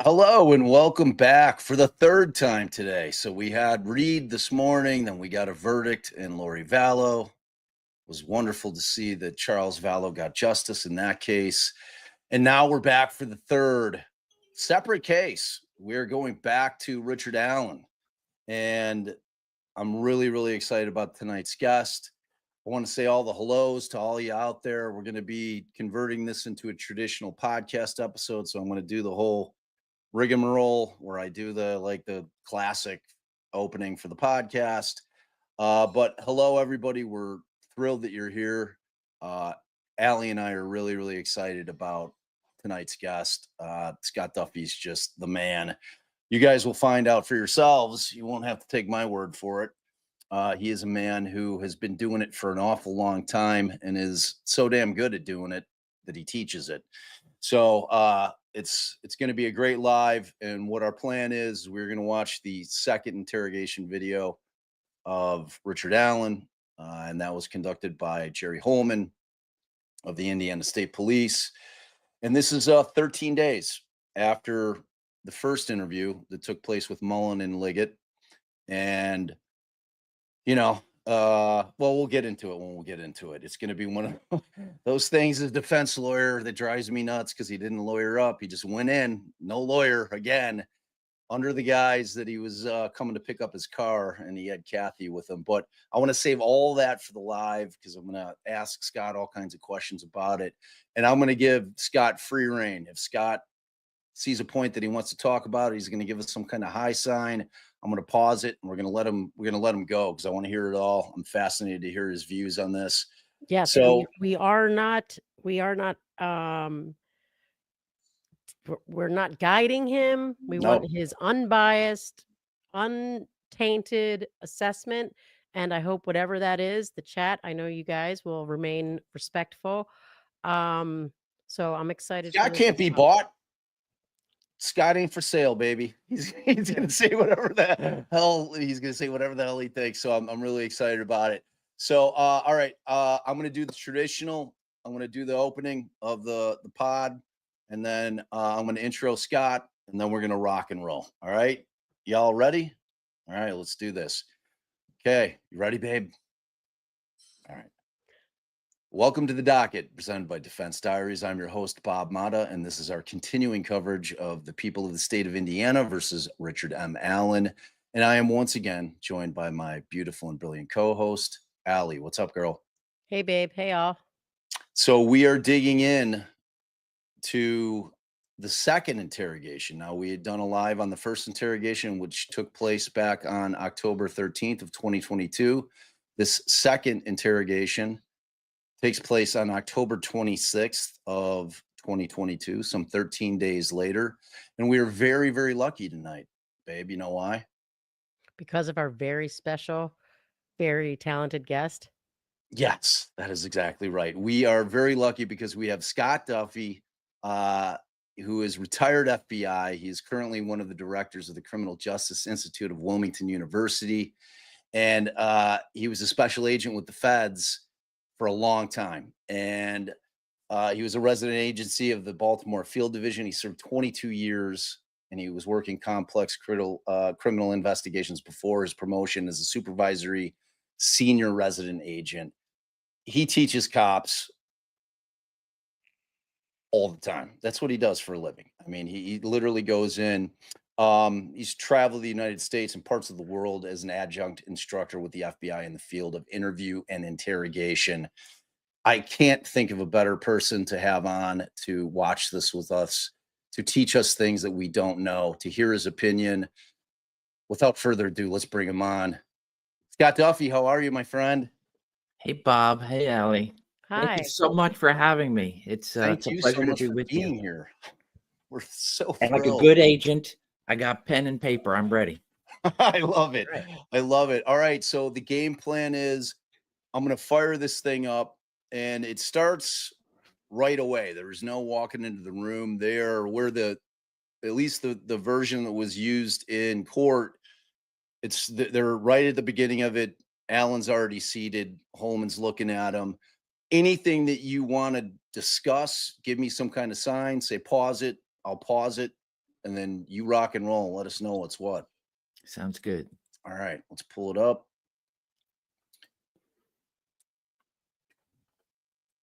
Hello and welcome back for the third time today. So we had Reid this morning, then we got a verdict in Lori Vallow. It was wonderful to see that Charles Vallow got justice in that case. And now we're back for the third separate case. We're going back to Richard Allen. And I'm really, really excited about tonight's guest. I want to say all the hellos to all you out there. We're going to be converting this into a traditional podcast episode. So I'm going to do the whole rigmarole where I do the classic opening for the podcast. But hello, everybody. We're thrilled that you're here. Allie and I are really, really excited about tonight's guest. Scott Duffey's just the man. You guys will find out for yourselves. You won't have to take my word for it. He is a man who has been doing it for an awful long time and is so damn good at doing it that he teaches it. So it's going to be a great live. And what our plan is, we're going to watch the second interrogation video of Richard Allen. And that was conducted by Jerry Holeman of the Indiana State Police. And this is 13 days after the first interview that took place with Mullen and Liggett. And, well, we'll get into it when we'll get into it. It's going to be one of those things as a defense lawyer that drives me nuts because he didn't lawyer up. He just went in, no lawyer again, under the guise that he was coming to pick up his car and he had Kathy with him. But I want to save all that for the live because I'm going to ask Scott all kinds of questions about it. And I'm going to give Scott free reign. If Scott sees a point that he wants to talk about, he's going to give us some kind of high sign. I'm going to pause it and we're going to let him go because I want to hear it all. I'm fascinated to hear his views on this. Yes. So we're not guiding him. We want his unbiased, untainted assessment. And I hope whatever that is, the chat, I know you guys will remain respectful. So I'm excited. Scott can't be bought. Scott ain't for sale, baby. He's gonna say whatever the hell he thinks. So I'm really excited about it. So all right, I'm gonna do the traditional. I'm gonna do the opening of the pod, and then I'm gonna intro Scott, and then we're gonna rock and roll. All right, y'all ready? All right, let's do this. Okay, you ready, babe? All right. Welcome to the docket, presented by Defense Diaries. I'm your host, Bob Mata, and this is our continuing coverage of the people of the state of Indiana versus Richard M. Allen. And I am once again joined by my beautiful and brilliant co-host, Allie. What's up, girl? Hey, babe. Hey, all. So we are digging in to the second interrogation. Now, we had done a live on the first interrogation, which took place back on October 13th of 2022. This second interrogation takes place on October 26th of 2022, some 13 days later. And we are very, very lucky tonight, babe. You know why? Because of our very special, very talented guest. Yes, that is exactly right. We are very lucky because we have Scott Duffey, who is retired FBI. He is currently one of the directors of the Criminal Justice Institute of Wilmington University. And he was a special agent with the feds for a long time. And he was a resident agency of the Baltimore Field Division. He served 22 years and he was working complex criminal investigations before his promotion as a supervisory senior resident agent. He teaches cops all the time. That's what he does for a living. I mean, he literally goes in. He's traveled the United States and parts of the world as an adjunct instructor with the FBI in the field of interview and interrogation. I can't think of a better person to have on to watch this with us, to teach us things that we don't know, to hear his opinion. Without further ado, let's bring him on. Scott Duffey, how are you, my friend? Hey, Bob. Hey, Allie. Thank you Hi. so much for having me. It's Thank a you so pleasure to much be for with you. being here. We're so And like a thrilled. good agent, I got pen and paper. I'm ready. I love it. Right. I love it. All right. So the game plan is I'm going to fire this thing up, and it starts right away. There's no walking into the room there where at least the version that was used in court. They're right at the beginning of it. Alan's already seated. Holman's looking at him. Anything that you want to discuss, give me some kind of sign, say pause it. I'll pause it. And then you rock and roll and let us know what's what. Sounds good. All right, let's pull it up.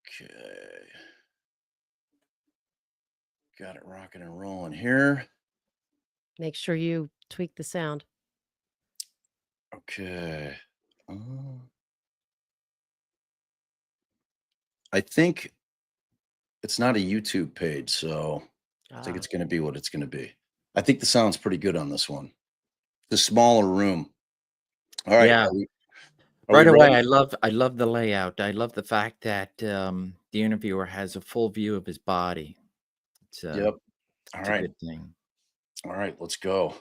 Okay. Got it rocking and rolling here. Make sure you tweak the sound. Okay. I think it's not a YouTube page, so I think it's going to be what it's going to be. I think the sound's pretty good on this one. The smaller room. All right. Yeah. Right away, I love the layout. I love the fact that the interviewer has a full view of his body. It's Yep. All it's right. a good thing. All right, let's go.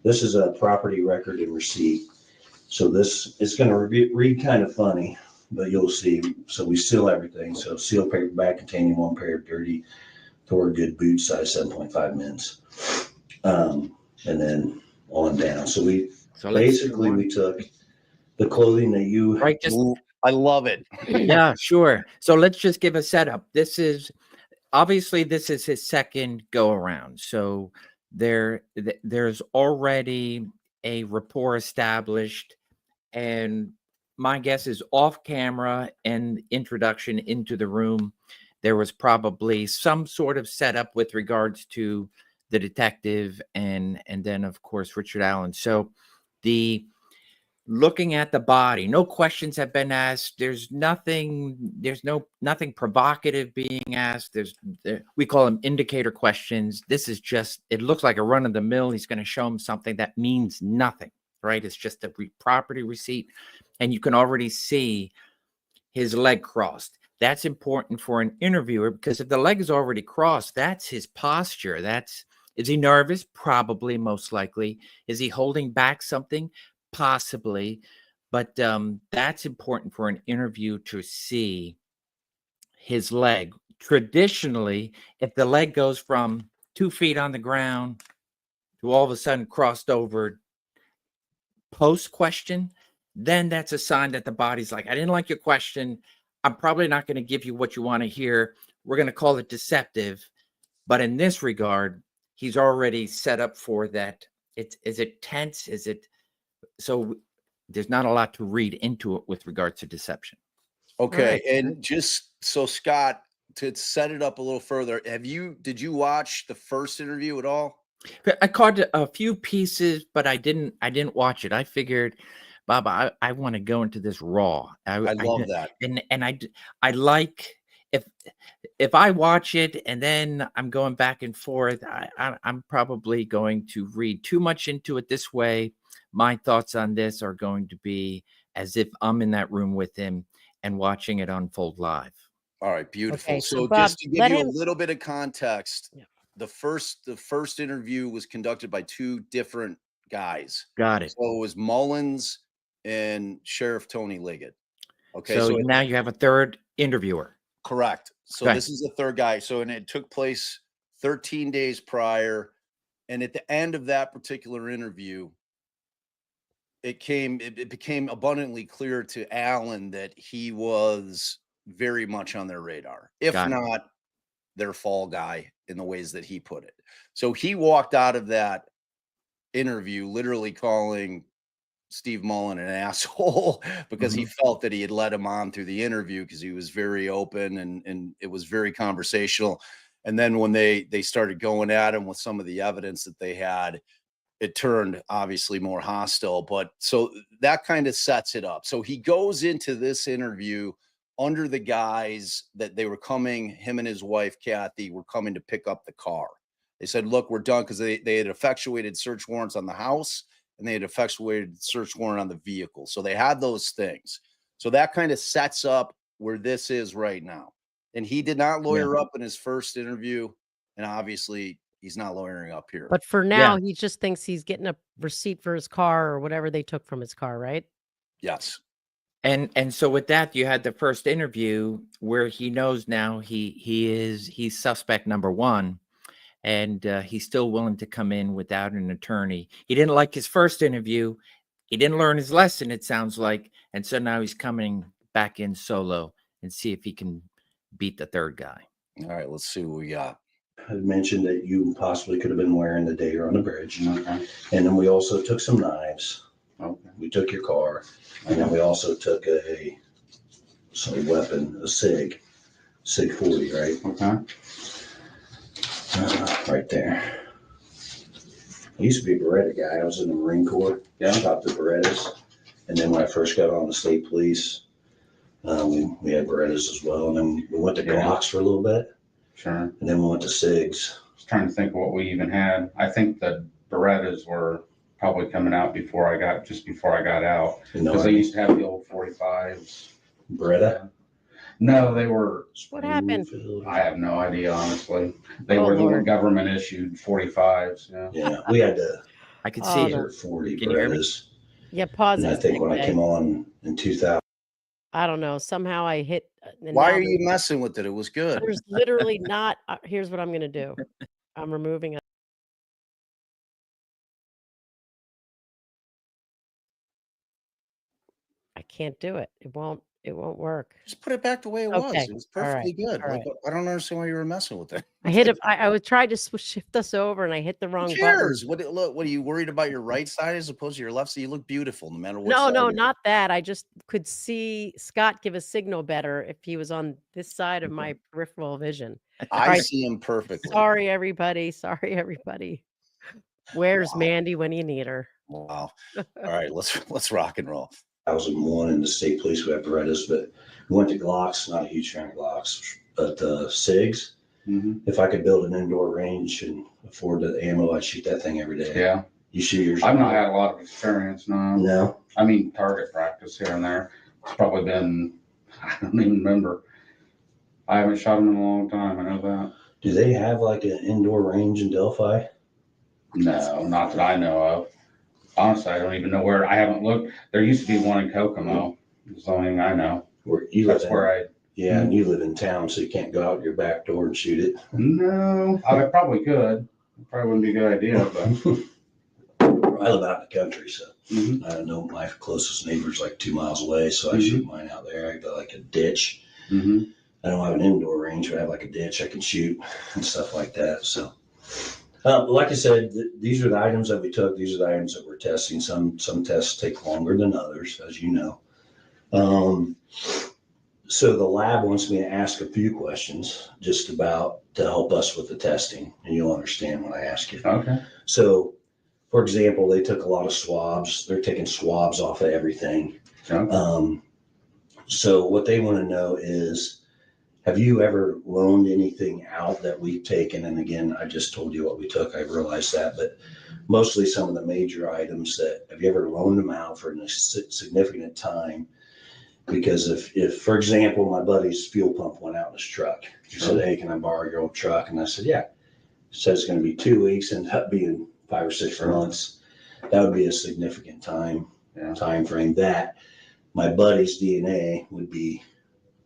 This is a property record and receipt. So this is going to read kind of funny, but you'll see. So we seal everything. So seal paper bag containing 1 pair of dirty Thorgood boots, size 7.5 mins. And then on down. So we took the clothing that you right. Just I love it. yeah, sure. So let's just give a setup. This is his second go around. So there's already a rapport established, and my guess is off camera and introduction into the room, there was probably some sort of setup with regards to the detective and then of course Richard Allen. So the looking at the body, no questions have been asked. There's nothing provocative being asked. We call them indicator questions. This is just, it looks like a run of the mill. He's going to show him something that means nothing, right? It's just a property receipt. And you can already see his leg crossed. That's important for an interviewer, because if the leg is already crossed, that's his posture. Is he nervous? Probably, most likely. Is he holding back something? Possibly. But that's important for an interview to see his leg. Traditionally, if the leg goes from 2 feet on the ground to all of a sudden crossed over post question, then that's a sign that the body's like, I didn't like your question. I'm probably not going to give you what you want to hear. We're going to call it deceptive. But in this regard, he's already set up for that. Is it tense? So there's not a lot to read into it with regards to deception. Okay. Right. And just so Scott, to set it up a little further, did you watch the first interview at all? I caught a few pieces, but I didn't watch it. I figured, Bob, I want to go into this raw. I love that. And I like, if I watch it and then I'm going back and forth, I'm probably going to read too much into it this way. My thoughts on this are going to be as if I'm in that room with him and watching it unfold live. All right, beautiful. Okay, So Bob, just to give you a little bit of context, the first interview was conducted by 2 different guys. Got it. So it was Mullins and Sheriff Tony Liggett. Okay, so now you have a third interviewer. Correct. So this is the third guy. So, and it took place 13 days prior. And at the end of that particular interview, it became abundantly clear to Alan that he was very much on their radar, if not their fall guy. in the ways that he put it. So he walked out of that interview literally calling Steve Mullen an asshole because he felt that he had led him on through the interview because he was very open and it was very conversational. And then when they started going at him with some of the evidence that they had, it turned obviously more hostile. But so that kind of sets it up. So he goes into this interview under the guise that they were coming, him and his wife, Kathy, were coming to pick up the car. They said, look, we're done, because they had effectuated search warrants on the house and they had effectuated search warrant on the vehicle. So they had those things. So that kind of sets up where this is right now. And he did not lawyer up in his first interview. And obviously he's not lawyering up here. But for now, he just thinks he's getting a receipt for his car or whatever they took from his car, right? Yes. And so with that, you had the first interview where he knows now he's suspect number one, and he's still willing to come in without an attorney. He didn't like his first interview. He didn't learn his lesson, it sounds like. And so now he's coming back in solo and see if he can beat the third guy. All right, let's see what we got. I mentioned that you possibly could have been wearing the data on the bridge. And then we also took some knives. We took your car. And then we also took some weapon, a SIG 40, right? Okay. Right there. I used to be a Beretta guy. I was in the Marine Corps. Yeah. Shot the Berettas. And then when I first got on the state police, we had Berettas as well. And then we went to Glocks for a little bit. Sure. And then we went to SIGs. I was trying to think what we even had. I think the Berettas were probably coming out before I got out. Because they used to have the old 45s. Beretta? No, they were. What happened? I have no idea, honestly. They were the government issued 45s. Yeah. Yeah, we had to. I could see it. 40 Can you hear me? Berettas. Yeah, pause. And I think when I came on in 2000. I don't know. Somehow I hit. Why are you messing with it? It was good. There's literally not. Here's what I'm going to do. I'm removing it. I can't do it. It won't work. Just put it back the way it was. Okay. It was perfectly good. All Like, I don't understand why you were messing with it. I hit it. I was trying to shift us over and I hit the wrong Who cares? button. What are you worried about your right side as opposed to your left side? You look beautiful no matter what. No, not that. I just could see Scott give a signal better if he was on this side of my peripheral vision. I see him perfectly. Sorry, everybody. Where's Mandy when you need her? Wow. All right, let's rock and roll. 2001 in the state police, we had Berettas, but we went to Glocks. Not a huge fan of Glocks, but SIGs. If I could build an indoor range and afford the ammo, I'd shoot that thing every day. Yeah. You shoot yours? I've not had a lot of experience, no. No. I mean, target practice here and there. It's probably been, I don't even remember. I haven't shot them in a long time. I know that. Do they have like an indoor range in Delphi? No, not that I know of. Honestly, I don't even know where. I haven't looked. There used to be one in Kokomo. That's the only thing I know. Yeah, and you live in town, so you can't go out your back door and shoot it. No, I probably could. It probably wouldn't be a good idea, but I live out in the country, so I know my closest neighbor's like 2 miles away, so I shoot mine out there. I got like a ditch. I don't have an indoor range, but I have like a ditch I can shoot and stuff like that. So, like I said, these are the items that we took. These are the items that we're testing. Some tests take longer than others, as you know. So the lab wants me to ask a few questions just about to help us with the testing, and you'll understand when I ask you. okay. So, for example, they took a lot of swabs. They're taking swabs off of everything. Okay. So what they want to know is, have you ever loaned anything out that we've taken? And again, I just told you what we took. I realized that, but mostly some of the major items that, have you ever loaned them out for a significant time? Because if, for example, my buddy's fuel pump went out in his truck, he said, hey, can I borrow your old truck? And I said, yeah. He said it's going to be 2 weeks, and up being 5 or 6 months. That would be a significant time frame. That my buddy's DNA would be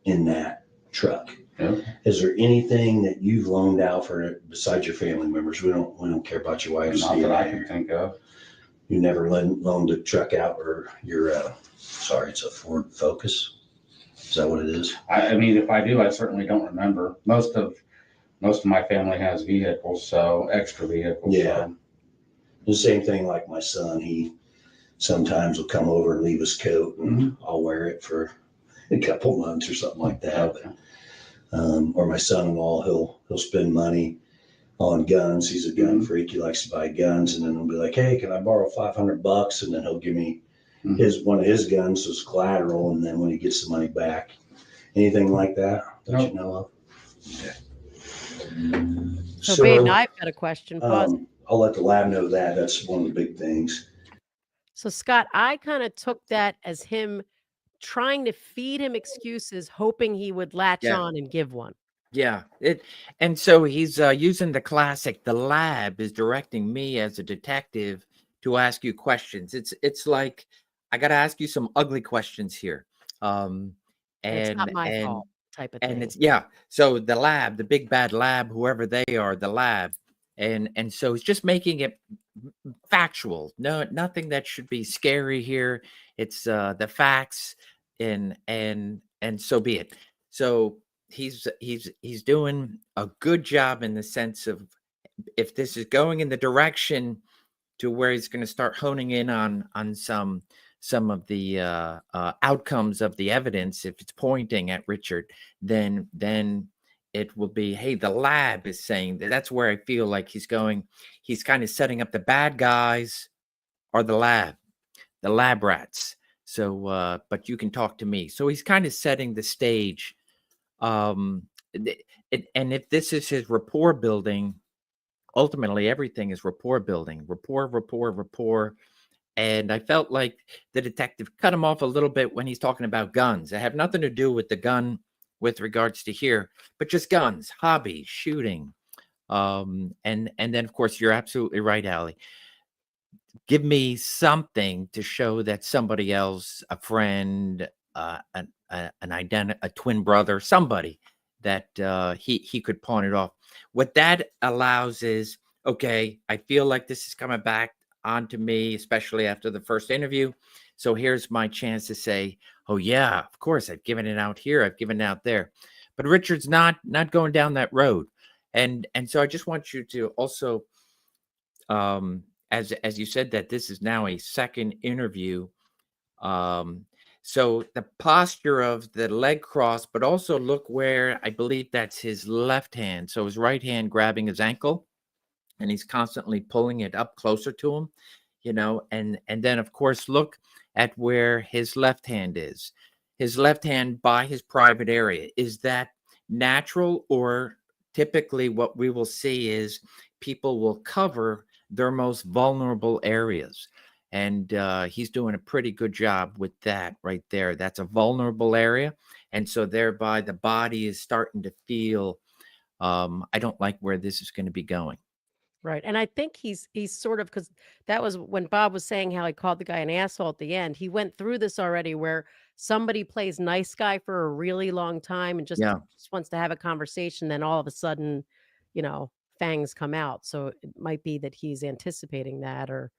in that truck. Yeah. Is there anything that you've loaned out for besides your family members? We don't care about your wife's Not DNA. that I can think of. You never loaned a truck out, or your it's a Ford Focus. Is that what it is? I mean, if I do, I certainly don't remember. Most of most of my family has vehicles, so extra vehicles. Yeah. So. The same thing like my son, he sometimes will come over and leave his coat and I'll wear it for a couple months or something like that. Okay. Or my son-in-law, he'll spend money on guns. He's a gun freak. He likes to buy guns, and then he'll be like, "Hey, can I borrow $500?" And then he'll give me one of his guns as collateral. And then when he gets the money back, anything like that Nope. you know of? Okay. So, babe, I've got a question. Pause. I'll let the lab know that. That's one of the big things. So, Scott, I kind of took that as him trying to feed him excuses, hoping he would latch on and give one. Yeah, and so he's using the classic. The lab is directing me as a detective to ask you questions. It's like I got to ask you some ugly questions here. And it's not my fault, type of thing. And it's so the lab, the big bad lab, whoever they are, the lab, and so it's just making it factual. No, nothing that should be scary here. It's the facts, and so be it. So he's doing a good job in the sense of if this is going in the direction to where he's going to start honing in on some of the outcomes of the evidence. If it's pointing at Richard, then it will be, hey, the lab is saying that. That's where I feel like he's going. He's kind of setting up the bad guys are the lab rats. So, but you can talk to me. So he's kind of setting the stage. And if this is his rapport building, ultimately everything is rapport building, rapport. And I felt like the detective cut him off a little bit when he's talking about guns. I have nothing to do with the gun with regards to here, but just guns, hobbies, shooting. And then of course you're absolutely right, Allie. Give me something to show that somebody else, a friend, a twin brother, somebody that he could pawn it off. What that allows is, okay, I feel like this is coming back onto me, especially after the first interview. So here's my chance to say, oh yeah, of course, I've given it out here, I've given it out there. But Richard's not going down that road. And so I just want you to also, as you said, that this is now a second interview. So the posture of the leg cross, but also look where I believe that's his left hand. So his right hand grabbing his ankle, and he's constantly pulling it up closer to him, and then of course look at where his left hand is. His left hand by his private area. Is that natural, or typically what we will see is people will cover their most vulnerable areas? And he's doing a pretty good job with that right there. That's a vulnerable area. And so thereby the body is starting to feel, I don't like where this is going to be going. Right. And I think he's sort of, because that was when Bob was saying how he called the guy an asshole at the end. He went through this already where somebody plays nice guy for a really long time and just wants to have a conversation. Then all of a sudden, fangs come out. So it might be that he's anticipating that, or.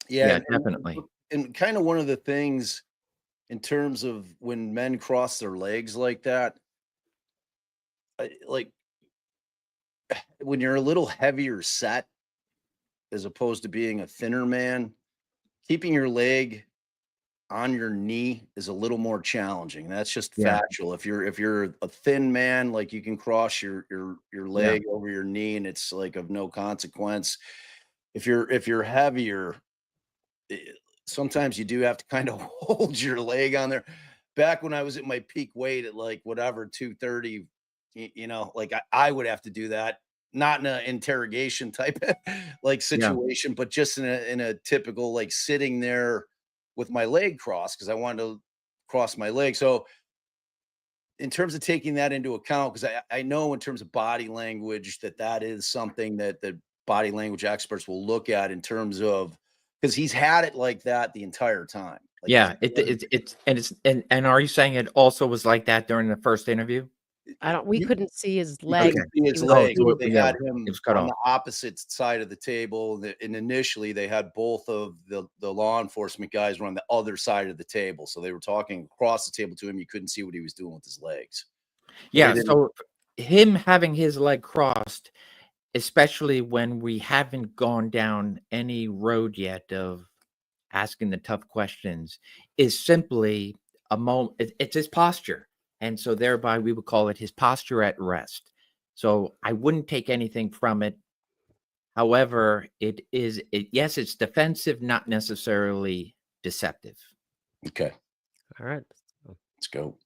Yeah, definitely. And kind of one of the things in terms of when men cross their legs like that, like when you're a little heavier set, as opposed to being a thinner man, keeping your leg on your knee is a little more challenging. That's just factual. If you're a thin man, like you can cross your leg over your knee and it's like of no consequence. If you're heavier, sometimes you do have to kind of hold your leg on there. Back when I was at my peak weight at like whatever 230, like I would have to do that, not in an interrogation type like situation, but just in a typical like sitting there with my leg crossed because I wanted to cross my leg. So in terms of taking that into account, because I know in terms of body language that is something that the body language experts will look at in terms of, because he's had it like that the entire time. Like and are you saying it also was like that during the first interview? We couldn't see his leg. His leg. They had him on the opposite side of the table. And initially they had both of the law enforcement guys were on the other side of the table. So they were talking across the table to him. You couldn't see what he was doing with his legs. Yeah. So him having his leg crossed, especially when we haven't gone down any road yet of asking the tough questions, is simply a moment. It's his posture. And so thereby we would call it his posture at rest. So I wouldn't take anything from it. However, yes, it's defensive, not necessarily deceptive. Okay, All right. let's go.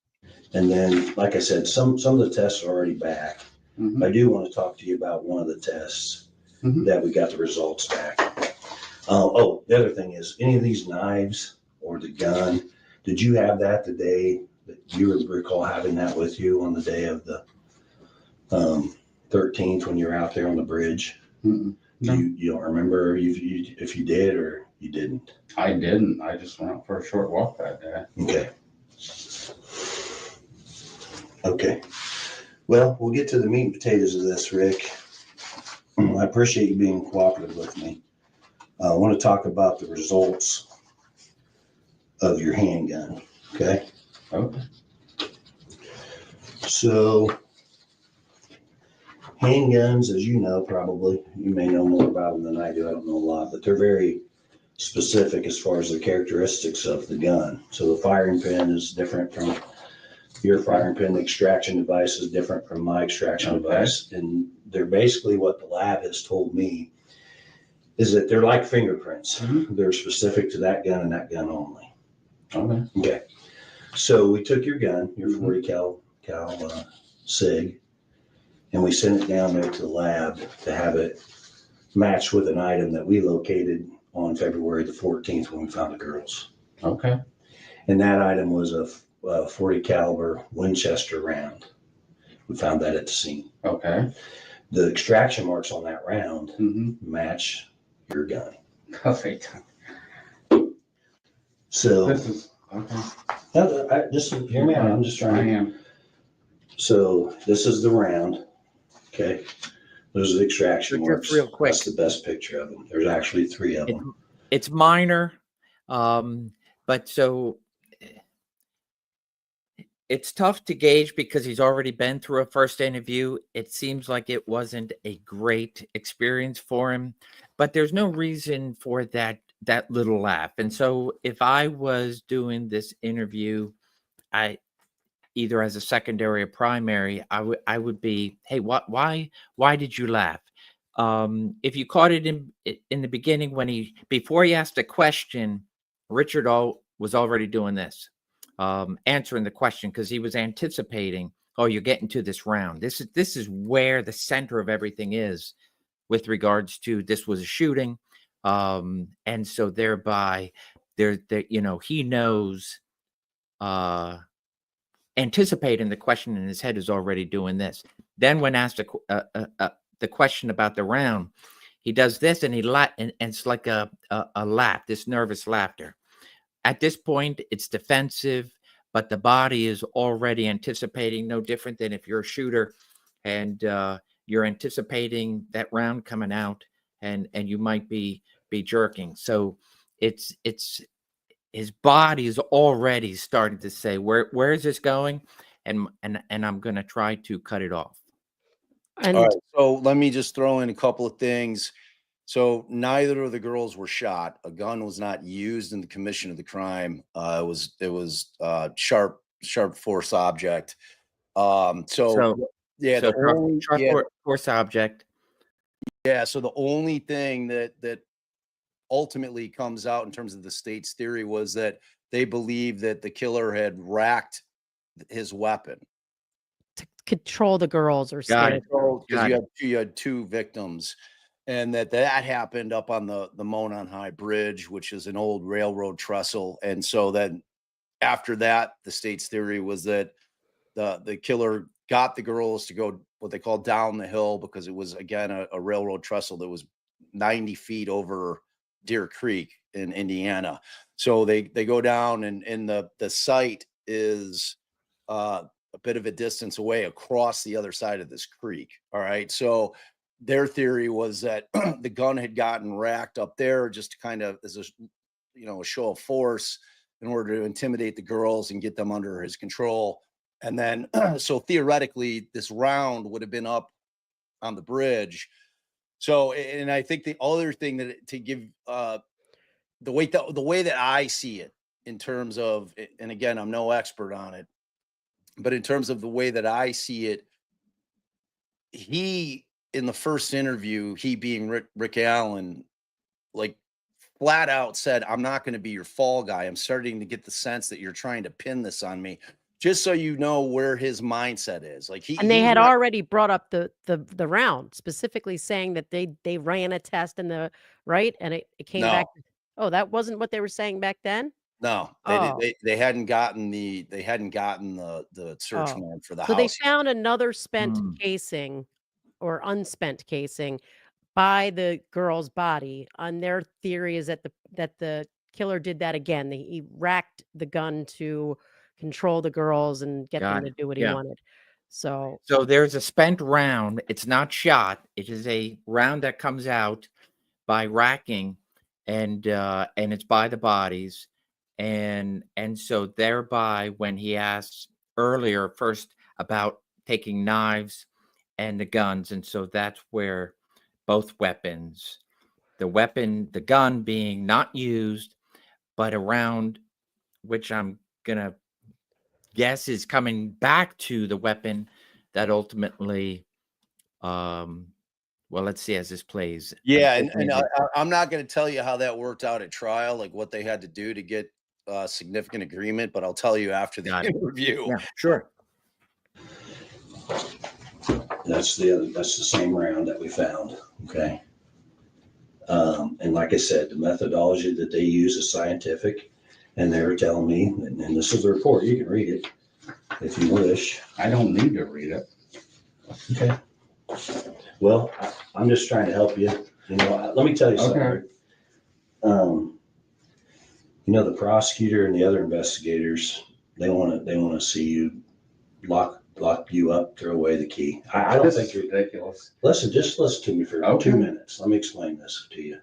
And then, like I said, some of the tests are already back. I do want to talk to you about one of the tests that we got the results back. The other thing is, any of these knives or the gun, did you have that the day that you recall having that with you on the day of the 13th when you were out there on the bridge? No. You don't remember if you did or you didn't? I didn't. I just went out for a short walk that day. Okay. Okay. Well, we'll get to the meat and potatoes of this, Rick. I appreciate you being cooperative with me. I want to talk about the results of your handgun. Okay. Okay. So, handguns, as you know, probably, you may know more about them than I do. I don't know a lot, but they're very specific as far as the characteristics of the gun. So the firing pin is different from your firing pin. The extraction device is different from my extraction device. And they're basically, what the lab has told me is that they're like fingerprints. They're specific to that gun and that gun only. Okay. So we took your gun, your 40 cal SIG, and we sent it down there to the lab to have it matched with an item that we located on February the 14th when we found the girls. Okay. And that item was a 40 caliber Winchester round. We found that at the scene. Okay. The extraction marks on that round match your gun. Perfect. So This is okay. just hear me out. I'm just trying. I am. So this is the round. Okay. Those are the extraction marks. Just real quick. That's the best picture of them. There's actually 3 of them. It's minor, but so it's tough to gauge because he's already been through a first interview. It seems like it wasn't a great experience for him, but there's no reason for that little laugh. And so if I was doing this interview, either as a secondary or primary, I would be, hey, why did you laugh? If you caught it in the beginning before he asked a question, Richard was already doing this, answering the question because he was anticipating, oh, you're getting to this round. This is where the center of everything is with regards to this was a shooting, and so thereby he knows, anticipating the question in his head is already doing this. Then when asked the question about the round, he does this and and it's like a laugh, this nervous laughter. At this point, it's defensive, but the body is already anticipating, no different than if you're a shooter and you're anticipating that round coming out and you might be jerking. So it's his body is already starting to say, where is this going? And I'm going to try to cut it off. And all right, so let me just throw in a couple of things. So neither of the girls were shot. A gun was not used in the commission of the crime. It was sharp force object. So Force object. Yeah. So the only thing that ultimately comes out in terms of the state's theory was that they believe that the killer had racked his weapon to control the girls or scare them. because you had 2 victims. And that happened up on the Monon High Bridge, which is an old railroad trestle. And so then after that, the state's theory was that the killer got the girls to go what they call down the hill because it was, again, a railroad trestle that was 90 feet over Deer Creek in Indiana. So they go down and the site is a bit of a distance away across the other side of this creek. All right. So their theory was that the gun had gotten racked up there just to kind of as a show of force in order to intimidate the girls and get them under his control. And then, so theoretically, this round would have been up on the bridge. So, and I think the other thing that to give the way that I see it in terms of, and again, I'm no expert on it, but in terms of the way that I see it, he, in the first interview, he being Rick Allen, like flat out said, I'm not going to be your fall guy. I'm starting to get the sense that you're trying to pin this on me, just so you know where his mindset is. Like and they had already brought up the round, specifically saying that they ran a test in the right, and it came back. Oh, that wasn't what they were saying back then? No, they hadn't gotten the search warrant for the house. So they found another spent casing or unspent casing by the girl's body. On their theory is that the killer did that again. He racked the gun to control the girls and get them to do what he wanted. So there's a spent round. It's not shot. It is a round that comes out by racking, and it's by the bodies, and so thereby, when he asks earlier first about taking knives and the guns, and so that's where both weapons, the gun being not used, but a round which I'm gonna guess is coming back to the weapon that ultimately, well, let's see as this plays. Yeah, and I'm not going to tell you how that worked out at trial, like what they had to do to get significant agreement, but I'll tell you after the interview. Yeah, sure. That's the same round that we found. Okay. And like I said, the methodology that they use is scientific, and they were telling me, and this is the report, you can read it if you wish. I don't need to read it. Okay. Well, I'm just trying to help you. You know, let me tell you something. Okay. You know, the prosecutor and the other investigators, they want to see you lock you up, throw away the key. I don't think you're ridiculous. Just listen to me for 2 minutes. Let me explain this to you.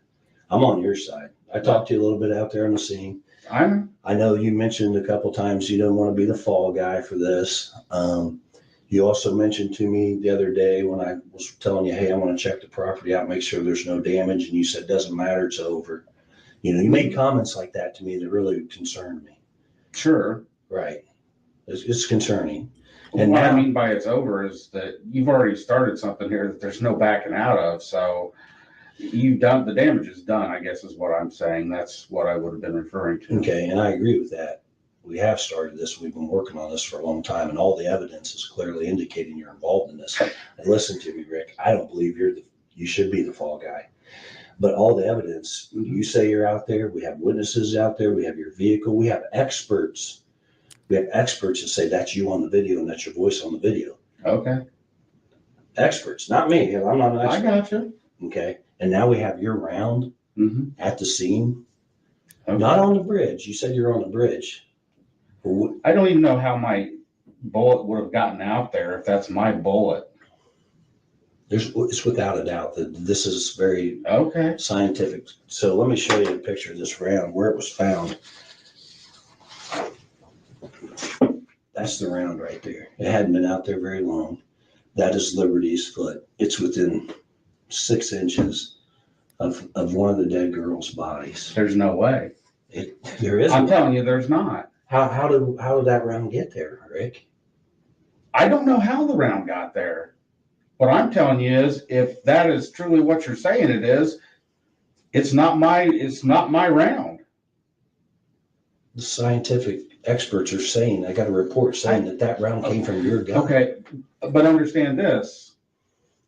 I'm on your side. I talked to you a little bit out there on the scene. I know you mentioned a couple times you don't want to be the fall guy for this. You also mentioned to me the other day when I was telling you, hey, I want to check the property out, make sure there's no damage. And you said, doesn't matter, it's over. You know, you made comments like that to me that really concerned me. Sure. Right. It's concerning. Well, and what I mean by it's over is that you've already started something here that there's no backing out of. So you've done, the damage is done, I guess is what I'm saying. That's what I would have been referring to. Okay. And I agree with that. We have started this. We've been working on this for a long time, and all the evidence is clearly indicating you're involved in this. And listen to me, Rick. I don't believe you should be the fall guy. But all the evidence, you say you're out there. We have witnesses out there. We have your vehicle. We have experts. We have experts that say that's you on the video and that's your voice on the video. Okay. Experts, not me. I'm not an expert. I got you. Okay. And now we have your round at the scene. Okay. Not on the bridge. You said you're on the bridge. I don't even know how my bullet would have gotten out there if that's my bullet. It's without a doubt that this is very scientific. So let me show you a picture of this round where it was found. That's the round right there. It hadn't been out there very long. That is Liberty's foot. It's within 6 inches of one of the dead girl's bodies. There's no way. There is. I'm telling you, there's not. How did that round get there, Rick? I don't know how the round got there. What I'm telling you is, if that is truly what you're saying it is, it's not my round. The scientific experts are saying, I got a report saying that round came from your gun. Okay, but understand this.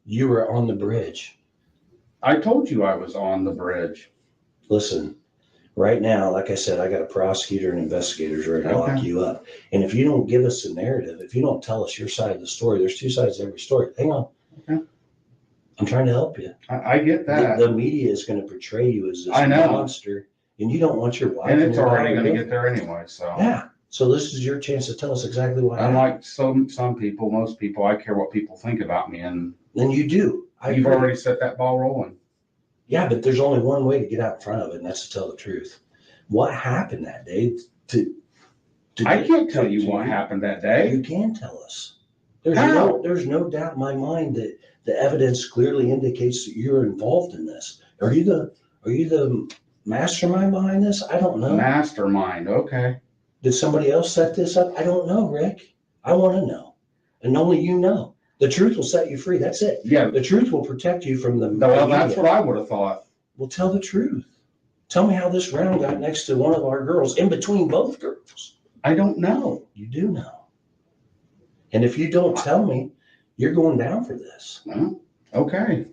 You were on the bridge. I told you I was on the bridge. Listen, right now, like I said, I got a prosecutor and investigators ready to lock you up. And if you don't give us a narrative, if you don't tell us your side of the story, there's 2 sides to every story. Hang on. Okay. I'm trying to help you. I get that. The media is going to portray you as this monster, and you don't want your wife. And it's already going to get there anyway. So yeah. So this is your chance to tell us exactly what happened. Unlike some people, most people, I care what people think about me, and then you do. You've already set that ball rolling. Yeah, but there's only one way to get out in front of it, and that's to tell the truth. What happened that day I can't tell you what happened that day. You can tell us. How? There's no doubt in my mind that the evidence clearly indicates that you're involved in this. Are you the mastermind behind this? I don't know. Mastermind. Okay. Did somebody else set this up? I don't know, Rick. I want to know. And only you know. The truth will set you free. That's it. Yeah. The truth will protect you from the Well, media. that's what I would have thought. Well, tell the truth. Tell me how this round got next to one of our girls, in between both girls. I don't know. You do know. And if you don't tell me, you're going down for this. Well, okay.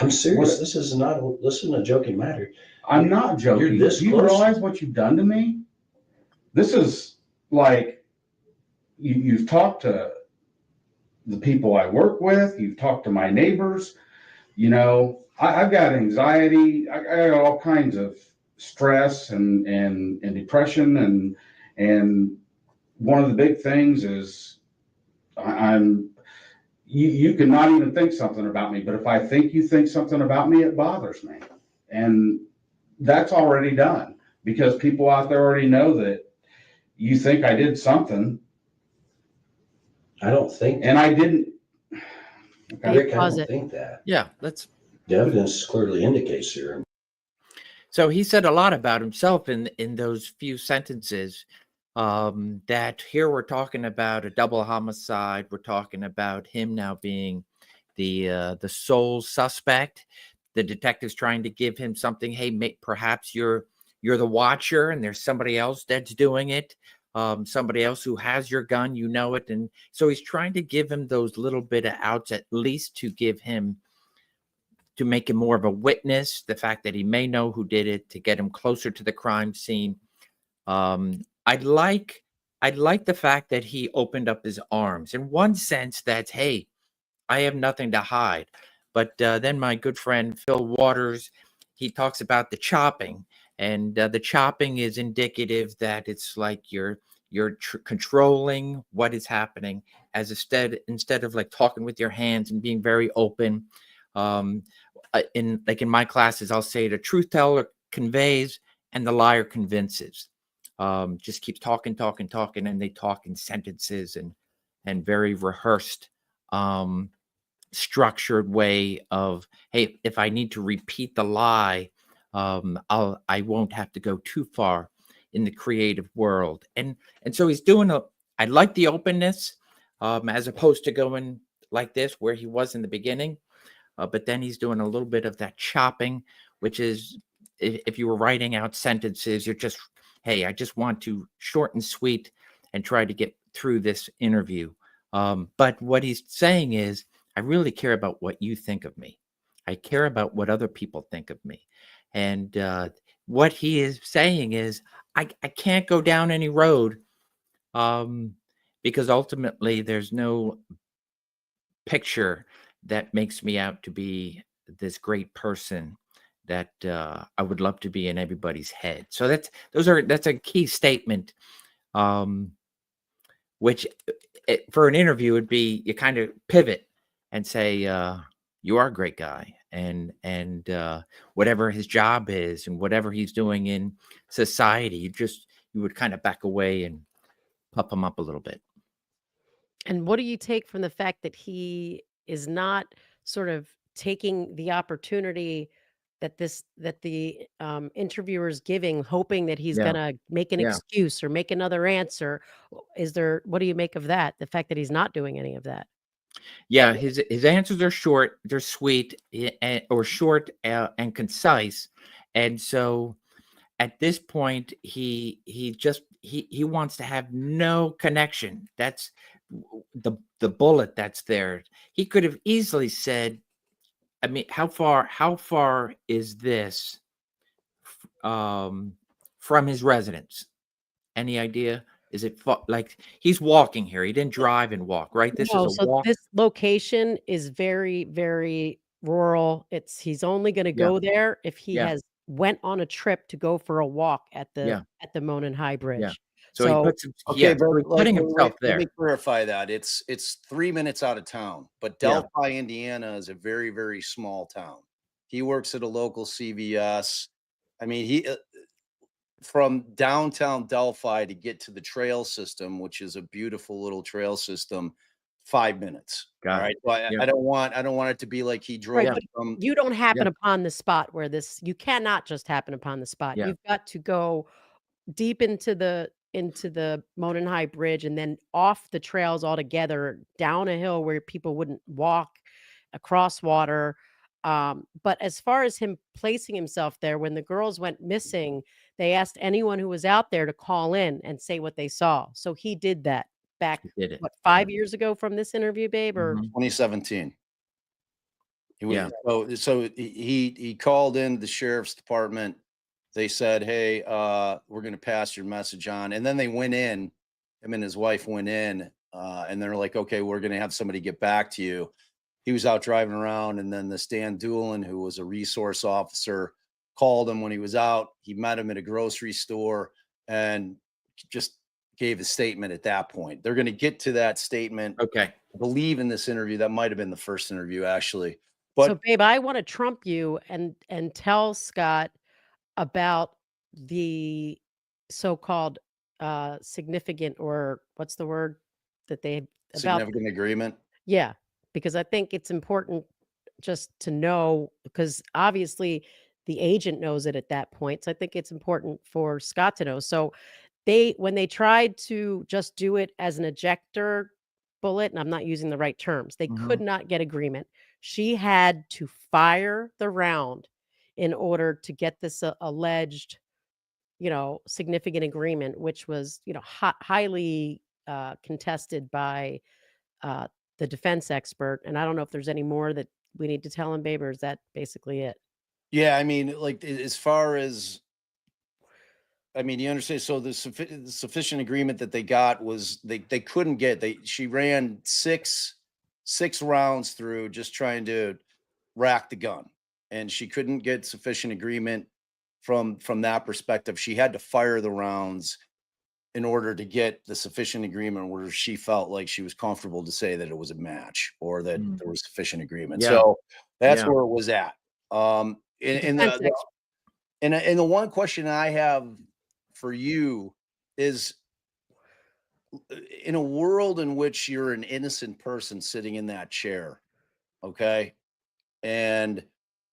I'm serious. This isn't a joking matter. I'm not joking. You're this Do you close. realize what you've done to me? This is like you've talked to the people I work with. You've talked to my neighbors. You know, I've got anxiety. I got all kinds of stress and depression and one of the big things is you can not even think something about me, but if I think you think something about me, it bothers me. And that's already done because people out there already know that you think I did something. I don't think. And I didn't. Okay. Rick, I don't think that. Yeah, the evidence clearly indicates here. So he said a lot about himself in those few sentences. That here we're talking about a double homicide. We're talking about him now being the sole suspect. The detective's trying to give him something. Hey, perhaps you're the watcher, and there's somebody else that's doing it. Somebody else who has your gun, you know it, and so he's trying to give him those little bit of outs, at least to make him more of a witness. The fact that he may know who did it, to get him closer to the crime scene. I'd like the fact that he opened up his arms. In one sense, that's, hey, I have nothing to hide. But then my good friend Phil Waters, he talks about the chopping, and the chopping is indicative that it's like you're controlling what is happening, as instead of like talking with your hands and being very open. In my classes, I'll say the truth teller conveys and the liar convinces. Just keeps talking, and they talk in sentences and very rehearsed, structured way of, hey, if I need to repeat the lie, I won't have to go too far in the creative world. And so he's doing I like the openness, as opposed to going like this where he was in the beginning. But then he's doing a little bit of that chopping, which is, if you were writing out sentences, you're just, hey, I just want to short and sweet and try to get through this interview. But what he's saying is, I really care about what you think of me. I care about what other people think of me. And what he is saying is, I can't go down any road, because ultimately there's no picture that makes me out to be this great person that I would love to be in everybody's head. So that's a key statement, which for an interview would be, you kind of pivot and say, you are a great guy, and whatever his job is and whatever he's doing in society, you would kind of back away and puff him up a little bit. And what do you take from the fact that he is not sort of taking the opportunity that the interviewer is giving, hoping that he's gonna make an excuse or make another answer? What do you make of that? The fact that he's not doing any of that? Yeah, his answers are short, they're sweet, or short and concise. And so at this point, he wants to have no connection. That's the bullet that's there. He could have easily said, I mean, how far is this from his residence? Any idea? Is it like he's walking here? He didn't drive and walk, right? This is a walk. This location is very, very rural. He's only going to go there if he has went on a trip to go for a walk at the Monon High Bridge. So he puts putting himself there. Let me clarify that. It's 3 minutes out of town, but Delphi, Indiana is a very, very small town. He works at a local CVS. I mean, from downtown Delphi to get to the trail system, which is a beautiful little trail system, 5 minutes. All Got right. it. So Yeah. I don't want it to be like he drove Right, Yeah. but from. you don't happen Yeah. upon the spot where this you cannot just happen upon the spot. Yeah. You've got to go deep into the Monon High Bridge and then off the trails altogether, down a hill where people wouldn't walk, across water. But as far as him placing himself there, when the girls went missing, they asked anyone who was out there to call in and say what they saw. So he did that back, He did it. what, Yeah. 5 years ago from this interview, babe? Or Mhm. 2017. He was, Yeah. so he called in the sheriff's department. They said, "Hey, we're going to pass your message on." And then they went in. Him and his wife went in, and they're like, "Okay, we're going to have somebody get back to you." He was out driving around, and then the Stan Doolin, who was a resource officer, called him when he was out. He met him at a grocery store and just gave a statement at that point. They're going to get to that statement. Okay. I believe in this interview. That might have been the first interview, actually. so, But babe, I want to trump you and tell Scott about the so-called significant, or what's the word that they about significant agreement. yeah, because I think it's important just to know, because obviously the agent knows it at that point. So I think it's important for Scott to know. So when they tried to just do it as an ejector bullet, and I'm not using the right terms, they could Mhm. not get agreement. She had to fire the round in order to get this alleged, significant agreement, which was, highly contested by uh, the defense expert. And I don't know if there's any more that we need to tell him, babe, or is that basically it? Yeah, I mean, like as far as I mean, you understand. So the sufficient agreement that they got was they couldn't get. She ran six rounds through just trying to rack the gun, and she couldn't get sufficient agreement from that perspective. She had to fire the rounds in order to get the sufficient agreement where she felt like she was comfortable to say that it was a match or that Mm. there was sufficient agreement. Yeah. So that's Yeah. where it was at. The In defense ex and the one question I have for you is, in a world in which you're an innocent person sitting in that chair, okay, and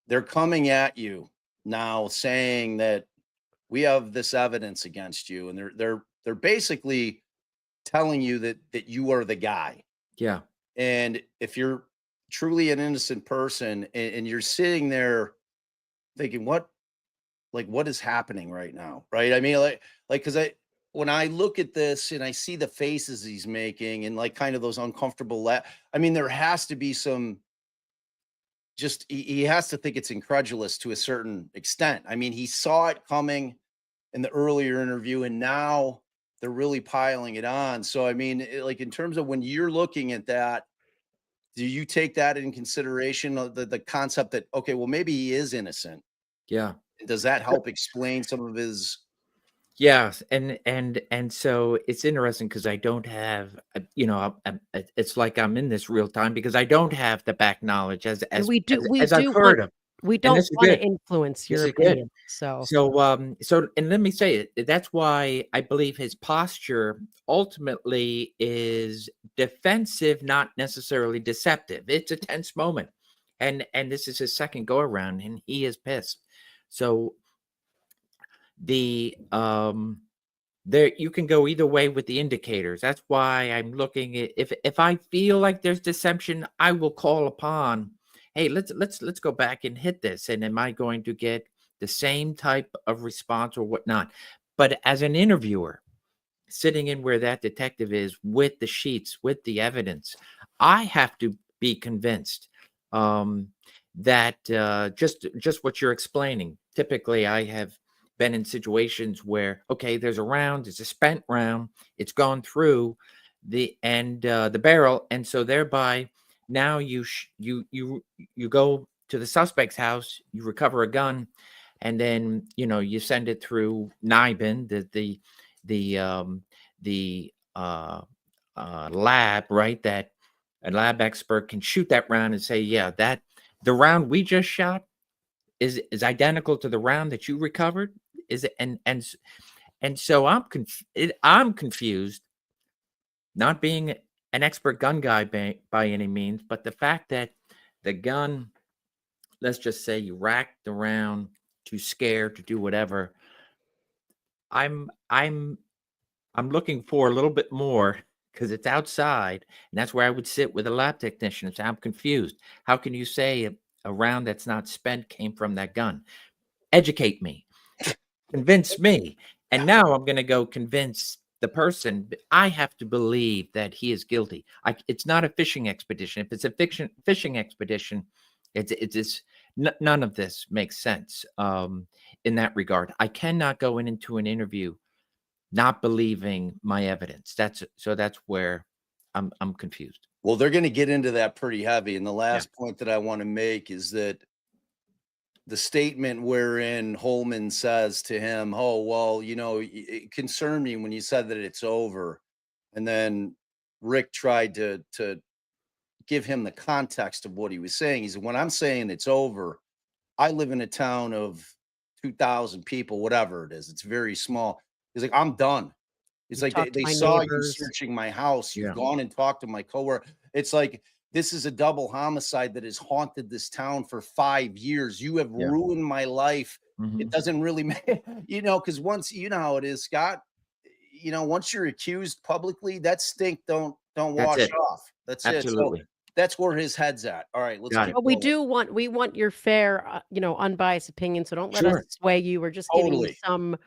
they're coming at you now saying that we have this evidence against you, and they're basically telling you that you are the guy. Yeah. And if you're truly an innocent person and you're sitting there thinking, what is happening right now? Right. I mean, because when I look at this and I see the faces he's making and like kind of those uncomfortable, I mean, there has to be some, just, he has to think it's incredulous to a certain extent. I mean, he saw it coming in the earlier interview and now they're really piling it on. So, I mean, like in terms of when you're looking at that, do you take that in consideration of the concept that, okay, well, maybe he is innocent? Yeah. Does that help explain some of his? Yes, and so it's interesting because I don't have, it's like I'm in this real time because I don't have the back knowledge as and as we do as, we as I've do want heard of, we and don't this is want to good. influence This your is good. opinion. So So and let me say it. That's why I believe his posture ultimately is defensive, not necessarily deceptive. It's a tense moment, and this is his second go around, and he is pissed. So the there you can go either way with the indicators. That's why I'm looking at, if I feel like there's deception, I will call upon, hey, let's go back and hit this. And am I going to get the same type of response or whatnot? But as an interviewer, sitting in where that detective is with the sheets, with the evidence, I have to be convinced that just what you're explaining. Typically, I have been in situations where, okay, there's a round, it's a spent round, it's gone through the barrel, and so thereby now you go to the suspect's house, you recover a gun, and then you send it through NIBIN, the lab, right? That a lab expert can shoot that round and say, yeah, that the round we just shot is identical to the round that you recovered. is it, and so I'm confused, not being an expert gun guy by any means, but the fact that the gun, let's just say you racked around, too scared to do whatever. I'm looking for a little bit more because it's outside, and that's where I would sit with a lab technician and say, I'm confused. How can you say a round that's not spent came from that gun? Educate me, convince me. And now I'm going to go convince the person. I have to believe that he is guilty. It's not a fishing expedition. If it's a fishing expedition, none of this makes sense in that regard. I cannot go into an interview not believing my evidence. That's where I'm confused. Well, they're going to get into that pretty heavy. And the last point that I want to make is that the statement wherein Holeman says to him, oh, well, it concerned me when you said that it's over. And then Rick tried to give him the context of what he was saying. He said, when I'm saying it's over, I live in a town of 2,000 people, whatever it is. It's very small. He's like, I'm done. It's like they saw neighbors. You searching my house. You've gone and talked to my coworker. It's like, this is a double homicide that has haunted this town for 5 years. You have ruined my life. It doesn't really matter, because once, you know how it is, Scott, once you're accused publicly, that stink don't wash off. That's absolutely. It. So that's where his head's at. All right, let's But we want your fair, unbiased opinion. So don't let us sway you. We're just giving you some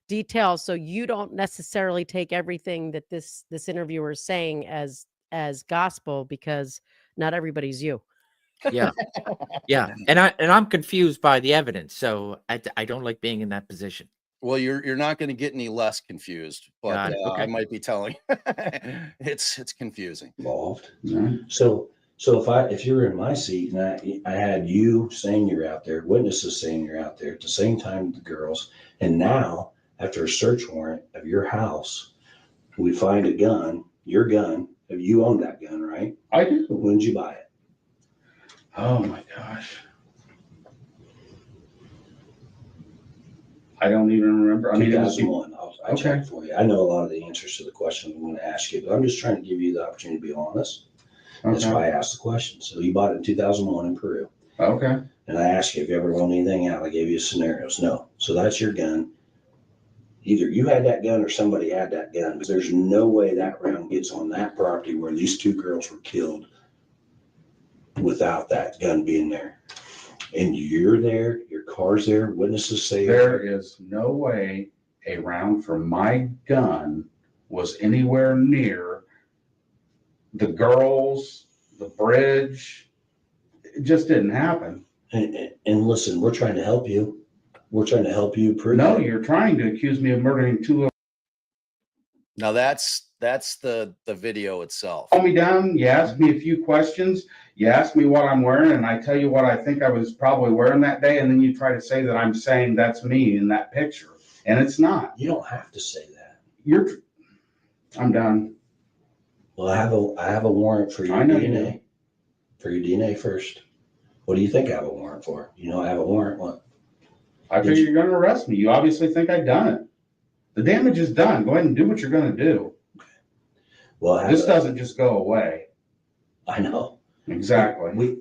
details, so you don't necessarily take everything that this interviewer is saying as gospel, because not everybody's you. Yeah. And I'm confused by the evidence, so I don't like being in that position. Well, you're not going to get any less confused, but I might be telling. It's confusing. Involved. So if you were in my seat and I had you saying you're out there, witnesses saying you're out there at the same time with the girls, and now after a search warrant of your house, we find a gun, your gun. You own that gun, right? I do. When did you buy it? Oh my gosh. I don't even remember. I mean, 2001. I checked for you. I know a lot of the answers to the questions I'm going to ask you, but I'm just trying to give you the opportunity to be honest. That's why I asked the question. So you bought it in 2001 in Peru. Okay. And I asked you if you ever loaned anything out. I gave you scenarios. No. So that's your gun. Either you had that gun or somebody had that gun, because there's no way that round gets on that property where these two girls were killed without that gun being there. And you're there, your car's there, witnesses say there is no way a round from my gun was anywhere near the girls, the bridge. It just didn't happen. And listen, we're trying to help you. We're trying to help you prove. No, you're trying to accuse me of murdering two little. Now that's the video itself. Calm me down. You ask me a few questions. You ask me what I'm wearing, and I tell you what I think I was probably wearing that day, and then you try to say that I'm saying that's me in that picture, and it's not. You don't have to say that. I'm done. Well, I have a warrant for your DNA. For your DNA first. What do you think I have a warrant for? I have a warrant. What? I figure you're going to arrest me. You obviously think I've done it. The damage is done. Go ahead and do what you're going to do. Well, this doesn't just go away. I know. Exactly.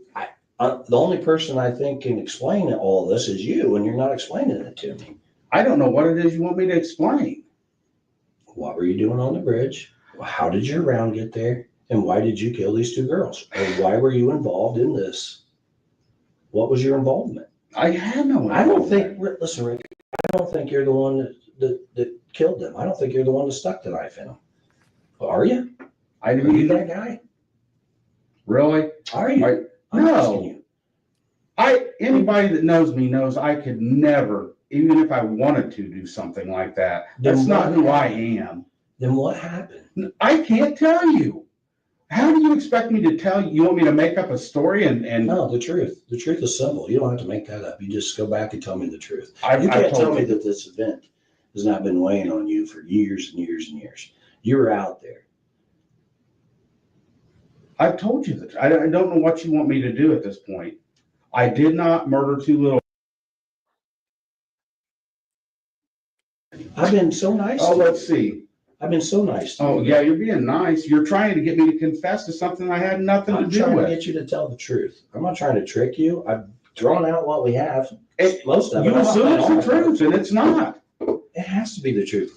The only person I think can explain all this is you, and you're not explaining it to me. I don't know what it is you want me to explain. What were you doing on the bridge? How did your round get there? And why did you kill these two girls? Or why were you involved in this? What was your involvement? I had no. I don't think. Listen, Rick. I don't think you're the one that killed them. I don't think you're the one that stuck the knife in them. Are you? Are you that guy? Really? Are you? I'm asking you. Anybody that knows me knows I could never, even if I wanted to, do something like that. That's not who I am. Then what happened? I can't tell you. How do you expect me to tell you? You want me to make up a story and No, the truth. The truth is simple. You don't have to make that up. You just go back and tell me the truth. You can't tell me that this event has not been weighing on you for years and years and years. You're out there. I've told you that. I don't know what you want me to do at this point. I did not murder two little I've been so nice. Oh, to let's you. see. I've been so nice to Oh, you. yeah, you're being nice. You're trying to get me to confess to something I had nothing to I'm do trying to with. get you to tell the truth. I'm not trying to trick you. I've drawn out what we have. It- Most of it. You I'm not assume playing it's all the my cards. truth, and it's not. It has to be the truth.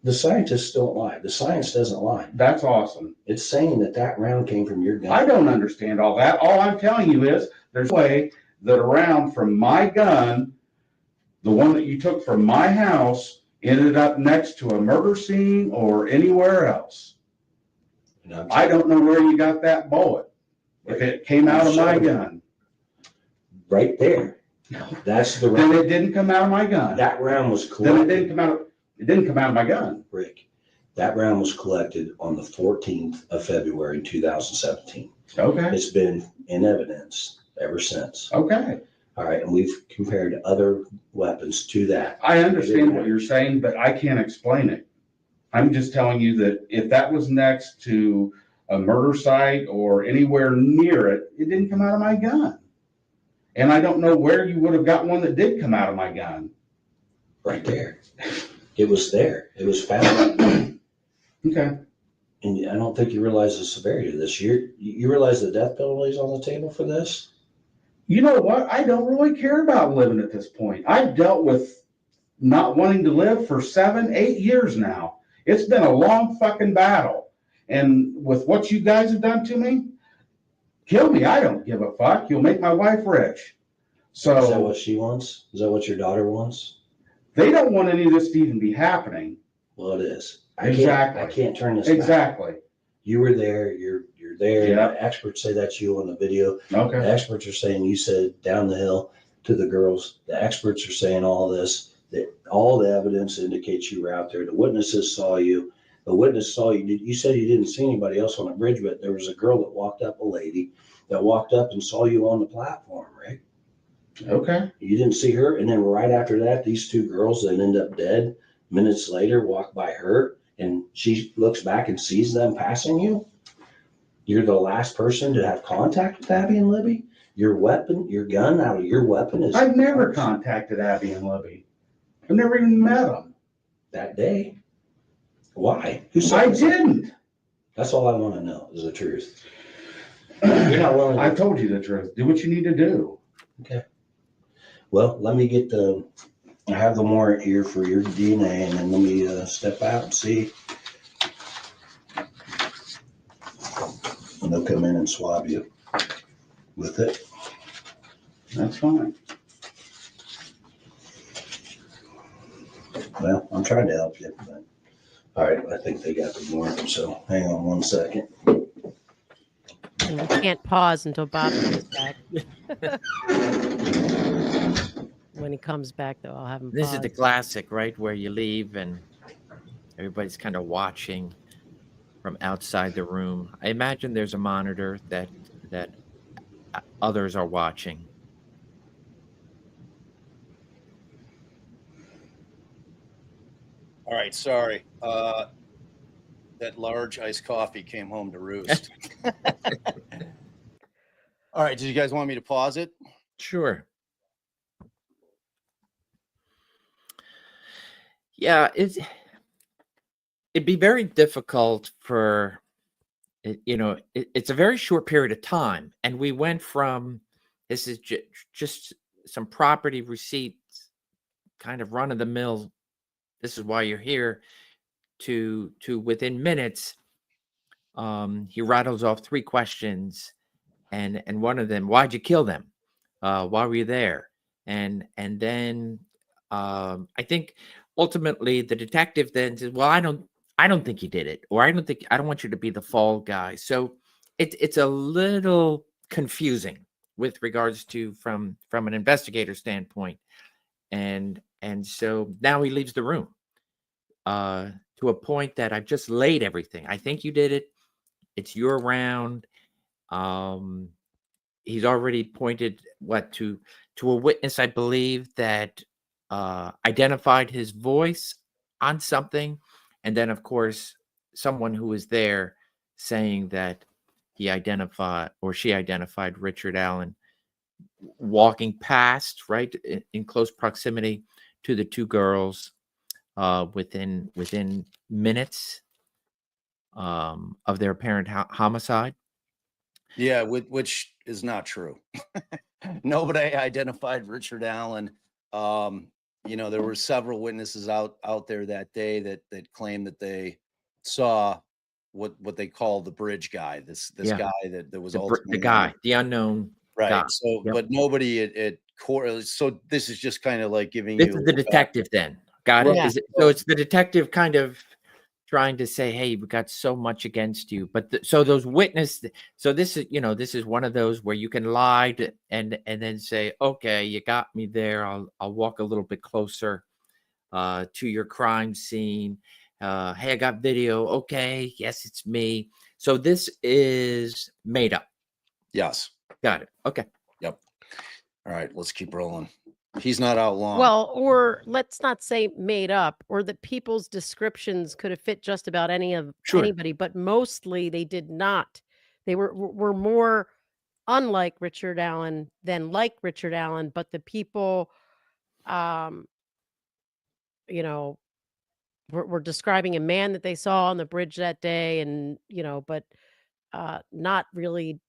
The scientists don't lie. The science doesn't lie. That's awesome. It's saying that round came from your gun. I don't understand all that. All I'm telling you is there's a way that a round from my gun, the one that you took from my house, ended up next to a murder scene or anywhere else. And I don't know where you got that bullet. If it came out of my gun, right there. That's the then round. it didn't come out of my gun. That round was Then it collected. didn't come out of my gun. Rick, that round was collected on the 14th of February, 2017. Okay. It's been in evidence ever since. Okay. All right, and we've compared other weapons to that. I understand what you're saying, but I can't explain it. I'm just telling you that if that was next to a murder site or anywhere near it, it didn't come out of my gun. And I don't know where you would have got one that did come out of my gun. Right there. It was there. It was found. Okay. And I don't think you realize the severity of this. You realize the death penalty is on the table for this? You know what? I don't really care about living at this point. I've dealt with not wanting to live for 7, 8 years now. It's been a long fucking battle. And with what you guys have done to me, kill me. I don't give a fuck. You'll make my wife rich. So Is that what she wants? Is that what your daughter wants? they don't want any of this to even be happening. Well, it is. Exactly. I can't turn this back. Exactly. You were there. You're there. Yeah. The experts say that's you on the video. Okay. The experts are saying you said down the hill to the girls. The experts are saying all this. That all the evidence indicates you were out there. The witnesses saw you. The witness saw you. You said you didn't see anybody else on the bridge, but there was a girl that walked up, a lady that walked up and saw you on the platform, right? Okay. You didn't see her, and then right after that, these two girls that end up dead minutes later walk by her, and she looks back and sees them passing you. You're the last person to have contact with Abby and Libby. Your weapon, your gun out of your weapon is. I've never contacted Abby and Libby. I've never even met them. That day. Why? Who said I this? didn't. That's all I want to know is the truth. You're not willing. I told you the truth. Do what you need to do. Okay. Well, let me get I have the warrant here for your DNA, and then let me step out and see. And they'll come in and swab you with it. That's fine. Well, I'm trying to help you, but all right, I think they got the warrant, so hang on one second. And we can't pause until Bob comes back. When he comes back, though, I'll have him This pause. is the classic, right? Where you leave and everybody's kind of watching from outside the room. I imagine there's a monitor that others are watching. All right, sorry. That large iced coffee came home to roost. All right, do you guys want me to pause it? Sure. Yeah, it'd be very difficult for, it's a very short period of time. And we went from, this is just some property receipts, kind of run of the mill, this is why you're here, to within minutes, he rattles off 3 questions. And one of them, why'd you kill them? Why were you there? And then I think ultimately the detective then says, well, I don't think you did it, or I don't want you to be the fall guy. So it's a little confusing with regards to from an investigator standpoint. And so now he leaves the room to a point that I've just laid everything. I think you did it. It's your round. He's already pointed to a witness, I believe, that identified his voice on something. And then, of course, someone who was there saying that he identified or she identified Richard Allen walking past, right, in close proximity to the two girls within minutes of their apparent homicide. Yeah, which is not true. Nobody identified Richard Allen. There were several witnesses out there that day that claimed that they saw what they call the bridge guy. This guy that was ultimately the unknown right. guy. So, but nobody at court. So this is just kind of like giving This you is the detective then. Got Right. it. Is it, so it's the detective kind of trying to say, hey, we got so much against you. But so those witnesses, so this is one of those where you can lie and then say, okay, you got me there. I'll walk a little bit closer to your crime scene. Hey, I got video. Okay, yes, it's me. So this is made up. Yes. Got it. Okay. Yep. All right, let's keep rolling. He's not out long. Well, or let's not say made up, or that people's descriptions could have fit just about anybody, but mostly they did not. They were more unlike Richard Allen than like Richard Allen, but the people, were describing a man that they saw on the bridge that day, and but not really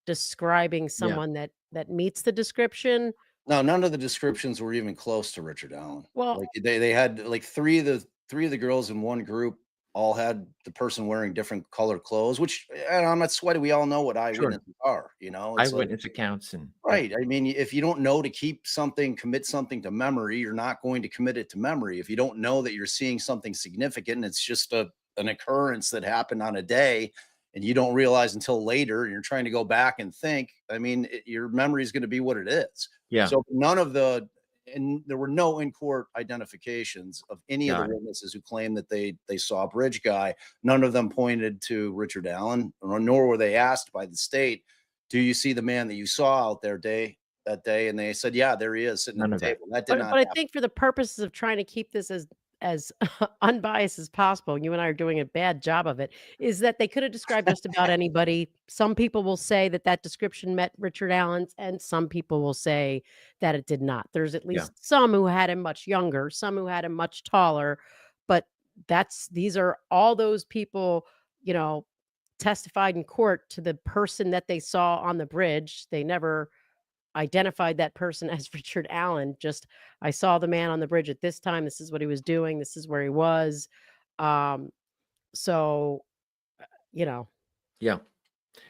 describing someone that meets the description. No, none of the descriptions were even close to Richard Allen. Well, like they had like three of the girls in one group all had the person wearing different colored clothes, which, and I'm not sweaty. We all know what eyewitnesses are, It's eyewitness accounts and right. I mean, if you don't know to commit something to memory, you're not going to commit it to memory. If you don't know that you're seeing something significant, and it's just an occurrence that happened on a day, and you don't realize until later, and you're trying to go back and think, I mean, your memory is going to be what it is. Yeah. So and there were no in-court identifications of any of the witnesses who claimed that they saw a bridge guy. None of them pointed to Richard Allen, nor were they asked by the state, do you see the man that you saw out there that day? And they said, yeah, there he is sitting at the table. That did not but happen. I think for the purposes of trying to keep this as unbiased as possible, you and I are doing a bad job of it, is that they could have described just about anybody. Some people will say that description met Richard Allen's, and some people will say that it did not. There's at least some who had him much younger, some who had him much taller, but these are all those people, testified in court to the person that they saw on the bridge. They never identified that person as Richard Allen. Just, I saw the man on the bridge at this time. This is what he was doing. This is where he was. So, Yeah.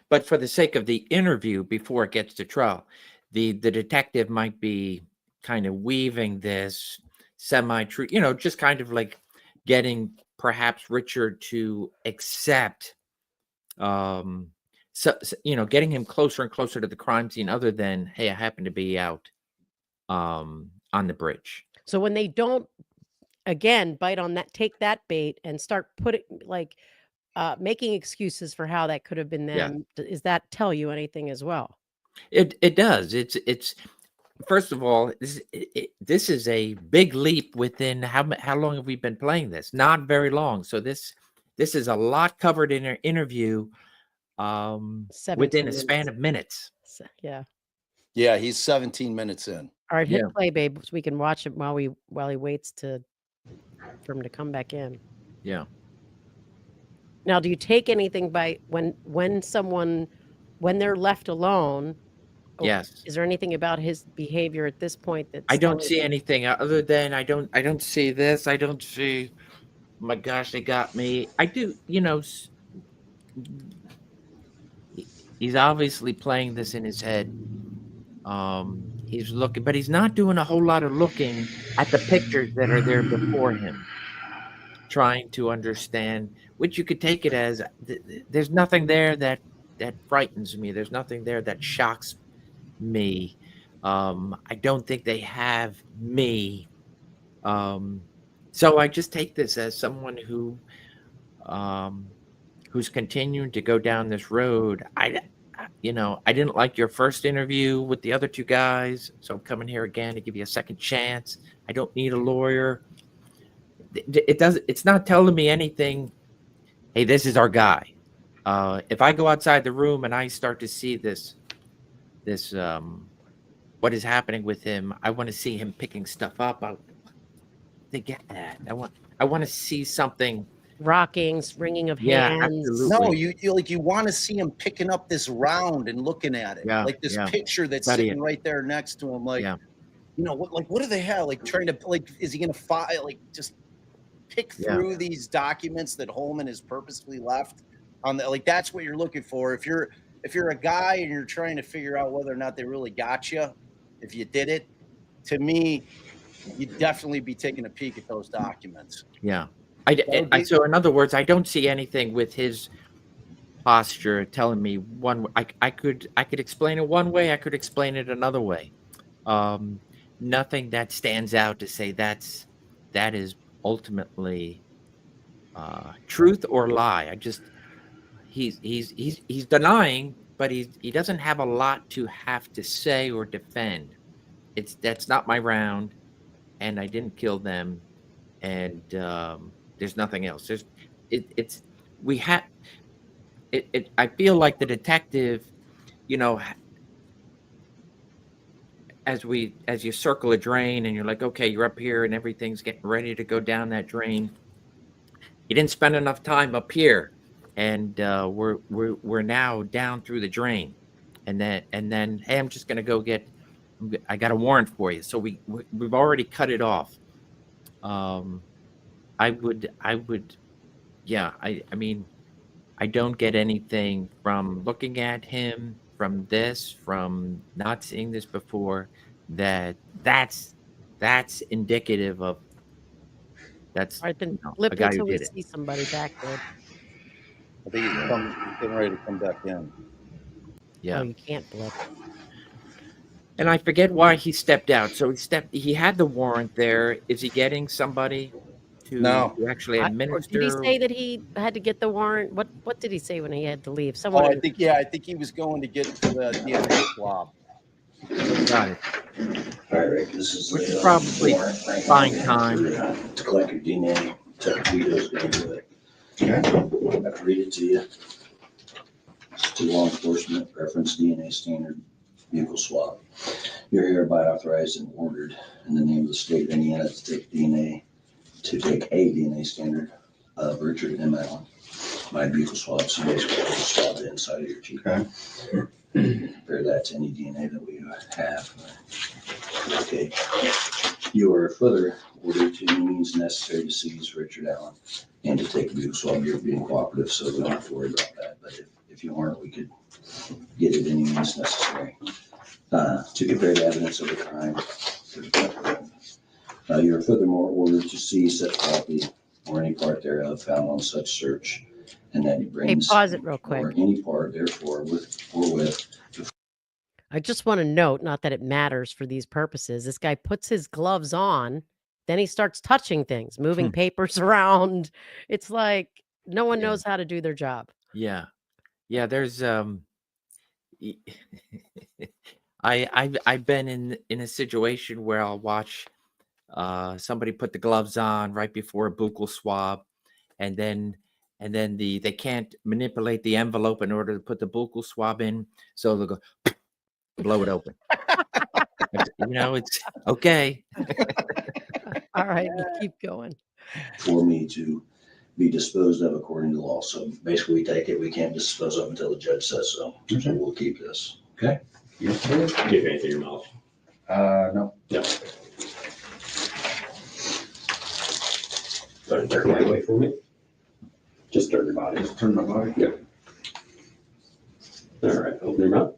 But for the sake of the interview before it gets to trial, the detective might be kind of weaving this semi-true, just kind of like getting perhaps Richard to accept, getting him closer and closer to the crime scene, other than, hey, I happen to be out on the bridge. So when they don't, again, bite on that, take that bait and start putting making excuses for how that could have been them, does that tell you anything as well? It does. It's first of all, this is a big leap within how long have we been playing this? Not very long. So this is a lot covered in an interview within a span of minutes. Yeah, he's 17 minutes in. All right, hit play, babe, so we can watch it while he waits for him to come back in. Yeah. Now, do you take anything by when they're left alone? Yes. Is there anything about his behavior at this point that I don't see anything other than I don't see this. I don't see, oh my gosh, they got me. I do, he's obviously playing this in his head. He's looking, but he's not doing a whole lot of looking at the pictures that are there before him, trying to understand, which you could take it as there's nothing there that frightens me. There's nothing there that shocks me. I don't think they have me. So I just take this as someone who's continuing to go down this road. I didn't like your first interview with the other two guys, so I'm coming here again to give you a second chance. I don't need a lawyer. It's not telling me anything. Hey, this is our guy. If I go outside the room and I start to see this what is happening with him, I want to see him picking stuff up. to get that. I want to see something. Rockings, ringing of Yeah, hands. absolutely. No, you want to see him picking up this round and looking at it, Yeah, like this yeah. picture that's Study sitting it. right there next to him. Like, Yeah. what do they have? Like trying to is he gonna file? Like just pick Yeah. through these documents that Holeman has purposefully left on the, like, that's what you're looking for. If you're a guy and you're trying to figure out whether or not they really got you, if you did it, to me, you'd definitely be taking a peek at those documents. Yeah. would be- So in other words, I don't see anything with his posture telling me I could explain it one way, I could explain it another way. Nothing that stands out to say that is ultimately truth or lie. I just he's denying, but he doesn't have a lot to have to say or defend. That's not my round, and I didn't kill them, and there's nothing else. It's we have it. I feel like the detective, you know, as you circle a drain and you're like, okay, you're up here and everything's getting ready to go down that drain. You didn't spend enough time up here, and we're now down through the drain, and then hey, I'm just gonna go get. I got a warrant for you, so we've already cut it off. I would, yeah. I mean, I don't get anything from looking at him, from this, from not seeing this before. That's indicative of that's All right, then a blip guy who until we did it. see somebody back there. I think he's getting ready to come back in. Yeah. Oh, you can't blip. And I forget why he stepped out. So he had the warrant there. Is he getting somebody to actually Or administer? did he say that he had to get the warrant? What did he say when he had to leave? Oh, Someone. I think he was going to get for the DNA swab. Got it. All right, Rick, this is Which is the probably warrant right fine now time. to collect your DNA. Vito's gonna do it. Okay. I'm about to read it to you. It's to law enforcement, reference DNA standard vehicle swab. You're hereby authorized and ordered in the name of the state of Indiana to take a DNA standard of Richard M. Allen. My vehicle swab, so basically I'll just swab the inside of your teeth. Okay. Compare that to any DNA that we have. Okay. You are further ordered to any means necessary to seize Richard Allen and to take a vehicle swab. You're being cooperative, so we don't have to worry about that. But if you aren't, we could get it any means necessary. To compare the evidence of the crime. You are furthermore ordered to seize such copy or any part thereof found on such search, and that he brings pause it real quick. or any part therefore with. I just want to note, not that it matters for these purposes, this guy puts his gloves on, then he starts touching things, moving papers around. It's like no one knows how to do their job. Yeah. Yeah, there's I've been in a situation where I'll watch somebody put the gloves on right before a buccal swab, and then they can't manipulate the envelope in order to put the buccal swab in, so they'll go blow it open. It's okay. All right, you keep going. For me to be disposed of according to law. So basically we take it, we can't dispose of until the judge says so. So we'll keep this, okay? Yes, sir. Do you have anything in your mouth? No. No. Go ahead and turn my way for me. Just turn your body. Just turn my body. Yep. All right, open your mouth.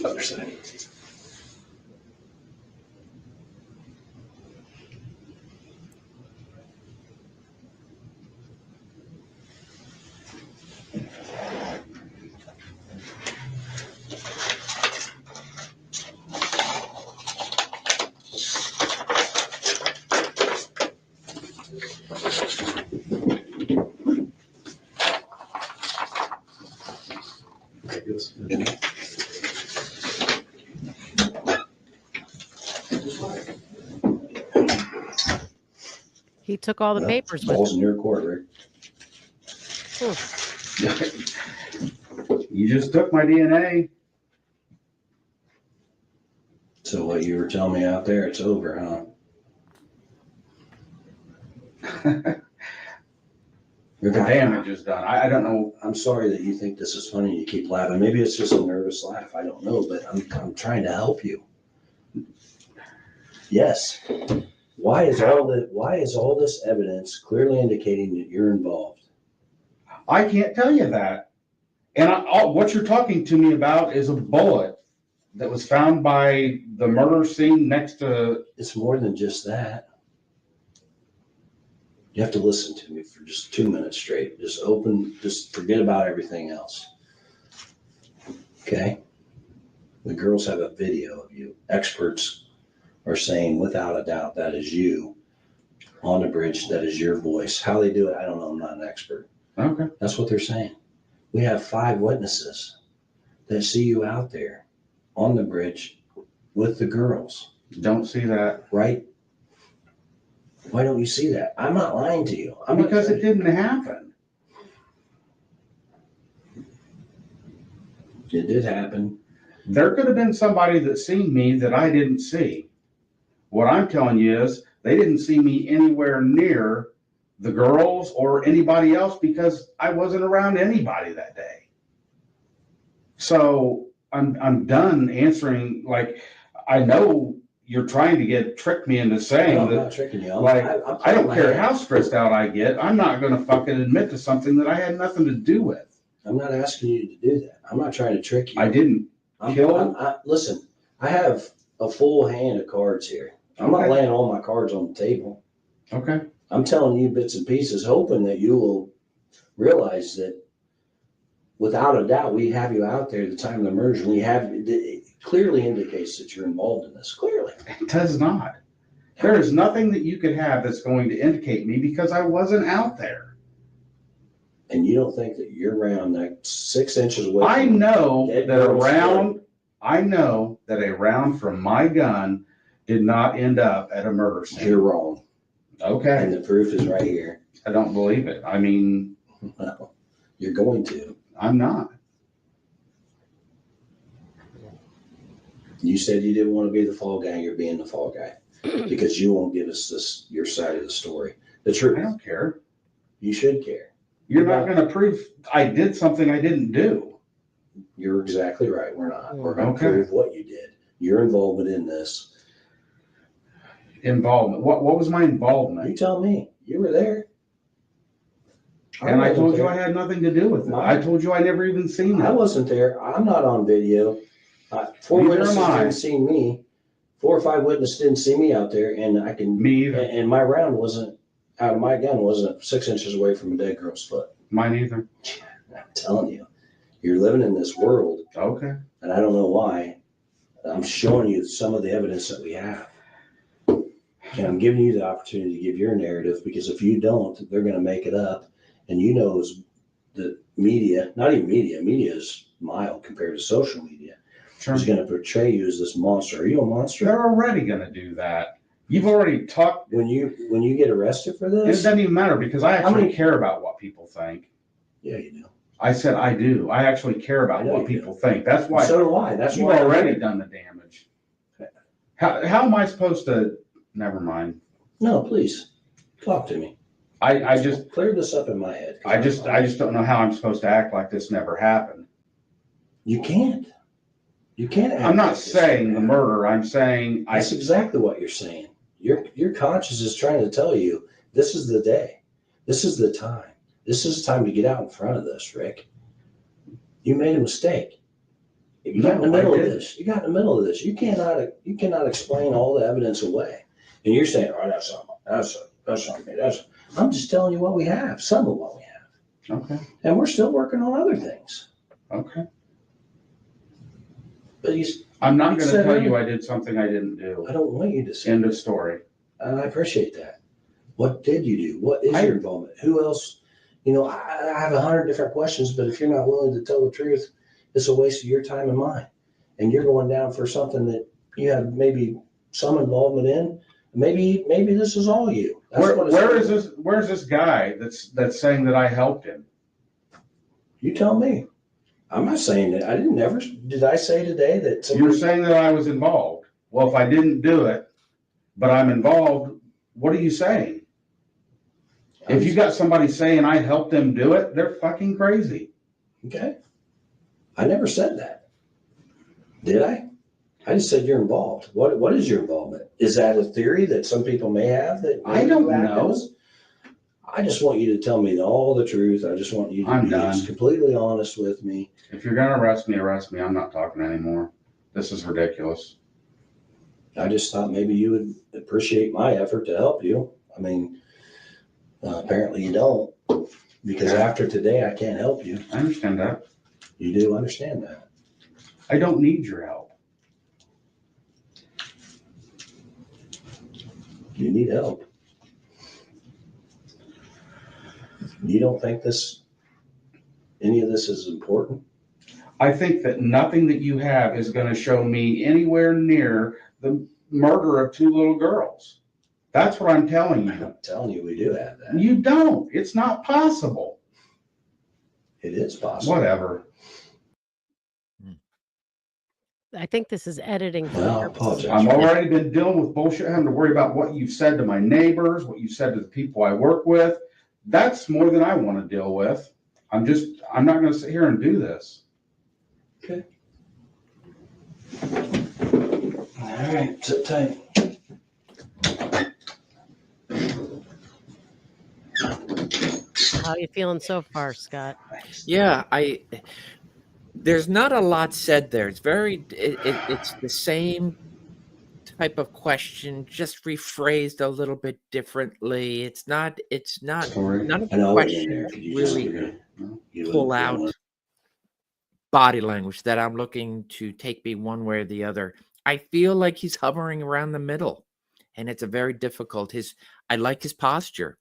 Other side. this. He took all the Well, papers with ball's him. in your court, Rick. You just took my DNA. So what you were telling me out there, it's over, huh? The damage is done. I don't know. I'm sorry that you think this is funny and you keep laughing. Maybe it's just a nervous laugh. I don't know, but I'm trying to help you. Yes. Why is all this evidence clearly indicating that you're involved? I can't tell you that. And what you're talking to me about is a bullet that was found by the murder scene next to. It's more than just that. You have to listen to me for just 2 minutes straight. Just forget about everything else. Okay? The girls have a video of you. Experts are saying without a doubt that is you on the bridge. That is your voice. How they do it, I don't know. I'm not an expert. Okay. That's what they're saying. We have 5 witnesses that see you out there on the bridge with the girls. Don't see that. Right? Why don't you see that? I'm not lying to you. Because it didn't happen. It did happen. There could have been somebody that seen me that I didn't see. What I'm telling you is they didn't see me anywhere near the girls or anybody else because I wasn't around anybody that day. So I'm done answering. Like, I know you're trying to trick me into saying I'm that. not tricking you. I don't care how stressed out I get. I'm not going to fucking admit to something that I had nothing to do with. I'm not asking you to do that. I'm not trying to trick you. I didn't kill. Listen, I have a full hand of cards here. I'm not laying all my cards on the table. Okay. I'm telling you bits and pieces, hoping that you will realize that without a doubt, we have you out there at the time of the merger. It clearly indicates that you're involved in this. Clearly. It does not. There is nothing that you could have that's going to indicate me because I wasn't out there. And you don't think that you're around like 6 inches away? I know that a round from my gun did not end up at a murder scene. You're wrong. Okay. And the proof is right here. I don't believe it. I mean, Well, you're going to. I'm not. You said you didn't want to be the fall guy. You're being the fall guy because you won't give us your side of the story. The truth. I don't care. You should care. You're not going to prove I did something I didn't do. You're exactly right. We're not. We're going to Okay. prove what you did. Your involvement in this. Involvement. What was my You involvement? tell me. You were there. And I told you wasn't I had nothing to do with it. Mine- I told you I never even seen there. I it. wasn't there. I'm not on video. 4 Neither witnesses am I. didn't see me. 4 or 5 witnesses didn't see me out there, and I can. Me either. And my round wasn't out of my gun. Wasn't 6 inches away from a dead girl's foot. Mine either. I'm telling you, you're living in this world, Okay. and I don't know why. I'm showing you some of the evidence that we have. And I'm giving you the opportunity to give your narrative, because if you don't, they're going to make it up. And you know, the media, not even media is mild compared to social media, Sure. is going to portray you as this monster. Are you a monster? They're already going to do that. You've already talked. When you get arrested for It this? doesn't even matter because I How actually many- care about what people think. Yeah, you do. I said I do. I actually care I about know what you do. people think. That's why So do I. That's you've why I'm already here. done the damage. How am I supposed to? Never mind. No, please talk to me. I just Clear this up in my head. I just don't know how I'm supposed to act like this never happened. You can't. You can't. act I'm not like this. saying the murder. I'm saying That's exactly what you're saying. Your conscience is trying to tell you this is the day. This is the time. This is the time to get out in front of this, Rick. You made a mistake. You got in the No, I middle of didn't. this. You got in the middle of this. You cannot explain all the evidence away. And you're saying, "Oh, that's not me. I'm just telling you what we have. Some of what we have, Okay. and we're still working on other things. Okay. But I'm not You going to said tell earlier- you I did something I didn't do. I don't want you to say. End of story. And I appreciate that. What did you do? What is your involvement? Who else? I have 100 different questions, but if you're not willing to tell the truth, it's a waste of your time and mine. And you're going down for something that you have maybe some involvement in. Maybe this is all you. Where's this guy that's saying that I helped him? You tell me. I'm not saying that. Did I say today that You're saying that I was involved. Well, if I didn't do it, but I'm involved, what are you saying? If you got somebody saying I helped them do it, they're fucking crazy. Okay. I never said that. Did I? I just said you're involved. What is your involvement? Is that a theory that some people may have that I don't know. I just want you to tell me all the truth. I just want you to be just completely honest with me. If you're gonna arrest me, arrest me. I'm not talking anymore. This is ridiculous. I just thought maybe you would appreciate my effort to help you. I mean, apparently you don't, because after today I can't help you. I understand that. You do understand that. I don't need your help. You need help. You don't think any of this is important? I think that nothing that you have is going to show me anywhere near the murder of 2 little girls. That's what I'm telling you. I'm telling you, we do have that. You don't. It's not possible. It is possible. Whatever. I think this is editing. Well, I apologize. I've already been dealing with bullshit, having to worry about what you've said to my neighbors, what you said to the people I work with. That's more than I want to deal with. I'm not going to sit here and do this. Okay. All right, sit tight. How are you feeling so far, Scott? Yeah, there's not a lot said there. It's it's the same type of question, just rephrased a little bit differently. It's not none of the questions really pull out body language that I'm looking to take me one way or the other. I feel like he's hovering around the middle, and it's a very difficult. I like his posture.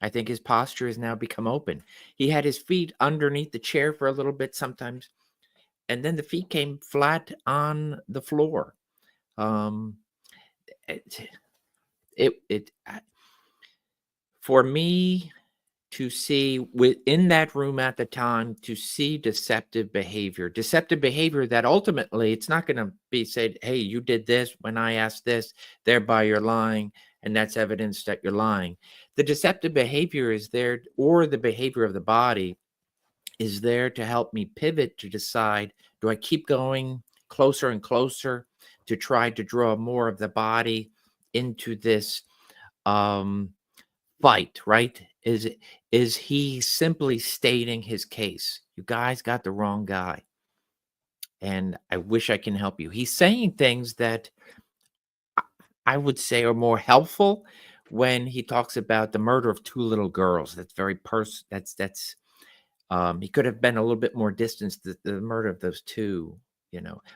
I think his posture has now become open. He had his feet underneath the chair for a little bit sometimes, and then the feet came flat on the floor. For me to see within that room at the time, to see deceptive behavior that ultimately it's not going to be said, hey, you did this when I asked this, thereby you're lying, and that's evidence that you're lying. The deceptive behavior is there, or the behavior of the body is there to help me pivot to decide, do I keep going closer and closer to try to draw more of the body into this fight, right? Is he simply stating his case? You guys got the wrong guy, and I wish I can help you. He's saying things that I would say are more helpful when he talks about the murder of 2 little girls. That's very that's he could have been a little bit more distant, the murder of those 2,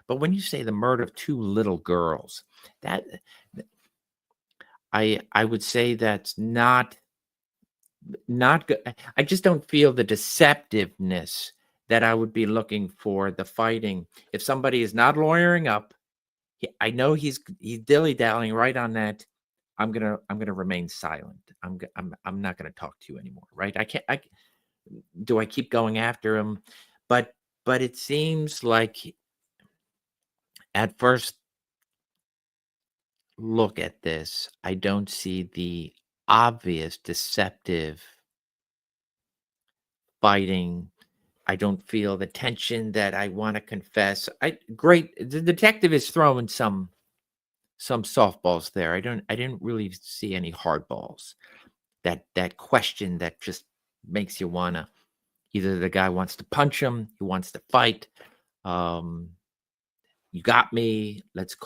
but when you say the murder of 2 little girls, that I would say that's not good. I just don't feel the deceptiveness that I would be looking for, the fighting. If somebody is not lawyering up, I know he's dilly-dallying right on that. I'm gonna remain silent. I'm not gonna talk to you anymore, right? Do I keep going after him? But it seems like at first look at this, I don't see the obvious deceptive fighting. I don't feel the tension that I want to confess. The detective is throwing some softballs there. I didn't really see any hard balls. That question that just makes you wanna, either the guy wants to punch him, he wants to fight. You got me. Let's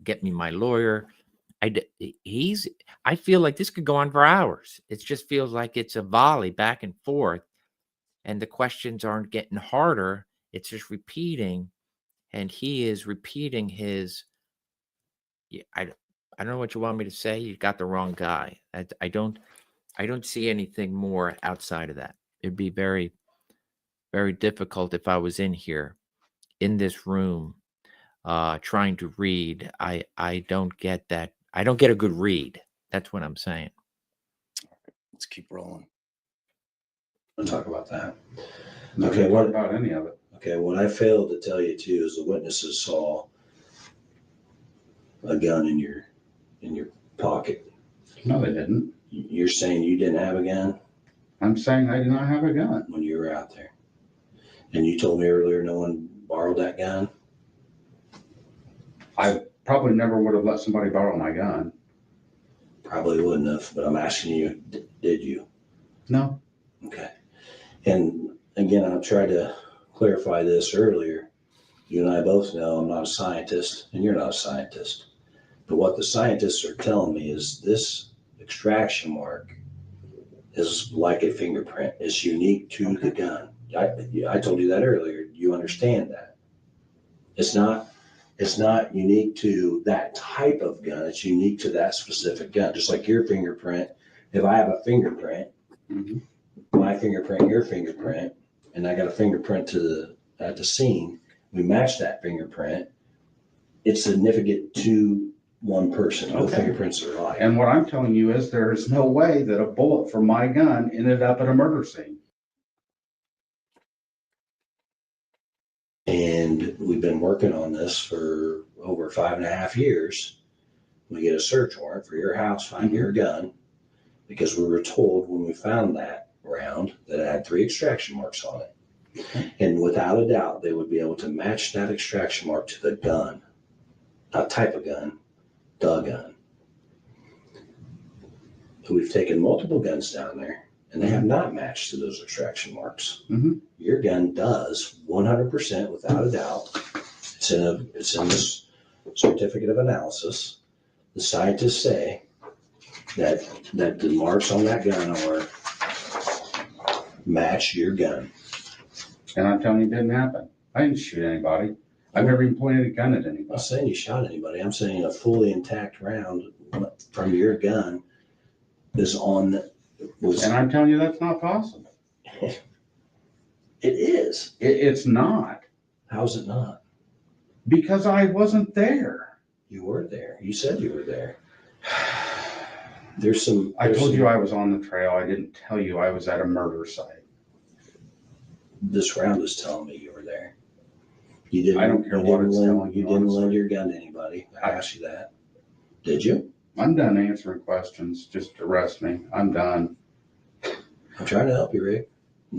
get me my lawyer. I feel like this could go on for hours. It just feels like it's a volley back and forth, and the questions aren't getting harder. It's just repeating, and he is repeating his. I don't know what you want me to say. You got the wrong guy. I don't see anything more outside of that. It'd be very, very difficult if I was in here in this room trying to read, I don't get that. I don't get a good read. That's what I'm saying. Let's keep rolling. We'll talk about that. Okay, Okay, what what about any of it? Okay, what I failed to tell you too is the witnesses saw a gun in your pocket. No, they didn't. You're saying you didn't have a gun I'm saying I did not have a gun. when you were out there. And you told me earlier no one borrowed that gun. I probably never would have let somebody borrow my gun. Probably wouldn't have, but I'm asking you, did you? No. Okay. And again, I tried to clarify this earlier. You and I both know I'm not a scientist, and you're not a scientist. But what the scientists are telling me is this extraction mark is like a fingerprint. It's unique to the gun. I told you that earlier. You understand that. It's not unique to that type of gun. It's unique to that specific gun. Just like your fingerprint. If I have a fingerprint, my fingerprint, your fingerprint, and I got a fingerprint at the scene, we match that fingerprint. It's significant to one person. No fingerprints are alike. And what I'm telling you is there is no way that a bullet from my gun ended up at a murder scene. And we've been working on this for over 5.5 years. We get a search warrant for your house, find your gun, because we were told when we found that round that it had 3 extraction marks on it. And without a doubt, they would be able to match that extraction mark to the gun, not type of gun, the gun. We've taken multiple guns down there, and they have not matched to those extraction marks. Your gun does 100% without a doubt. It's in this certificate of analysis. The scientists say that the marks on that gun match your gun. And I'm telling you, it didn't happen. I didn't shoot anybody. I've never even pointed a gun at I'm anybody. not saying you shot anybody. I'm saying a fully intact round from your gun was. And I'm telling you, that's not possible. It is. It's not. How's it not? Because I wasn't there. You were there. You said you were there. I told you I was on the trail. I didn't tell you I was at a murder site. This round is telling me you were there. You didn't. I don't care what it's telling you. You didn't lend your gun to anybody. I asked you that. Did you? I'm done answering questions. Just arrest me. I'm done. I'm trying to help you, Rick.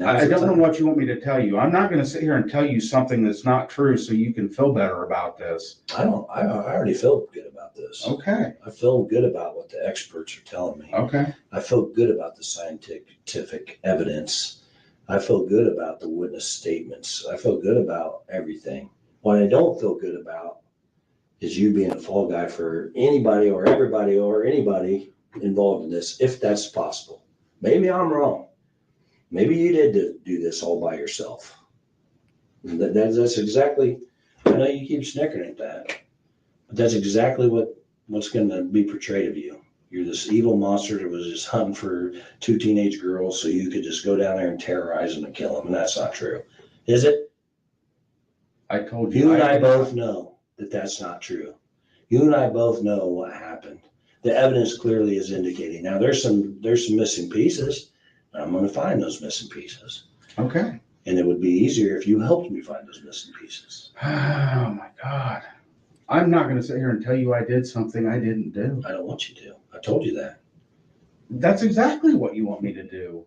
I don't know what you want me to tell you. I'm not going to sit here and tell you something that's not true so you can feel better about this. I already feel good about this. Okay. I feel good about what the experts are telling me. Okay. I feel good about the scientific evidence. I feel good about the witness statements. I feel good about everything. What I don't feel good about is you being a fall guy for anybody or everybody or anybody involved in this, if that's possible. Maybe I'm wrong. Maybe you did do this all by yourself. That's exactly, I know you keep snickering at that, but that's exactly what's going to be portrayed of you. You're this evil monster that was just hunting for 2 teenage girls so you could just go down there and terrorize them and kill them. And that's not true. Is it? I told you. You and I both know that that's not true. You and I both know what happened. The evidence clearly is indicating. Now there's some missing pieces. I'm going to find those missing pieces. Okay. And it would be easier if you helped me find those missing pieces. Oh my God. I'm not going to sit here and tell you I did something I didn't do. I don't want you to. I told you that. That's exactly what you want me to do.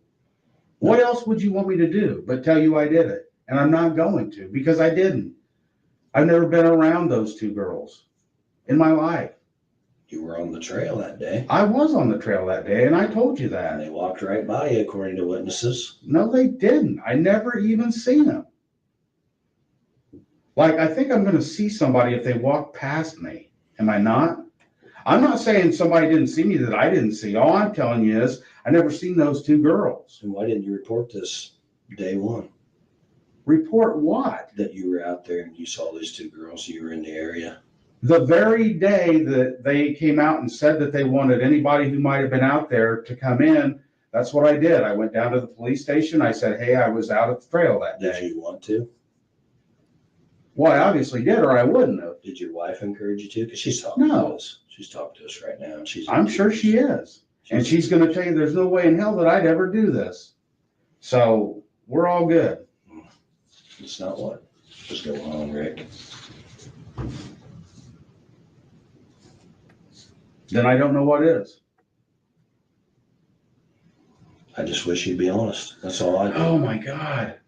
What else would you want me to do but tell you I did it? And I'm not going to, because I didn't. I've never been around those 2 girls in my life. You were on the trail that day. I was on the trail that day, and I told you that. And they walked right by you, according to witnesses. No, they didn't. I never even seen them. Like, I think I'm going to see somebody if they walk past me. Am I not? I'm not saying somebody didn't see me that I didn't see. All I'm telling you is I never seen those 2 girls. And why didn't you report this day one? Report what? That you were out there and you saw these 2 girls, you were in the area. The very day that they came out and said that they wanted anybody who might have been out there to come in, that's what I did. I went down to the police station. I said, hey, I was out at the trail that day. Did you want to? Well, I obviously did, or I wouldn't have. Did your wife encourage you to? Because she's talking No. to us. She's talking to us right now. And I'm sure she is. And she's going to tell you there's no way in hell that I'd ever do this. So we're all good. It's not what was going on, Rick. Then I don't know what is. I just wish you'd be honest. That's all I do. Oh my God.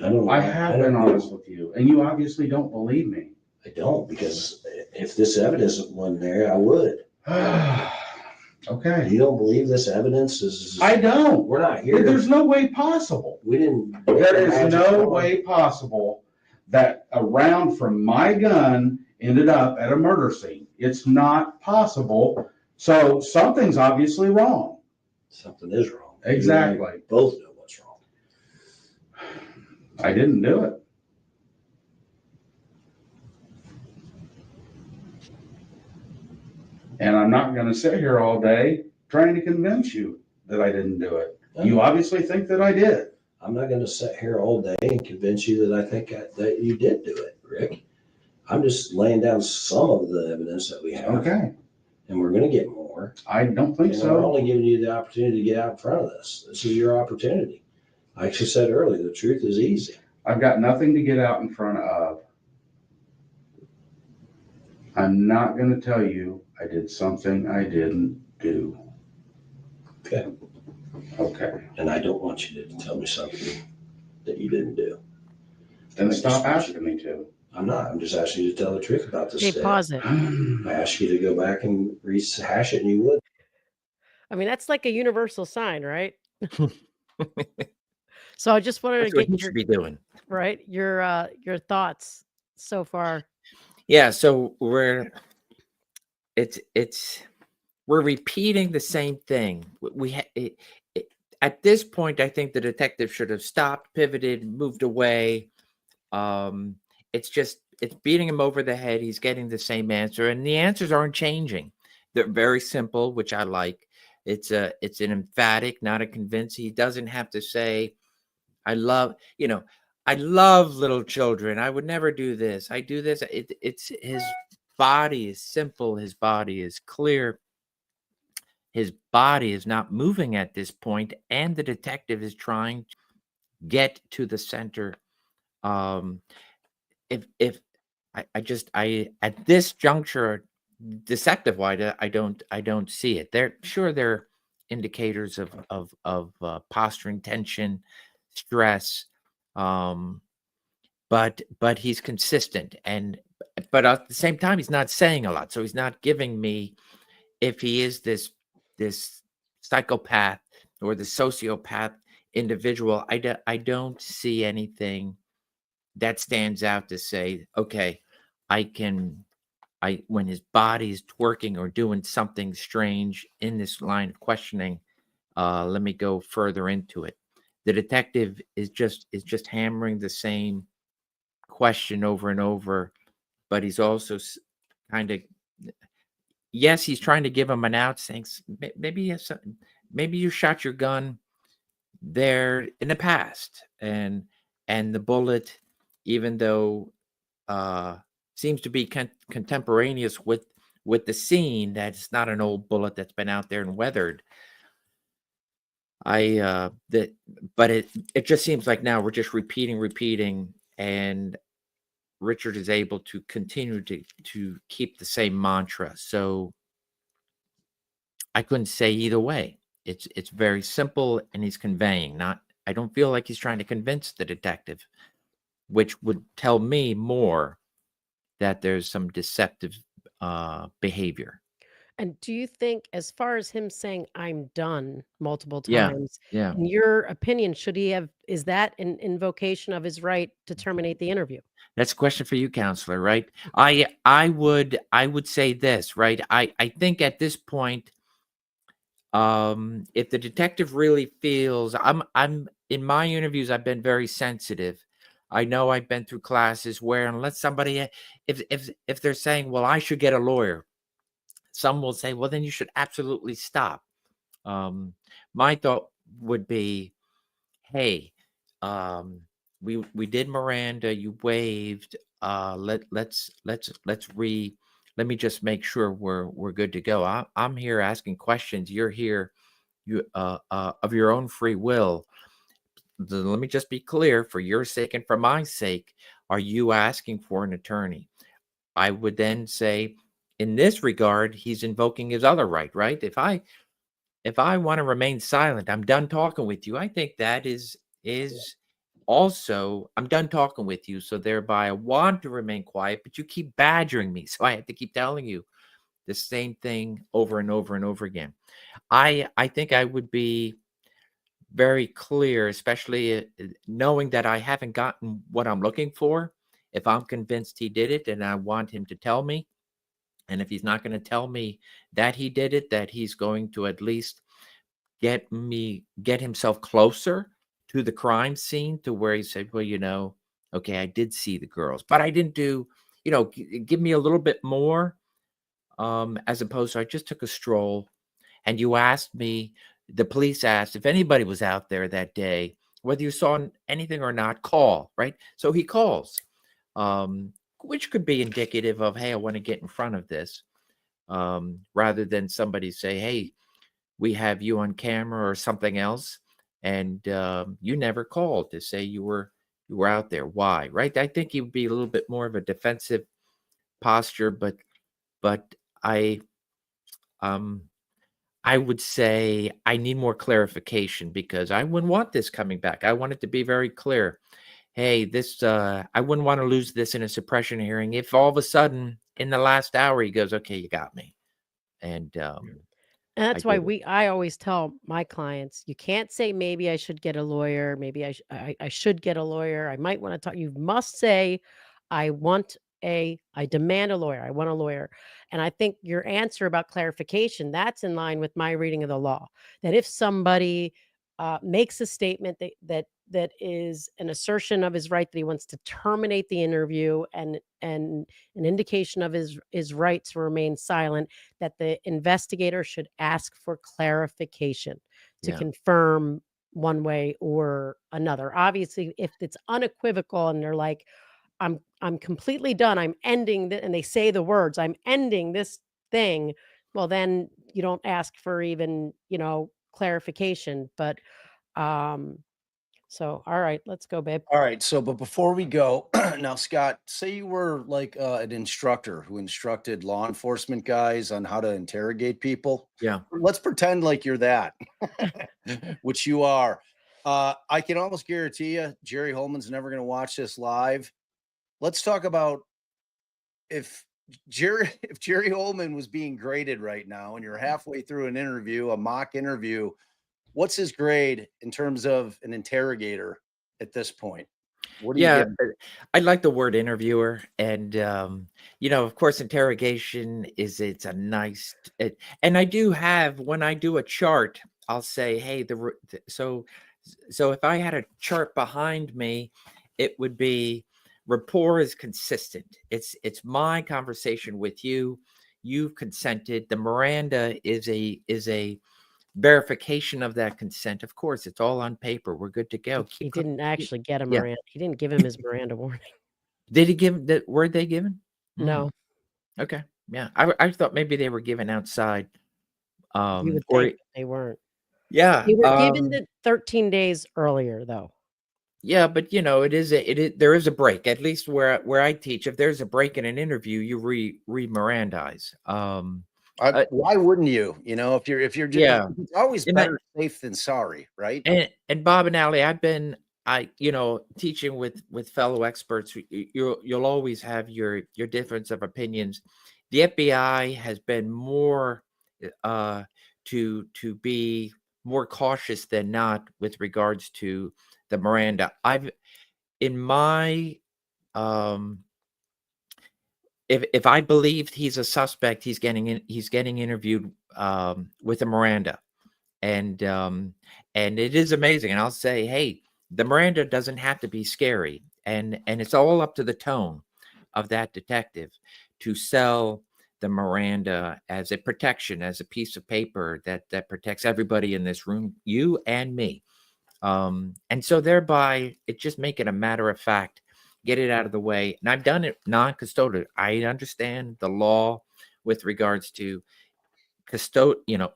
I have been honest with you, and you obviously don't believe me. I don't, because if this evidence wasn't there, I would. Okay. You don't believe this evidence is? I don't. We're not here. There's no way possible. We didn't. There is no way possible that a round from my gun ended up at a murder scene. It's not possible. So something's obviously wrong. Something is wrong. Exactly. You and I both know what's wrong. I didn't do it. And I'm not going to sit here all day trying to convince you that I didn't do it. You obviously think that I did. I'm not going to sit here all day and convince you that I think that you did do it, Rick. I'm just laying down some of the evidence that we have. Okay. And we're going to get more. I don't think And so. we're only giving you the opportunity to get out in front of this. This is your opportunity. Like I said earlier, the truth is easy. I've got nothing to get out in front of. I'm not going to tell you I did something I didn't do. Okay. Okay. And I don't want you to tell me something that you didn't do. Then stop asking me to. I'm not. I'm just asking you to tell the truth about this. Okay, pause it. I asked you to go back and rehash it, and you would. I mean, that's like a universal sign, right? So I just wanted That's to what get you should be doing. right your thoughts so far. Yeah, so we're repeating the same thing. At this point, I think the detective should have stopped, pivoted, moved away. It's beating him over the head. He's getting the same answer, and the answers aren't changing. They're very simple, which I like. It's an emphatic, not a convincing. He doesn't have to say, I love little children. I would never do this. I do this. It's his body is simple. His body is clear. His body is not moving at this point, and the detective is trying to get to the center. If at this juncture, deceptive wise, I don't see it. There are indicators of posturing, tension, stress, but he's consistent, but at the same time he's not saying a lot, so he's not giving me, if he is this psychopath or the sociopath individual, I don't see anything that stands out to say, okay, when his body is twerking or doing something strange in this line of questioning, let me go further into it. The detective is just hammering the same question over and over, but he's also kind of, yes, he's trying to give him an out, saying maybe you shot your gun there in the past, and the bullet, even though seems to be contemporaneous with the scene, that's not an old bullet that's been out there and weathered. But it just seems like now we're just repeating, and Richard is able to continue to keep the same mantra. So I couldn't say either way. It's very simple, and he's conveying. I don't feel like he's trying to convince the detective, which would tell me more that there's some deceptive behavior. And do you think, as far as him saying "I'm done" multiple Yeah, times, yeah. in your opinion, is that an invocation of his right to terminate the interview? That's a question for you, counselor, right? I would say this, right? I think at this point, if the detective really feels, I'm in my interviews, I've been very sensitive. I know I've been through classes where, unless somebody, if they're saying, well, I should get a lawyer, some will say, well, then you should absolutely stop. My thought would be, hey, we did Miranda, you waived. Let's let me just make sure we're good to go. I'm here asking questions. You're here of your own free will. Let me just be clear, for your sake and for my sake, are you asking for an attorney? I would then say, in this regard, he's invoking his other right? If I want to remain silent, I'm done talking with you. I think that is also, I'm done talking with you. So thereby I want to remain quiet, but you keep badgering me. So I have to keep telling you the same thing over and over and over again. I think I would be very clear, especially knowing that I haven't gotten what I'm looking for. If I'm convinced he did it and I want him to tell me, and if he's not going to tell me that he did it, that he's going to at least get himself closer to the crime scene, to where he said, well, okay, I did see the girls, but I didn't do, give me a little bit more, as opposed to I just took a stroll. And you asked me, the police asked if anybody was out there that day, whether you saw anything or not, call, right? So he calls, which could be indicative of, hey, I want to get in front of this, rather than somebody say, hey, we have you on camera or something else, and you never called to say you were out there. Why, right? I think he would be a little bit more of a defensive posture, but I would say I need more clarification, because I wouldn't want this coming back. I want it to be very clear. Hey, this, I wouldn't want to lose this in a suppression hearing if all of a sudden in the last hour he goes, okay, you got me. And And that's I why did it. I always tell my clients, you can't say, maybe I should get a lawyer. Maybe I should get a lawyer. I might want to talk. You must say, I demand a lawyer. I want a lawyer. And I think your answer about clarification, that's in line with my reading of the law, that if somebody makes a statement that is an assertion of his right, that he wants to terminate the interview, and an indication of his right to remain silent, that the investigator should ask for clarification to Yeah. confirm one way or another. Obviously, if it's unequivocal and they're like, I'm completely done, I'm ending and they say the words, I'm ending this thing, well, then you don't ask for even, clarification. But so all right, let's go, babe. All right. So, but before we go, now, Scott, say you were like an instructor who instructed law enforcement guys on how to interrogate people. Yeah. Let's pretend like you're that, which you are. I can almost guarantee you, Jerry Holeman's never going to watch this live. Let's talk about if Jerry Holeman was being graded right now, and you're halfway through an interview, a mock interview. What's his grade in terms of an interrogator at this point? What do you Yeah, give? I like the word interviewer, and of course, interrogation it's a nice, and I do have, when I do a chart, I'll say, hey, so if I had a chart behind me, it would be rapport is consistent. It's my conversation with you. You've consented. The Miranda is a verification of that consent. Of course, it's all on paper. We're good to go. He didn't actually get a Yeah. Miranda. He didn't give him his Miranda warning. Did he give that? Were they given? No, Okay. Yeah. I thought maybe they were given outside. you would Or think they weren't. yeah. They were given the 13 days earlier, though. Yeah, but there is a break. At least where I teach, if there's a break in an interview, you re-Mirandize. Why wouldn't you? If you're just, Yeah. it's always And better safe than sorry, right? And Bob and Allie, I've been teaching with fellow experts. You'll always have your difference of opinions. The FBI has been more to be more cautious than not with regards to the Miranda. In my if I believed he's a suspect, he's getting interviewed with a Miranda. And it is amazing. And I'll say, hey, the Miranda doesn't have to be scary. And it's all up to the tone of that detective to sell the Miranda as a protection, as a piece of paper that protects everybody in this room, you and me. And so thereby, it's just make it a matter of fact, get it out of the way. And I've done it non-custodial. I understand the law with regards to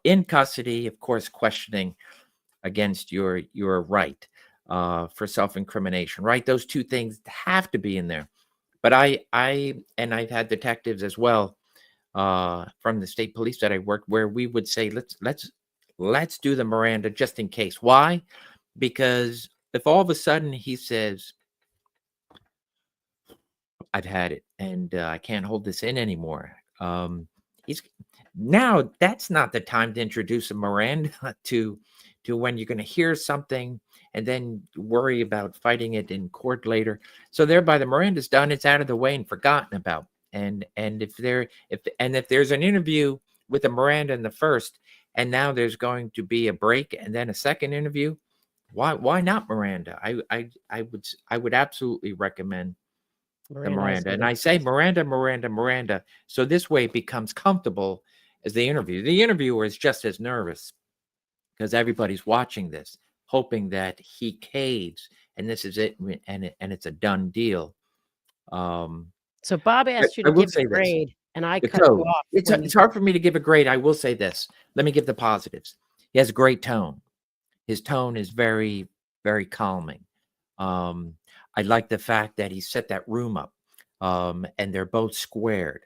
in custody, of course, questioning against your right for self-incrimination, right? Those two things have to be in there. But I've had detectives as well from the state police that I worked where we would say, let's do the Miranda just in case. Why? Because if all of a sudden he says, I've had it and I can't hold this in anymore. Now that's not the time to introduce a Miranda to when you're going to hear something and then worry about fighting it in court later. So thereby the Miranda's done, it's out of the way and forgotten about. And if there's an interview with a Miranda in the first, and now there's going to be a break and then a second interview, why not Miranda? I would absolutely recommend the Miranda. And I say Miranda. So this way it becomes comfortable as the interview. The interviewer is just as nervous because everybody's watching this, hoping that he caves and this is it, and it's a done deal. So Bob asked you to give a grade, and I cut you off. It's hard for me to give a grade. I will say this. Let me give the positives. He has a great tone. His tone is very, very calming. I like the fact that he set that room up, and they're both squared.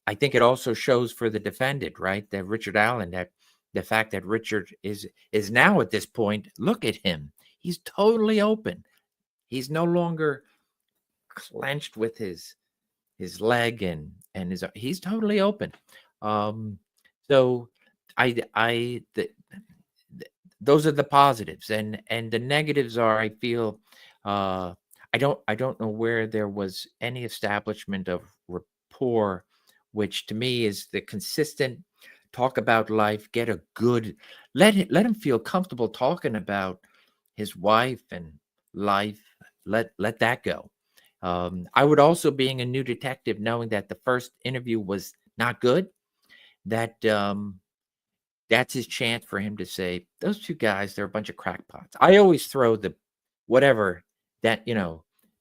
I think it also shows for the defendant, right, that Richard Allen, that the fact that Richard is now at this point, look at him. He's totally open. He's no longer clenched with his leg and he's totally open. So those are the positives, and the negatives are, I feel, I don't know where there was any establishment of rapport, which to me is the consistent talk about life, get a good, let him feel comfortable talking about his wife and life. Let that go. I would also, being a new detective, knowing that the first interview was not good, that that's his chance for him to say, those two guys, they're a bunch of crackpots. I always throw whatever that,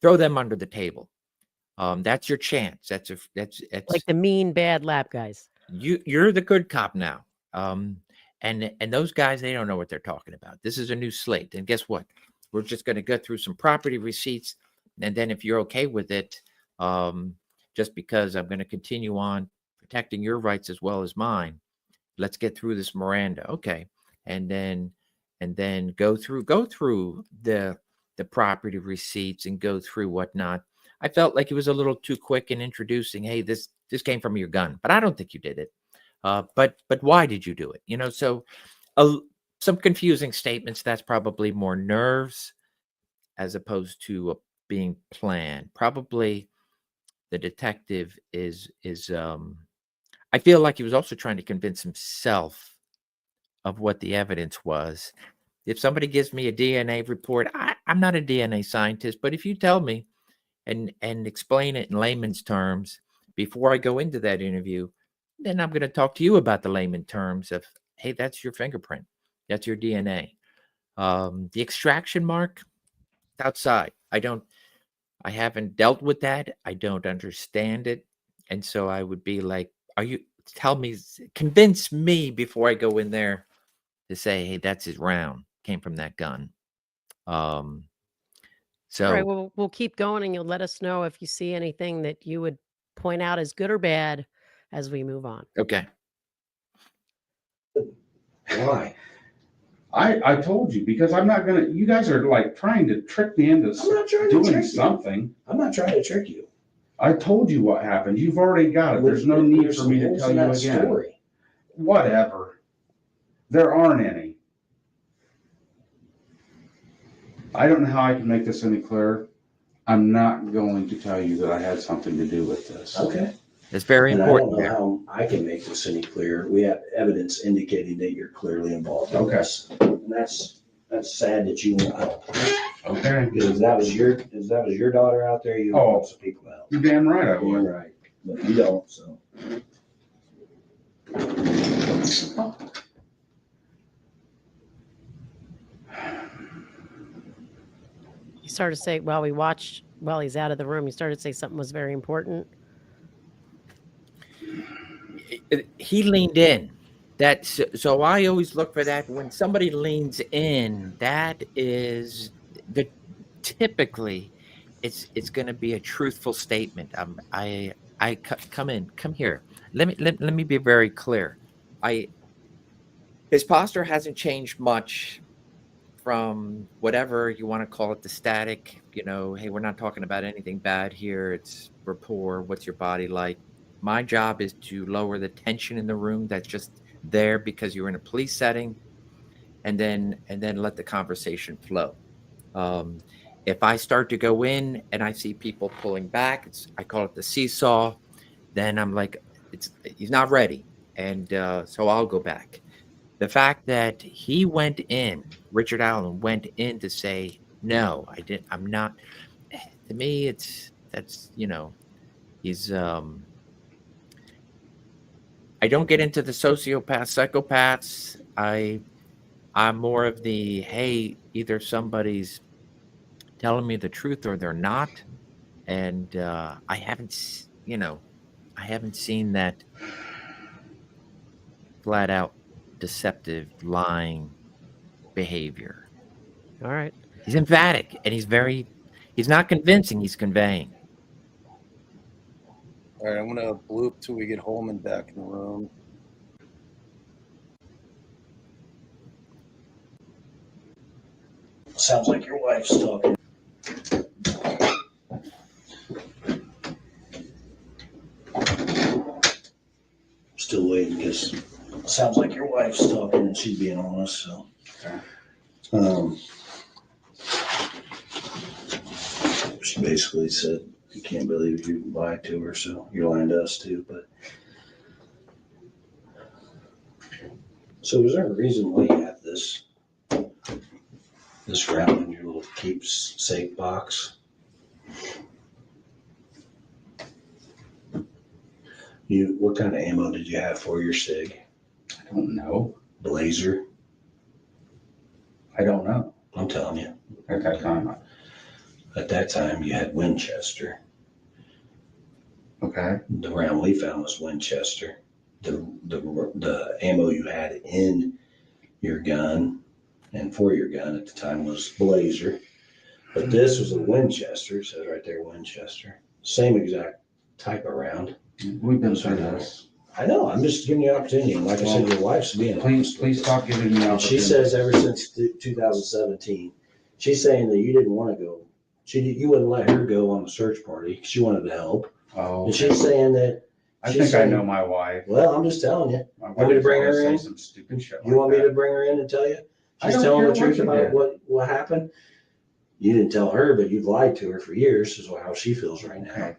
throw them under the table. That's your chance. That's like the mean, bad lap guys. You're the good cop now. And those guys, they don't know what they're talking about. This is a new slate. And guess what? We're just going to go through some property receipts. And then if you're okay with it, just because I'm going to continue on protecting your rights as well as mine, let's get through this Miranda. Okay. And then go through the property receipts and go through whatnot. I felt like he was a little too quick in introducing, hey, this came from your gun, but I don't think you did it. But why did you do it? So some confusing statements. That's probably more nerves as opposed to being planned. Probably the detective is I feel like he was also trying to convince himself of what the evidence was. If somebody gives me a DNA report, I'm not a DNA scientist, but if you tell me and explain it in layman's terms before I go into that interview, then I'm going to talk to you about the layman terms of, hey, that's your fingerprint. That's your DNA. The extraction mark, outside. I haven't dealt with that. I don't understand it. And so I would be like, convince me before I go in there to say, hey, that's his round, came from that gun. So all right, well, we'll keep going, and you'll let us know if you see anything that you would point out as good or bad as we move on. Okay. Why? I told you, because I'm not gonna, you guys are like trying to trick me into I'm not trying to doing trick you. something. I'm not trying to trick you. I told you what happened. You've already got it. There's no need for me to tell you again. Story. Whatever. There aren't any. I don't know how I can make this any clearer. I'm not going to tell you that I had something to do with this. Okay. It's very And important. I don't know how I can make this any clearer. We have evidence indicating that you're clearly involved in this. And that's sad that you won't help. Okay. Because if that was your daughter out there, you would help some people out. You're damn right I would. You're right. But you don't, so. started to say, while we watched, while he's out of the room, he started to say something was very important. He leaned in. So I always look for that. When somebody leans in, that is the typically it's going to be a truthful statement. Come here. Let me be very clear. His posture hasn't changed much from whatever you want to call it, the static, hey, we're not talking about anything bad here. It's rapport. What's your body like? My job is to lower the tension in the room that's just there because you're in a police setting, and then let the conversation flow. If I start to go in and I see people pulling back, I call it the seesaw. Then I'm like, he's not ready, and so I'll go back. The fact that he went in, Richard Allen went in to say, no, I didn't. I'm not. To me, he's. I don't get into the psychopaths. I'm more of the, hey, either somebody's telling me the truth or they're not, and I haven't seen that flat out deceptive, lying behavior. All right. He's emphatic, and he's not convincing, he's conveying. All right, I'm going to bloop till we get Holeman back in the room. Sounds like your wife's talking. Still waiting because sounds like your wife's talking and she's being honest. So, she basically said, "You can't believe you lied to her, so you're lying to us too." But so, is there a reason why you have this round in your little keepsake box? What kind of ammo did you have for your SIG? I don't know. Blazer? I don't know. I'm telling you. At that time. At that time, you had Winchester. Okay. The round we found was Winchester. The ammo you had in your gun and for your gun at the time was Blazer. But this was a Winchester. It says right there, Winchester. Same exact type of round. We've been through this. I know. I'm just giving you opportunity. And like I said, your wife's being Please stop giving me opportunity. She says ever since 2017, she's saying that you didn't want to go. You wouldn't let her go on the search party. She wanted to help. Oh. And she's saying that. I think I know my wife. Well, I'm just telling you. My Want me to bring her in? some stupid shit You want me to bring her in and tell you? She's telling the truth about what happened. You didn't tell her, but you've lied to her for years, is how she feels right now. Okay.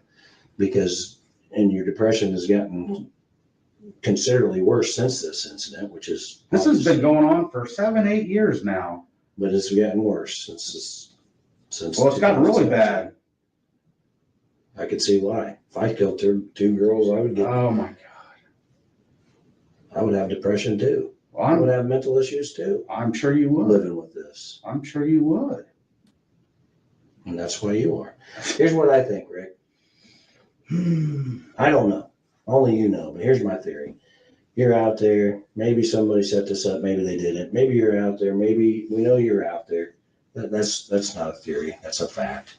Because, and your depression has gotten considerably worse since this incident, which is. This has been going on for 7-8 years now. But it's gotten worse since. Well, it's gotten really bad. I could see why. If I killed two girls, I would get. Oh my God. I would have depression too. Well, I would have mental issues too. I'm sure you would. Living with this. I'm sure you would. And that's why you are. Here's what I think, Rick. I don't know. Only you know. But here's my theory. You're out there. Maybe somebody set this up. Maybe they didn't. Maybe you're out there. Maybe we know you're out there. That's not a theory. That's a fact.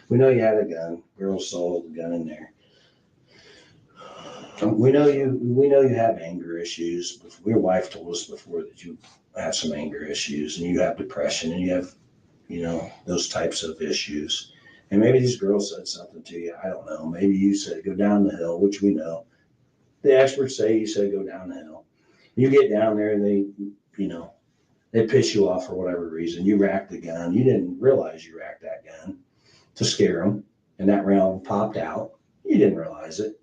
We know you had a gun. Girls saw the gun in there. We know you have anger issues. Your wife told us before that you have some anger issues and you have depression and you have, those types of issues. And maybe these girls said something to you. I don't know. Maybe you said go down the hill, which we know. The experts say you said go down the hill. You get down there and they piss you off for whatever reason. You racked the gun. You didn't realize you racked that gun to scare them, and that round popped out. You didn't realize it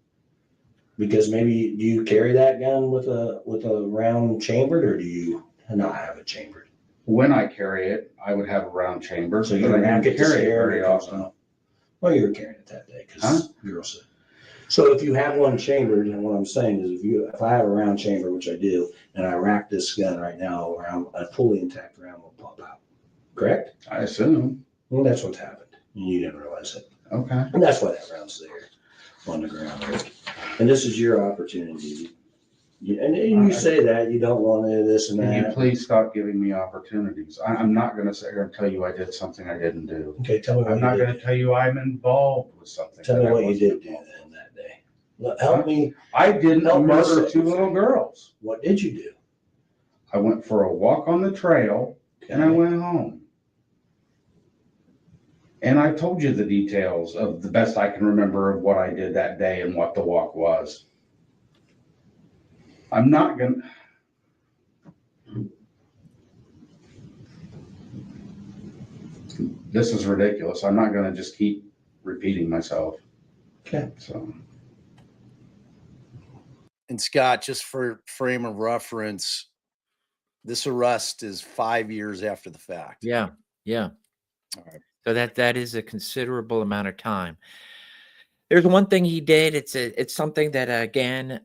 because maybe do you carry that gun with a round chambered, or do you not have it chambered? When I carry it, I would have a round chamber. So you rack it to carry it scare very often. Well, you were carrying it that day because girl said. So if you have one chambered, and what I'm saying is if I have a round chamber, which I do, and I rack this gun right now around a fully intact round will pop out. Correct? I assume. And that's what's happened. And you didn't realize it. Okay. And that's why that round's there on the ground. And this is your opportunity. And you say that you don't want to this and Can you that. please stop giving me opportunities? I'm not going to sit here and tell you I did something I didn't do. Okay, tell me what I'm you not did. going to tell you I'm involved with something. Tell me that I what you wasn't did do involved then that day. Look, help me. I didn't Help me murder say- 2 little girls. What did you do? I went for a walk on the trail and I went home. And I told you the details of the best I can remember of what I did that day and what the walk was. I'm not going to. This is ridiculous. I'm not going to just keep repeating myself. Okay. So. And Scott, just for frame of reference, this arrest is 5 years after the fact. Yeah. All right. So that is a considerable amount of time. There's one thing he did. It's something that, again,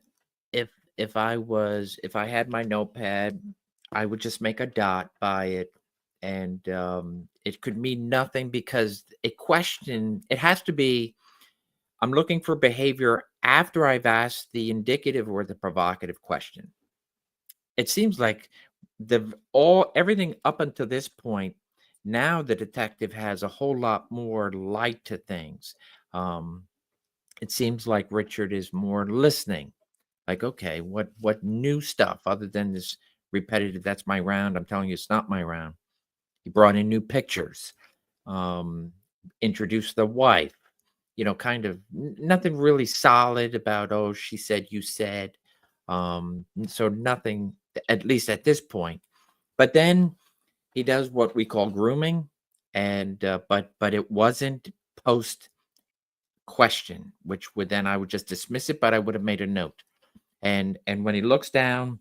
if I had my notepad, I would just make a dot by it, and it could mean nothing, because a question, it has to be, I'm looking for behavior after I've asked the indicative or the provocative question. It seems like everything up until this point, now the detective has a whole lot more light to things. It seems like Richard is more listening. Like, okay, what new stuff other than this repetitive, that's my round, I'm telling you it's not my round. He brought in new pictures, introduced the wife, kind of nothing really solid about, oh, she said, you said. So nothing, at least at this point. But then he does what we call grooming, and but it wasn't post question, which would then I would just dismiss it, but I would have made a note. And when he looks down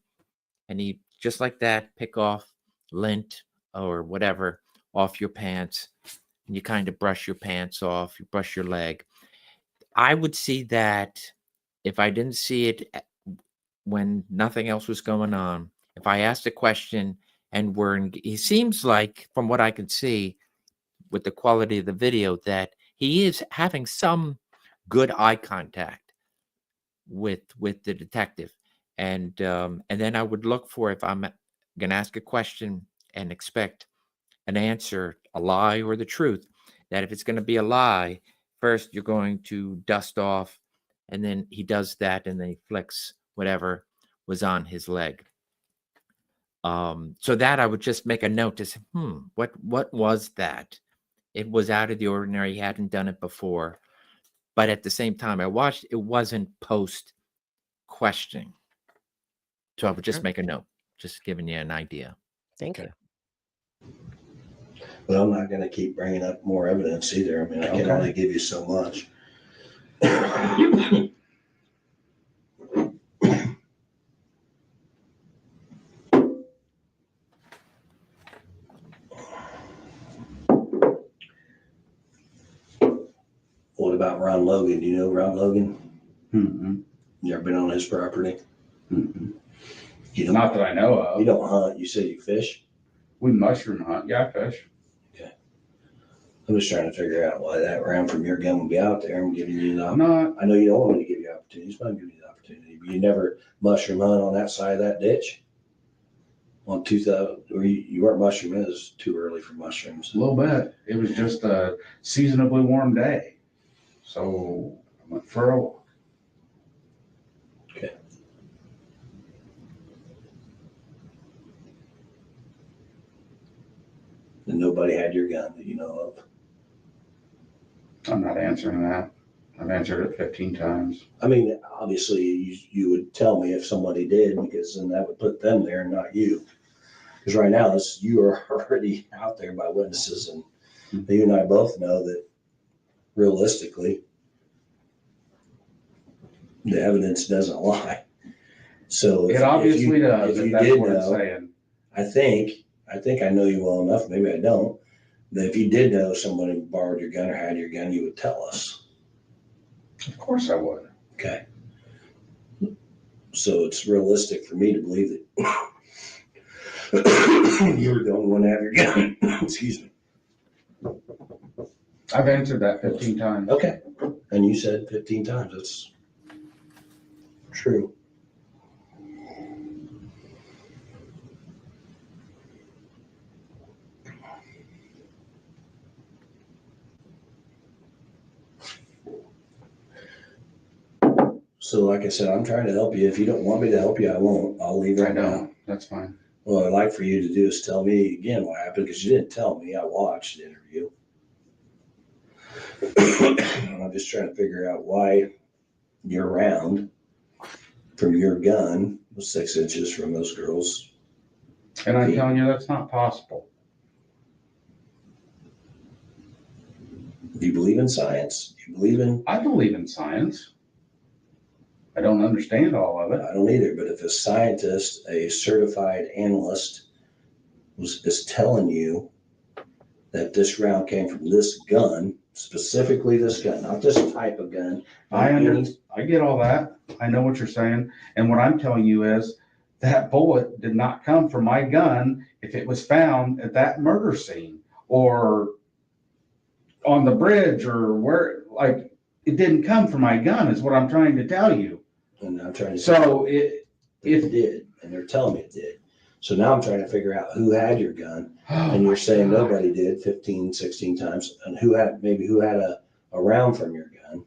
and he just like that pick off lint or whatever off your pants, and you kind of brush your pants off, you brush your leg. I would see that if I didn't see it when nothing else was going on. If I asked a question and he seems like, from what I can see with the quality of the video, that he is having some good eye contact with the detective. And then I would look for, if I'm going to ask a question and expect an answer, a lie or the truth, that if it's going to be a lie, first you're going to dust off, and then he does that, and then he flicks whatever was on his leg. So that I would just make a note to say, what was that? It was out of the ordinary. He hadn't done it before. But at the same time, I watched, it wasn't post questioning. So I would just make a note, just giving you an idea. Thank you. But I'm not going to keep bringing up more evidence either. I mean, I can Okay. only give you so much. What about Ron Logan? Do you know Ron Logan? Mm-hmm. You ever been on his property? Mm-hmm. You don't, Not that I know of. you don't hunt. You say you fish? We mushroom hunt. Yeah, I fish. I'm just trying to figure out why that round from your gun would be out there. I'm giving you the I'm not. I know you don't want me to give you opportunities, but I'm giving you the opportunity. But you never mushroom hunt on that side of that ditch? On 2000, or you weren't mushrooming, it was too early for mushrooms. A little bit. It was just a seasonably warm day. So I went for a walk. Okay. And nobody had your gun that you know of? I'm not answering that. I've answered it 15 times. I mean, obviously, you would tell me if somebody did, because then that would put them there and not you. Because right now, you are already out there by witnesses, and you and I both know that realistically, the evidence doesn't lie. So It obviously does. If you That's did what it's know, saying. I think I know you well enough. Maybe I don't. That if you did know somebody borrowed your gun or had your gun, you would tell us. Of course I would. Okay. So it's realistic for me to believe that you were the only one to have your gun. Excuse me. I've answered that 15 times. Okay. And you said 15 times. That's true. So like I said, I'm trying to help you. If you don't want me to help you, I won't. I'll leave I right now. know. That's fine. What I'd like for you to do is tell me again what happened, because you didn't tell me. I watched the interview. I'm just trying to figure out why your round from your gun was 6 inches from those girls. And I'm telling you, that's not possible. Do you believe in science? Do you believe in? I believe in science. I don't understand all of it. I don't either, but if a scientist, a certified analyst is telling you that this round came from this gun, specifically this gun, not this type of gun. I get all that. I know what you're saying. And what I'm telling you is that bullet did not come from my gun if it was found at that murder scene or on the bridge or where, like, it didn't come from my gun is what I'm trying to tell you. And I'm trying to So it did, and they're telling me it did. So now I'm trying to figure out who had your gun, and you're saying nobody did 15, 16 times, and who had a round from your gun.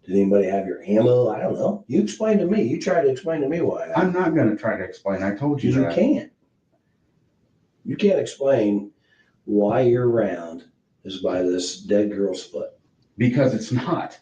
Did anybody have your ammo? I don't know. You explain to me. You try to explain to me why. I'm not going to try to explain. I told you You that. can't. You can't explain why your round is by this dead girl's foot. Because it's not.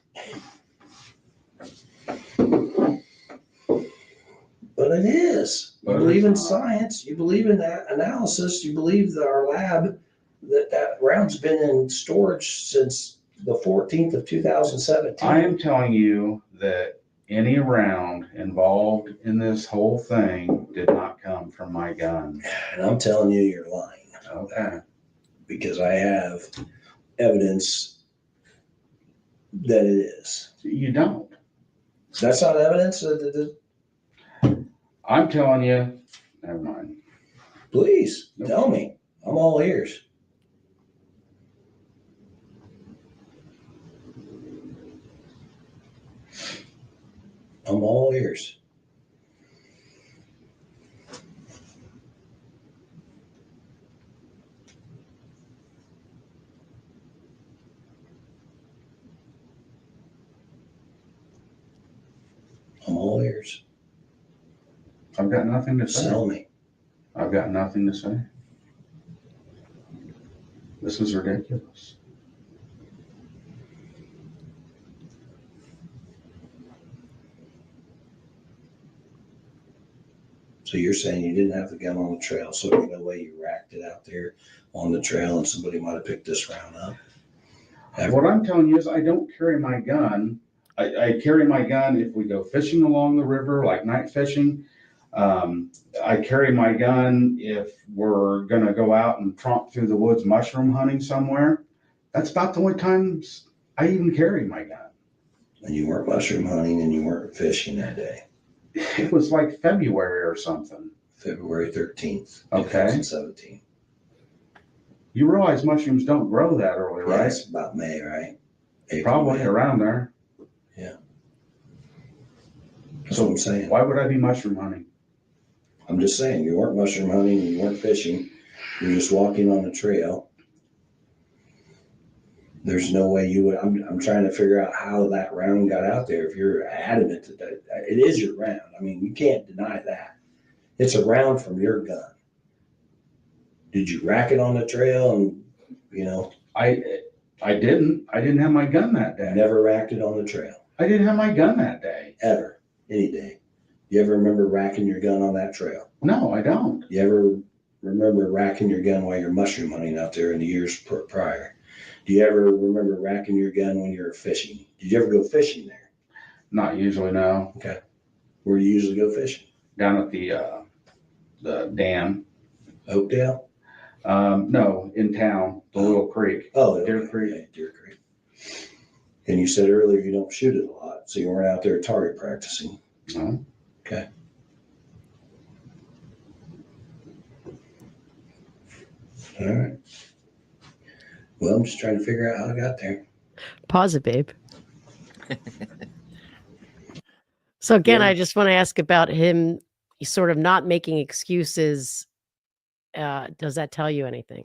But it is. You believe in science. You believe in that analysis. You believe that our lab, that round's been in storage since the 14th of 2017. I am telling you that any round involved in this whole thing did not come from my gun. And I'm telling you, you're lying. Okay. Because I have evidence that it is. You don't. That's not evidence that I'm telling you, never mind. please Nope. tell me. I'm all ears. I'm all ears. I'm all ears. I've got nothing to say. Tell me. I've got nothing to say. This is ridiculous. So you're saying you didn't have the gun on the trail, so there's no way you racked it out there on the trail and somebody might have picked this round up? What I'm telling you is I don't carry my gun. I carry my gun if we go fishing along the river, like night fishing. I carry my gun if we're going to go out and tromp through the woods mushroom hunting somewhere. That's about the only times I even carry my gun. And you weren't mushroom hunting and you weren't fishing that day. It was like February or something. February 13th, Okay. 2017. You realize mushrooms don't grow that early, right? Yes, about May, right? April, Probably May. around there. Yeah. That's what I'm saying. Why would I be mushroom hunting? I'm just saying, you weren't mushroom hunting, you weren't fishing, you're just walking on the trail. There's no way you would, I'm trying to figure out how that round got out there. If you're adamant that it is your round, I mean, you can't deny that. It's a round from your gun. Did you rack it on the trail and, I didn't have my gun that day. never racked it on the trail? I didn't have my gun that day. Ever, any day. You ever remember racking your gun on that trail? No, I don't. You ever remember racking your gun while you're mushroom hunting out there in the years prior? Do you ever remember racking your gun when you were fishing? Did you ever go fishing there? Not usually, no. Okay. Where do you usually go fishing? Down at the dam. Oakdale? No, in town, the little creek. Oh, Deer okay. Creek. Yeah, Deer Creek. And you said earlier you don't shoot it a lot, so you weren't out there target practicing. No. Okay. All right. Well, I'm just trying to figure out how I got there. Pause it, babe. So again, I just want to ask about him sort of not making excuses. Does that tell you anything?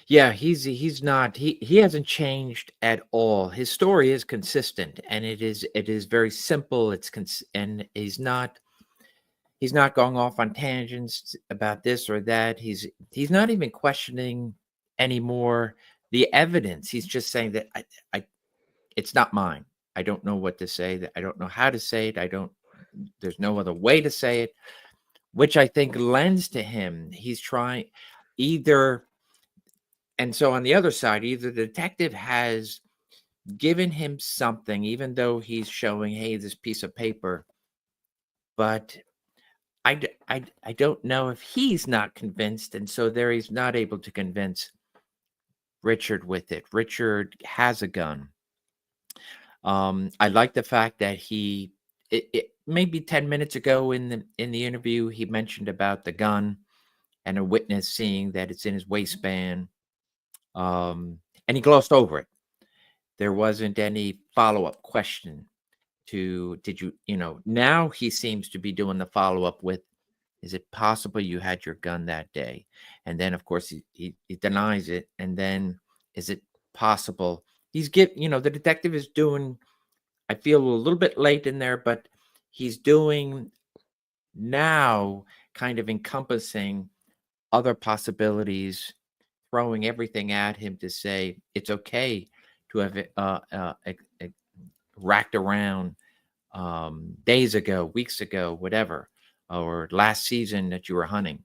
Yeah, he's not he hasn't changed at all. His story is consistent, and it is very simple. And he's not going off on tangents about this or that. He's not even questioning anymore the evidence. He's just saying that I it's not mine. I don't know what to say. That I don't know how to say it. There's no other way to say it, which I think lends to him. He's trying either. And so on the other side, either the detective has given him something, even though he's showing, hey, this piece of paper, but I don't know if he's not convinced. And so there he's not able to convince Richard with it. Richard has a gun. I like the fact that maybe 10 minutes ago in the interview, he mentioned about the gun and a witness seeing that it's in his waistband. And he glossed over it. There wasn't any follow-up question did you, now he seems to be doing the follow-up with, is it possible you had your gun that day? And then, of course, he denies it. And then, is it possible? The detective is doing, I feel a little bit late in there, but he's doing now kind of encompassing other possibilities, throwing everything at him to say it's okay to have racked around days ago, weeks ago, whatever, or last season that you were hunting.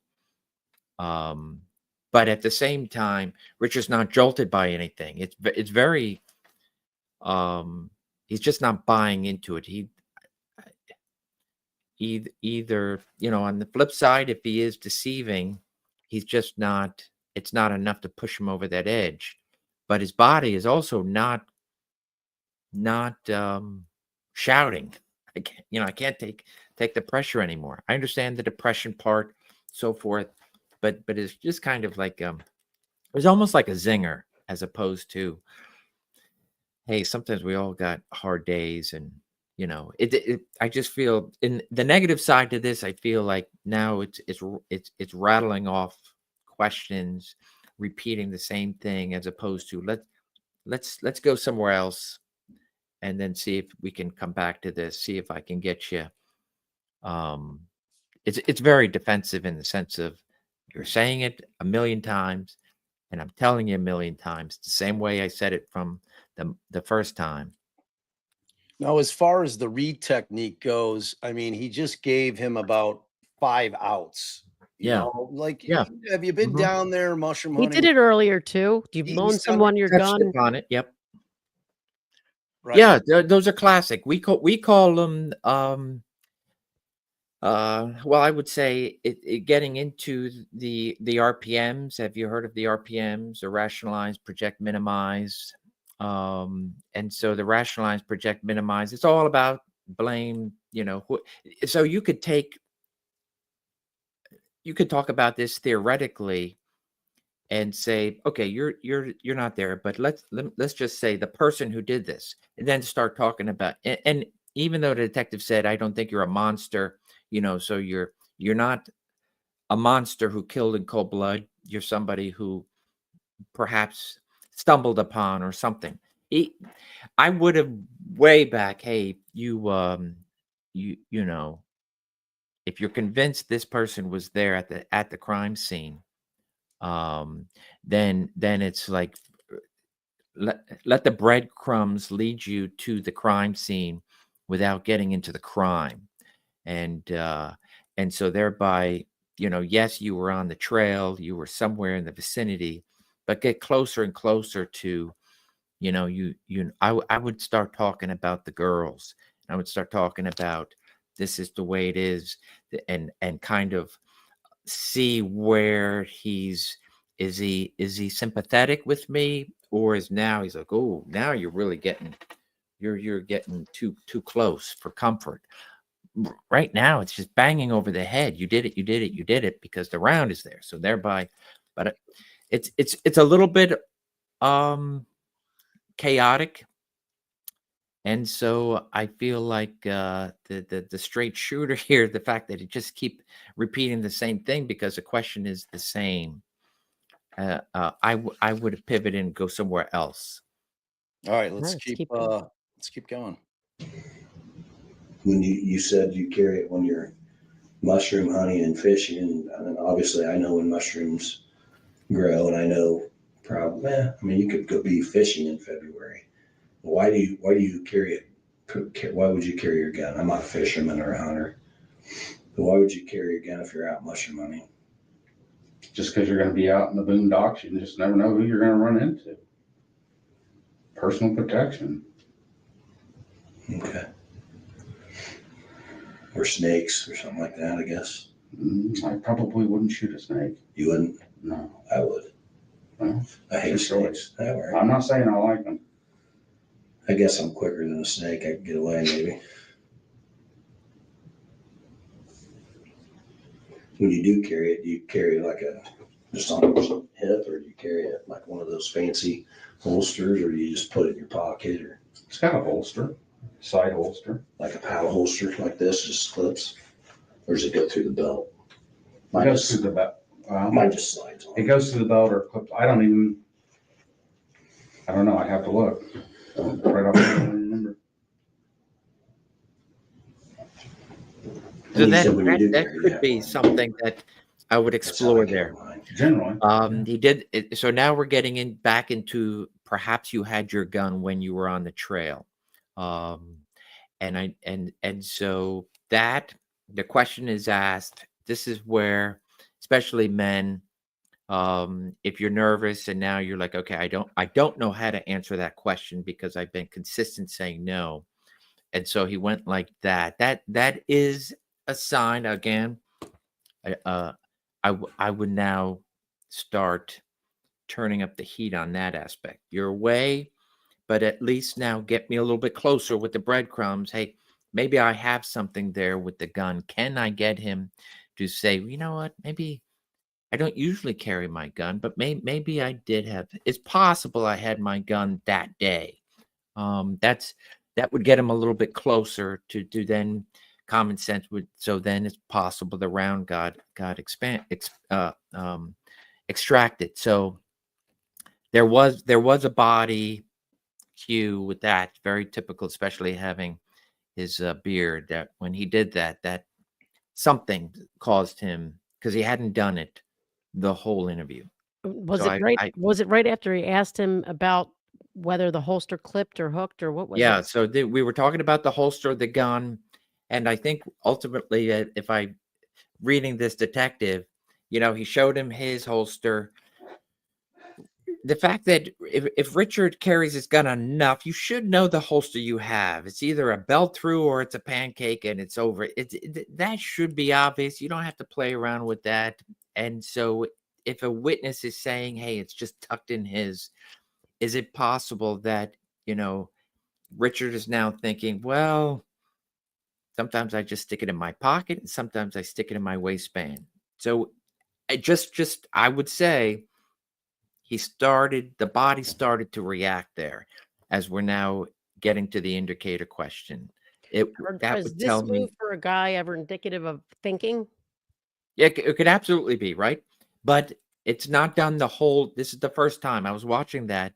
But at the same time, Richard's not jolted by anything. It's very, he's just not buying into it. Either, on the flip side, if he is deceiving, he's just not, it's not enough to push him over that edge. But his body is also not shouting. I can't take the pressure anymore. I understand the depression part, so forth, but it's just kind of like it's almost like a zinger as opposed to, hey, sometimes we all got hard days, and I just feel in the negative side to this, I feel like now it's rattling off questions, repeating the same thing, as opposed to let's go somewhere else and then see if we can come back to this, see if I can get you. It's very defensive in the sense of, you're saying it a million times, and I'm telling you a million times the same way I said it from the first time. Now, as far as the Reid technique goes, I mean, he just gave him about 5 outs. Yeah. Have you been down there mushroom hunting? He did it earlier too. Do you loan someone your gun? On it. Yep. Right. Yeah, those are classic. We call them. Well, I would say it getting into the RPMs. Have you heard of the RPMs? Or rationalize, project, minimize. And so the rationalize, project, minimize, it's all about blame, so you could talk about this theoretically and say, okay, you're not there, but let's just say the person who did this, and then start talking about, and even though the detective said, I don't think you're a monster, so you're not a monster who killed in cold blood, you're somebody who perhaps stumbled upon or something. I would have way back, hey, if you're convinced this person was there at the crime scene, then it's like, let the breadcrumbs lead you to the crime scene without getting into the crime. And so thereby, yes, you were on the trail, you were somewhere in the vicinity, but get closer and closer to, I would start talking about the girls. I would start talking about, this is the way it is, and kind of see where is he sympathetic with me, or he's like, oh, now you're really getting, you're getting too close for comfort. Right now, it's just banging over the head. You did it because the round is there. So thereby, but it's a little bit Chaotic. And so I feel like the straight shooter here, the fact that it just keep repeating the same thing because the question is the same, I would have pivoted and go somewhere else. All right, let's Let's keep keep going. let's keep going. When you said you carry it when you're mushroom hunting and fishing, and obviously I know when mushrooms grow, and I know probably, I mean, you could go be fishing in February. Why do you carry it? Why would you carry your gun? I'm not a fisherman or a hunter, but why would you carry your gun if you're out mushroom hunting? Just because you're going to be out in the boondocks, you just never know who you're going to run into. Personal protection. Okay. Or snakes or something like that, I guess. I probably wouldn't shoot a snake. You wouldn't? No. I would. Well, I hate snakes. All right. I'm not saying I like them. I guess I'm quicker than a snake. I could get away maybe. When you do carry it, do you carry it like just on your hip, or do you carry it like one of those fancy holsters, or do you just put it in your pocket, or It's got a holster, side holster. like a paddle holster like this, just clips, or does it go through the belt? It goes through the belt. Mine just slides on. It goes through the belt or clips. I don't know. I'd have to look. Right off, I don't remember. So And you that said when you do that carry, you could have be one. something that I would That's how I explore carry there. mine. Generally. He did it, so now we're getting back into perhaps you had your gun when you were on the trail, and so that the question is asked. This is where, especially men, if you're nervous and now you're like, okay, I don't know how to answer that question because I've been consistent saying no, and so he went like that. That is a sign again. I would now start turning up the heat on that aspect. You're away, but at least now get me a little bit closer with the breadcrumbs. Hey, maybe I have something there with the gun. Can I get him to say, you know what, maybe I don't usually carry my gun, but maybe I did have. It's possible I had my gun that day. That would get him a little bit closer to then common sense would. So then it's possible the round got extracted. So there was a body cue with that, very typical, especially having his beard. That when he did that something caused him because he hadn't done it the whole interview. Was So it right after he asked him about whether the holster clipped or hooked, or what was yeah. it? So we were talking about the holster of the gun, and I think ultimately, if I reading this detective, he showed him his holster. The fact that if Richard carries his gun enough, you should know the holster you have. It's either a belt through or it's a pancake and it's over. That should be obvious. You don't have to play around with that. And so if a witness is saying, hey, it's just tucked in his, is it possible that, Richard is now thinking, well, sometimes I just stick it in my pocket and sometimes I stick it in my waistband. So I would say, the body started to react there as we're now getting to the indicator question. That Is would this tell me, move for a guy ever indicative of thinking? yeah, it could absolutely be, right? But it's not done this is the first time I was watching that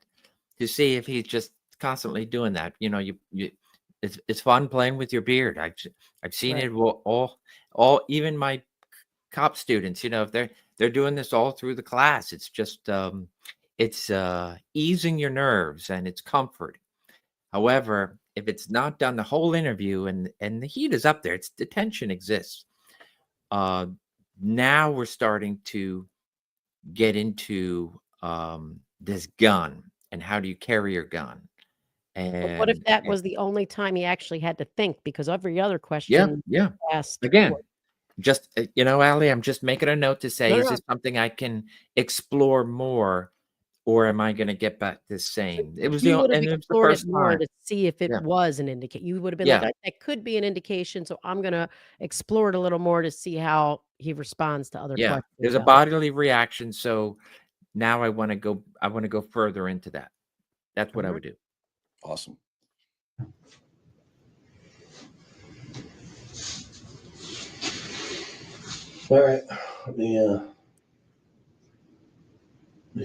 to see if he's just constantly doing that. It's fun playing with your beard. I've seen Right. it all even my cop students, if they're doing this all through the class. It's just it's easing your nerves and it's comfort. However, if it's not done the whole interview and the heat is up there, the tension exists. Now we're starting to get into this gun and how do you carry your gun. But what if And that was the only time he actually had to think? Because every other yeah, question yeah. asked Again, just Allie, I'm just making a note to say, No, is no. this something I can explore more, or am I going to get back the same? It was You would have and it was the explored it first more time. to see if it Yeah, was an indication. You would have been like, yeah, "That could be an indication, so I'm gonna explore it a little more to see how he responds to other yeah. questions There's a about it." bodily reaction, so Now I want to go further into that. That's what I Mhm. would do. Awesome. All right, let me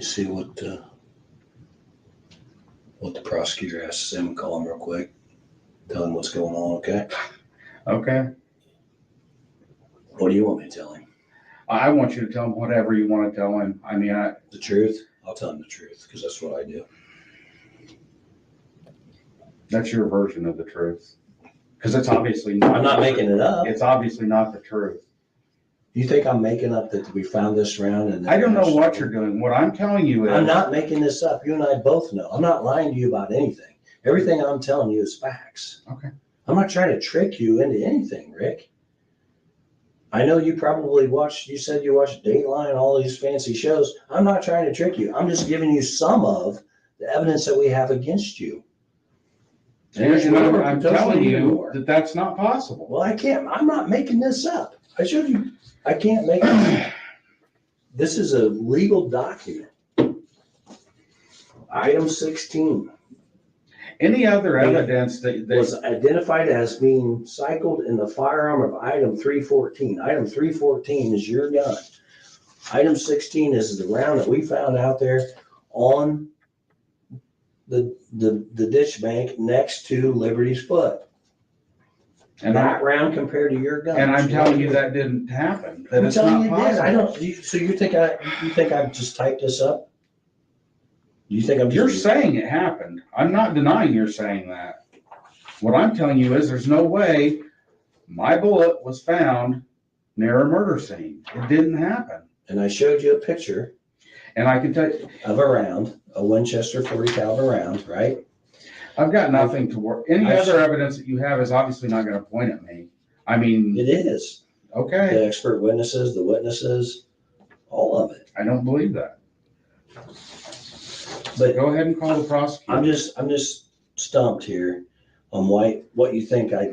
see what the prosecutor has to say. I'm gonna call him real quick. Tell him what's going on, okay? Okay. What do you want me to tell him? I want you to tell him whatever you want to tell him. I mean, The truth? I'll tell him the truth, because that's what I do. that's your version of the truth. Because it's obviously not. I'm not making it up. It's obviously not the truth. You think I'm making up that we found this round? And I don't know what you're doing. What I'm telling you is. I'm not making this up. You and I both know. I'm not lying to you about anything. Everything I'm telling you is facts. Okay. I'm not trying to trick you into anything, Rick. I know you probably you said you watched Dateline, all these fancy shows. I'm not trying to trick you. I'm just giving you some of the evidence that we have against you. And I'm telling you that that's not possible. Well, I'm not making this up. I showed you. I can't make it. This is a legal document. Item 16. Any other evidence that Was identified as being cycled in the firearm of item 314. Item 314 is your gun. Item 16 is the round that we found out there on the ditch bank next to Liberty's foot. And that round compared to your gun. And I'm telling you that didn't happen. That it's not possible. So you think I just typed this up? You think You're saying it happened. I'm not denying you're saying that. What I'm telling you is there's no way my bullet was found near a murder scene. It didn't happen. And I showed you a picture. And I can tell you of a round, a Winchester 40 caliber round, right? I've got nothing to work. Any other evidence that you have is obviously not going to point at me. I mean, it is. Okay. The expert witnesses, the witnesses, all of it. I don't believe that. But go ahead and call the prosecutor. I'm just stumped here on what you think I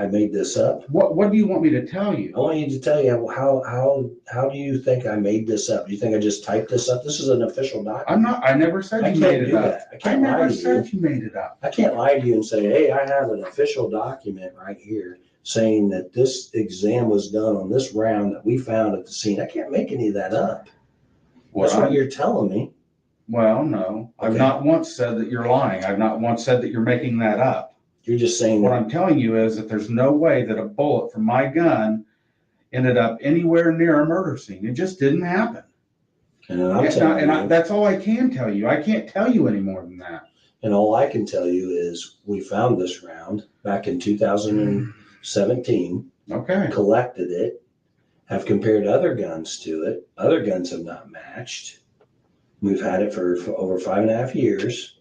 made this up. What do you want me to tell you? I want you to tell you how do you think I made this up? Do you think I just typed this up? This is an official document. I never said you made it up. I never said you made it up. I can't lie to you and say, hey, I have an official document right here saying that this exam was done on this round that we found at the scene. I can't make any of that up. That's what you're telling me. Well, no. I've not once said that you're lying. I've not once said that you're making that up. You're just saying what I'm telling you is that there's no way that a bullet from my gun ended up anywhere near a murder scene. It just didn't happen. And that's all I can tell you. I can't tell you any more than that. And all I can tell you is we found this round back in 2017. Okay. Collected it, have compared other guns to it. Other guns have not matched. We've had it for over 5.5 years.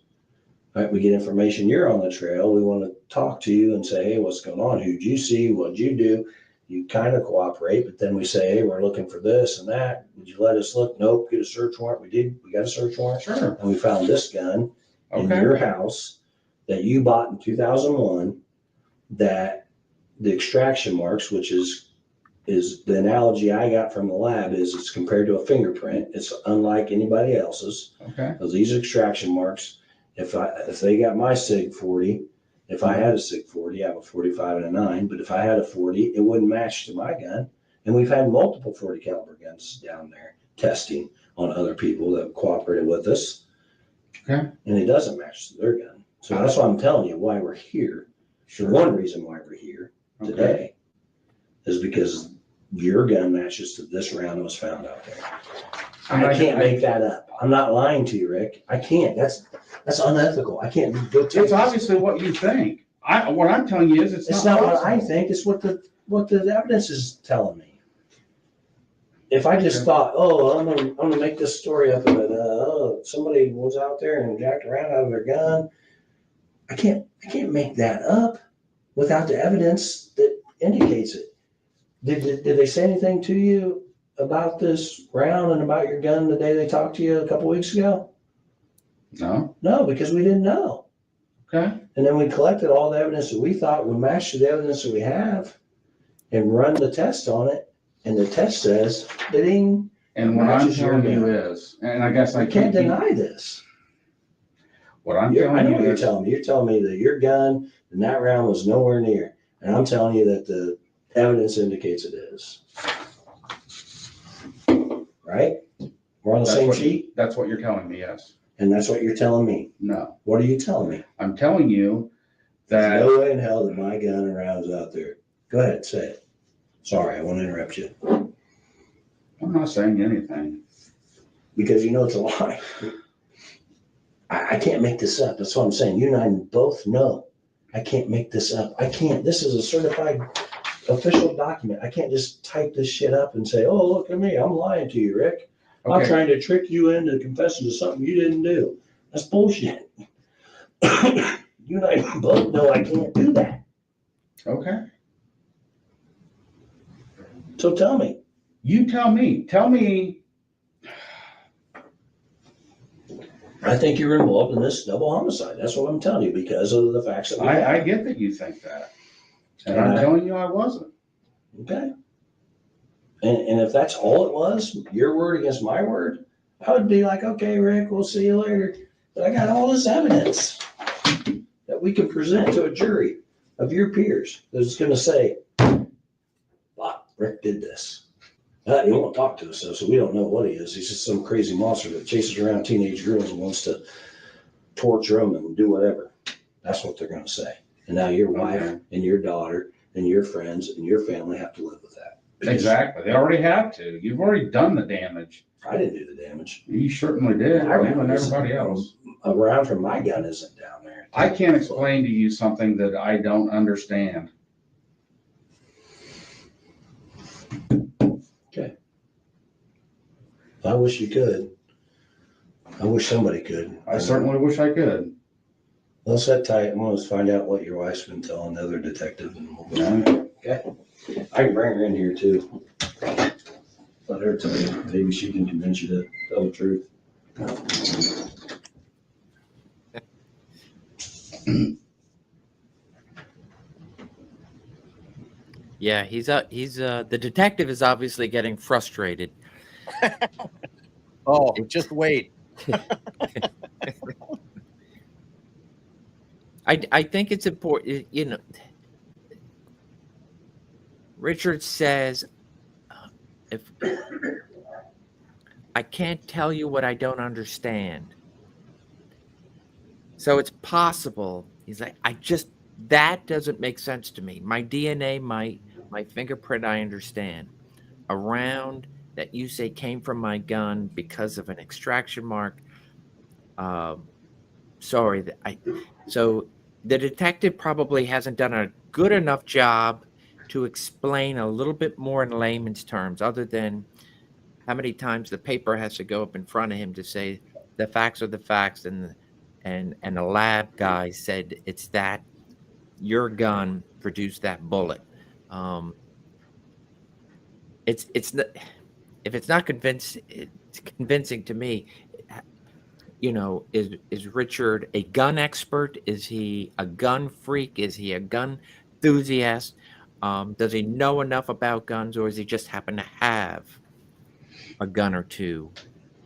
Right, we get information. You're on the trail. We want to talk to you and say, hey, what's going on? Who'd you see? What'd you do? You kind of cooperate, but then we say, hey, we're looking for this and that. Would you let us look? Nope. Get a search warrant. We did. We got a search warrant. Sure. And we found this gun in your house that you bought in 2001. That the extraction marks, which is the analogy I got from the lab, is it's compared to a fingerprint. It's unlike anybody else's. Okay. Because these extraction marks, if they got my SIG 40, if I had a SIG 40, I have a 45 and a 9, but if I had a 40, it wouldn't match to my gun. And we've had multiple 40 caliber guns down there testing on other people that cooperated with us. Okay. And it doesn't match to their gun. So that's why I'm telling you why we're here. Sure. One reason why we're here today is because your gun matches to this round that was found out there. I can't make that up. I'm not lying to you, Rick. I can't. That's unethical. I can't go. It's obviously what you think. What I'm telling you is it's not what I think. It's what the evidence is telling me. If I just thought, I'm gonna make this story up of it. Somebody was out there and jacked around out of their gun. I can't make that up without the evidence that indicates it. Did they say anything to you about this round and about your gun the day they talked to you a couple weeks ago? No. No, because we didn't know. Okay. And then we collected all the evidence that we thought would match to the evidence that we have and run the test on it. And the test says, ding. And what I'm Matches your telling you gun. is, and I guess I I can't can't deny this. what I'm I telling know you what you're is, telling me. You're telling me that your gun and that round was nowhere near. And I'm telling you that the evidence indicates it is. Right? We're on the same sheet? that's what you're telling me, yes. And that's what you're telling me. No, What are you telling me? I'm telling you There's that no way in hell that my gun and rounds out there. Go ahead, say it. Sorry, I won't interrupt you. I'm not saying anything. Because you know it's a lie. I can't make this up. That's what I'm saying. You and I both know. I can't make this up. I can't. This is a certified official document. I can't just type this shit up and say, oh, look at me. I'm lying to you, Rick. I'm Okay, trying to trick you into confessing to something you didn't do. That's bullshit. You and I both know I can't do that. okay. So tell me. You tell me. Tell me. I think you're involved in this double homicide. That's what I'm telling you because of the facts that we have. I get that you think that. And I'm telling you I wasn't. Okay. And if that's all it was, your word against my word, I would be like, okay, Rick, we'll see you later. But I got all this evidence that we can present to a jury of your peers that's going to say, wow, Rick did this. He won't talk to us, though, so we don't know what he is. He's just some crazy monster that chases around teenage girls and wants to torture them and do whatever. That's what they're going to say. And now your wife and your daughter and your friends and your family have to live with that. Exactly. They already have to. You've already done the damage. I didn't do the damage. You certainly did. I You and remember everybody else. A round from my gun isn't down there. I can't explain to you something that I don't understand. Okay. I wish you could. I wish somebody could. I certainly wish I could. Let's sit tight. I'm going to find out what your wife's been telling the other detective. And we'll go from there. Okay. I can bring her in here too. Let her tell you. Maybe she can convince you to tell the truth. Yeah, the detective is obviously getting frustrated. Oh, just wait. I think it's important, you know. Richard says, if I can't tell you what I don't understand. So it's possible. He's like, that doesn't make sense to me. My DNA, my fingerprint, I understand. A round that you say came from my gun because of an extraction mark. Sorry, so the detective probably hasn't done a good enough job to explain a little bit more in layman's terms, other than how many times the paper has to go up in front of him to say the facts are the facts, and the lab guy said it's that your gun produced that bullet. It's not, if it's not convincing to me. You know, is Richard a gun expert? Is he a gun freak? Is he a gun enthusiast? Does he know enough about guns, or does he just happen to have a gun or two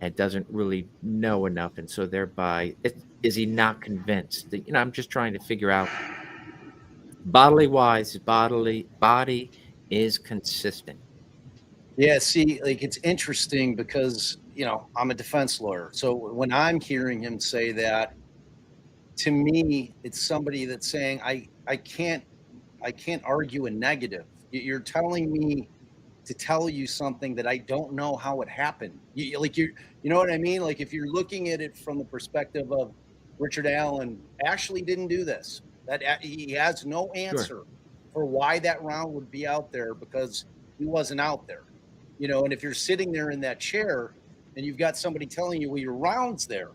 and doesn't really know enough, and so thereby is he not convinced? You know, I'm just trying to figure out, bodily wise, body is consistent. Yeah, see, like it's interesting because, you know, I'm a defense lawyer. So when I'm hearing him say that, to me, it's somebody that's saying, I can't argue a negative. You're telling me to tell you something that I don't know how it happened. You know what I mean? Like if you're looking at it from the perspective of Richard Allen actually didn't do this, that he has no answer for why that round would be out there because he wasn't out there. You know, and if you're sitting there in that chair and you've got somebody telling you, well, your round's there,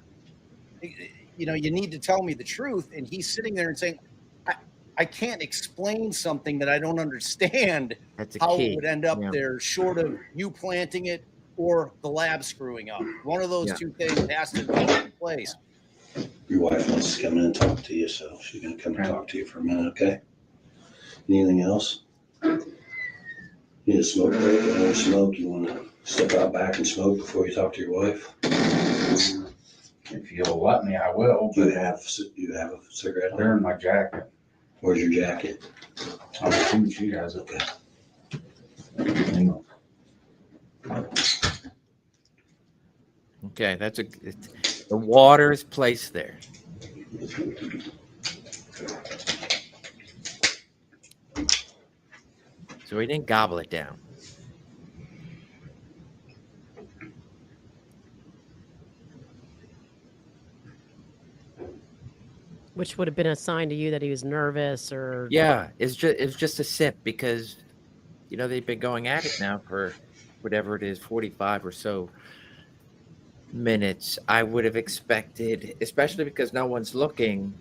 you know, you need to tell me the truth. And he's sitting there and saying, I can't explain something that I don't understand how it would end up there, short of you planting it or the lab screwing up. One of those two things has to be in place. Your wife wants to come in and talk to you, so she's going to come and talk to you for a minute, okay? Anything else? You need a smoke break? Another smoke? You want to Step out back and smoke before you talk to your wife. If you'll let me, I will. Do But you have a cigarette they're on? in my jacket. Where's your jacket? I'm assuming she has it. Okay. Okay, the water is placed there. So he didn't gobble it down. Which would have been a sign to you that he was nervous or Yeah, it's just a sip because, they've been going at it now for whatever it is, 45 or so minutes. I would have expected, especially because no one's looking,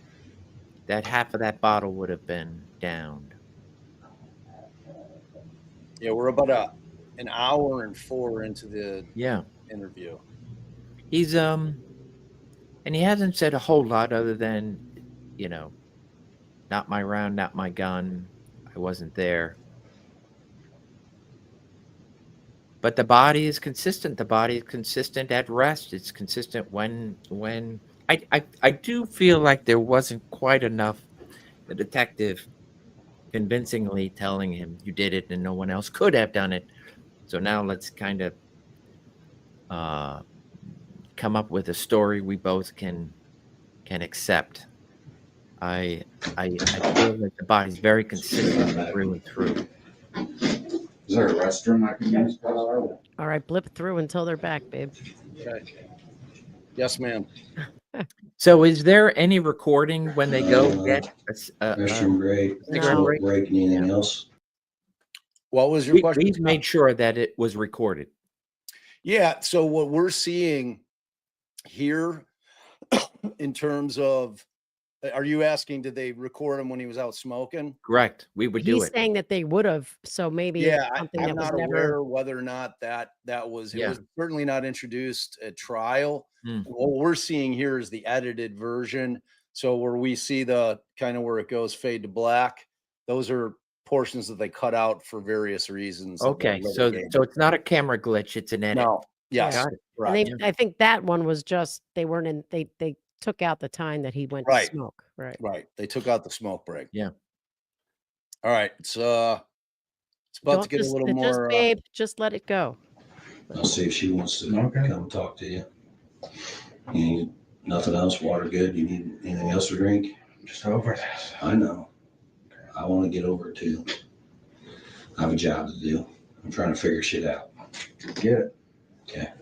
that half of that bottle would have been downed. Yeah, we're about an hour and 4 into the interview. He's and he hasn't said a whole lot other than, not my round, not my gun. I wasn't there. But the body is consistent. The body is consistent at rest. It's consistent when I do feel like there wasn't quite enough, the detective convincingly telling him you did it and no one else could have done it. So now let's kind of come up with a story we both can accept. I feel like the body's very consistent through and through. Is there a restroom I can use? all right, blip through until they're back, babe. Okay. Yes, ma'am. So is there any recording when they go get a Restroom break, No. smoke break, anything else? What was your question? We've made sure that it was recorded. Yeah. So what we're seeing here in terms of, are you asking, did they record him when he was out smoking? Correct. We would do He's it. saying that they would have, so maybe Yeah, it's something I'm that was not never. aware whether or not that was, it Yeah. was certainly not introduced at trial. Hmm. What we're seeing here is the edited version. So where we see the kind of where it goes fade to black, those are portions that they cut out for various reasons. that Okay, were so litigated. it's not a camera glitch; it's an edit. No, yes, Got it. right. And I think that one was just, they weren't in, they took out the time that he went Right. to smoke. Right. Right. They took out the smoke break. Yeah. All right. It's about to get a little more. Just, babe, just let it go. I'll see if she wants to come talk to you. You need nothing else? Water good? You need anything else to drink? Just over this. I know. I want to get over it too. I have a job to do. I'm trying to figure shit out. Get it. Okay.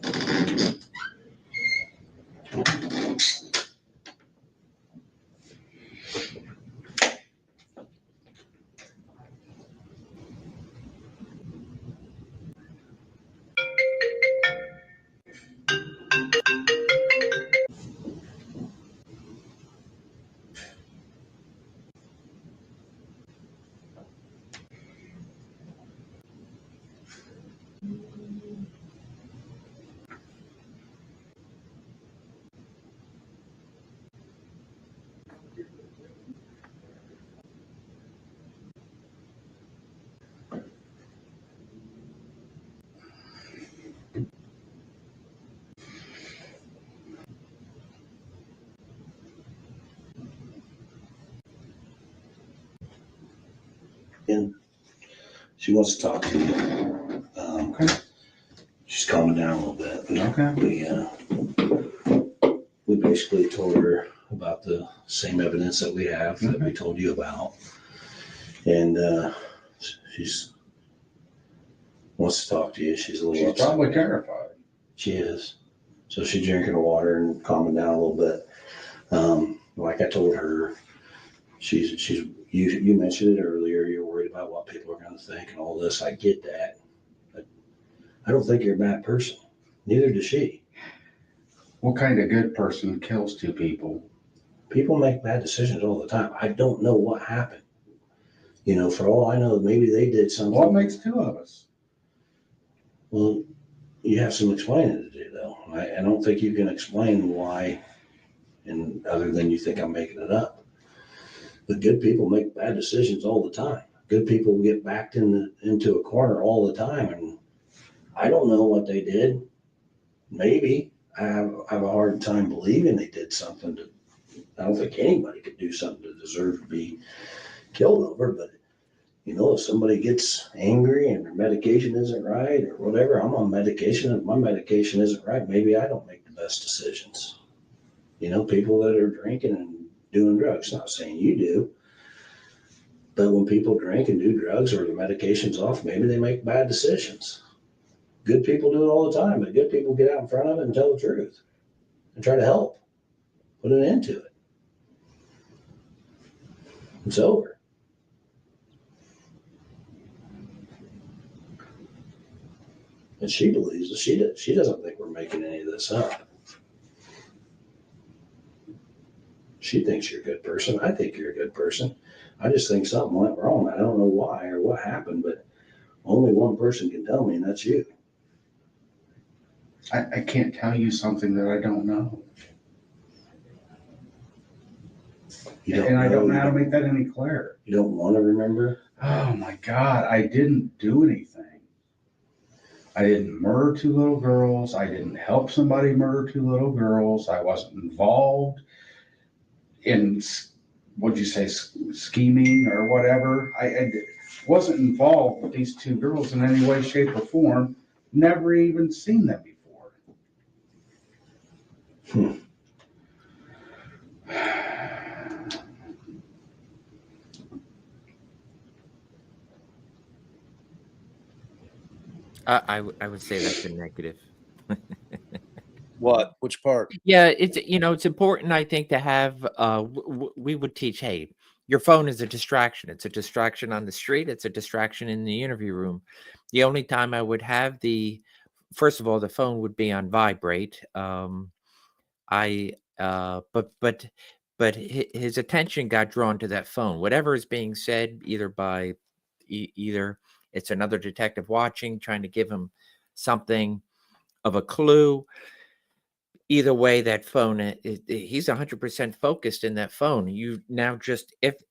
And she wants to talk to you. Okay. She's calming down a little bit. Okay. We basically told her about the same evidence that we have that we told you about. And she's wants to talk to you. She's a little She's upset. probably terrified. She is. So she's drinking her water and calming down a little bit. Like I told her, you mentioned it earlier. You're worried about what people are going to think and all this. I get that. But I don't think you're a bad person. Neither does she. What kind of good person kills two people? People make bad decisions all the time. I don't know what happened. For all I know, maybe they did something. What makes two of us? Well, you have some explaining to do, though. I don't think you can explain why, and other than you think I'm making it up. But good people make bad decisions all the time. Good people get backed into a corner all the time, and I don't know what they did. Maybe. I have a hard time believing they did something to, I don't think anybody could do something to deserve to be killed over, but you know, if somebody gets angry and their medication isn't right or whatever, I'm on medication. If my medication isn't right, maybe I don't make the best decisions. You know, people that are drinking and doing drugs, not saying you do, but when people drink and do drugs or the medication's off, maybe they make bad decisions. Good people do it all the time, but good people get out in front of it and tell the truth and try to help, put an end to it. It's over. And she believes that she doesn't think we're making any of this up. She thinks you're a good person. I think you're a good person. I just think something went wrong. I don't know why or what happened, but only one person can tell me, and that's you. I can't tell you something that I don't know. And I don't know how to make that any clearer. You don't want to remember? Oh my God, I didn't do anything. I didn't murder 2 little girls. I didn't help somebody murder 2 little girls. I wasn't involved in, what'd you say, scheming or whatever. I wasn't involved with these 2 girls in any way, shape, or form. Never even seen them before. I would say that's a negative. What? Which part? Yeah, it's it's important, I think, to have we would teach, hey, your phone is a distraction. It's a distraction on the street, it's a distraction in the interview room. The only time I would have first of all, the phone would be on vibrate. But his attention got drawn to that phone. Whatever is being said, either by either it's another detective watching, trying to give him something of a clue. Either way, that phone, he's 100% focused in that phone. You now just if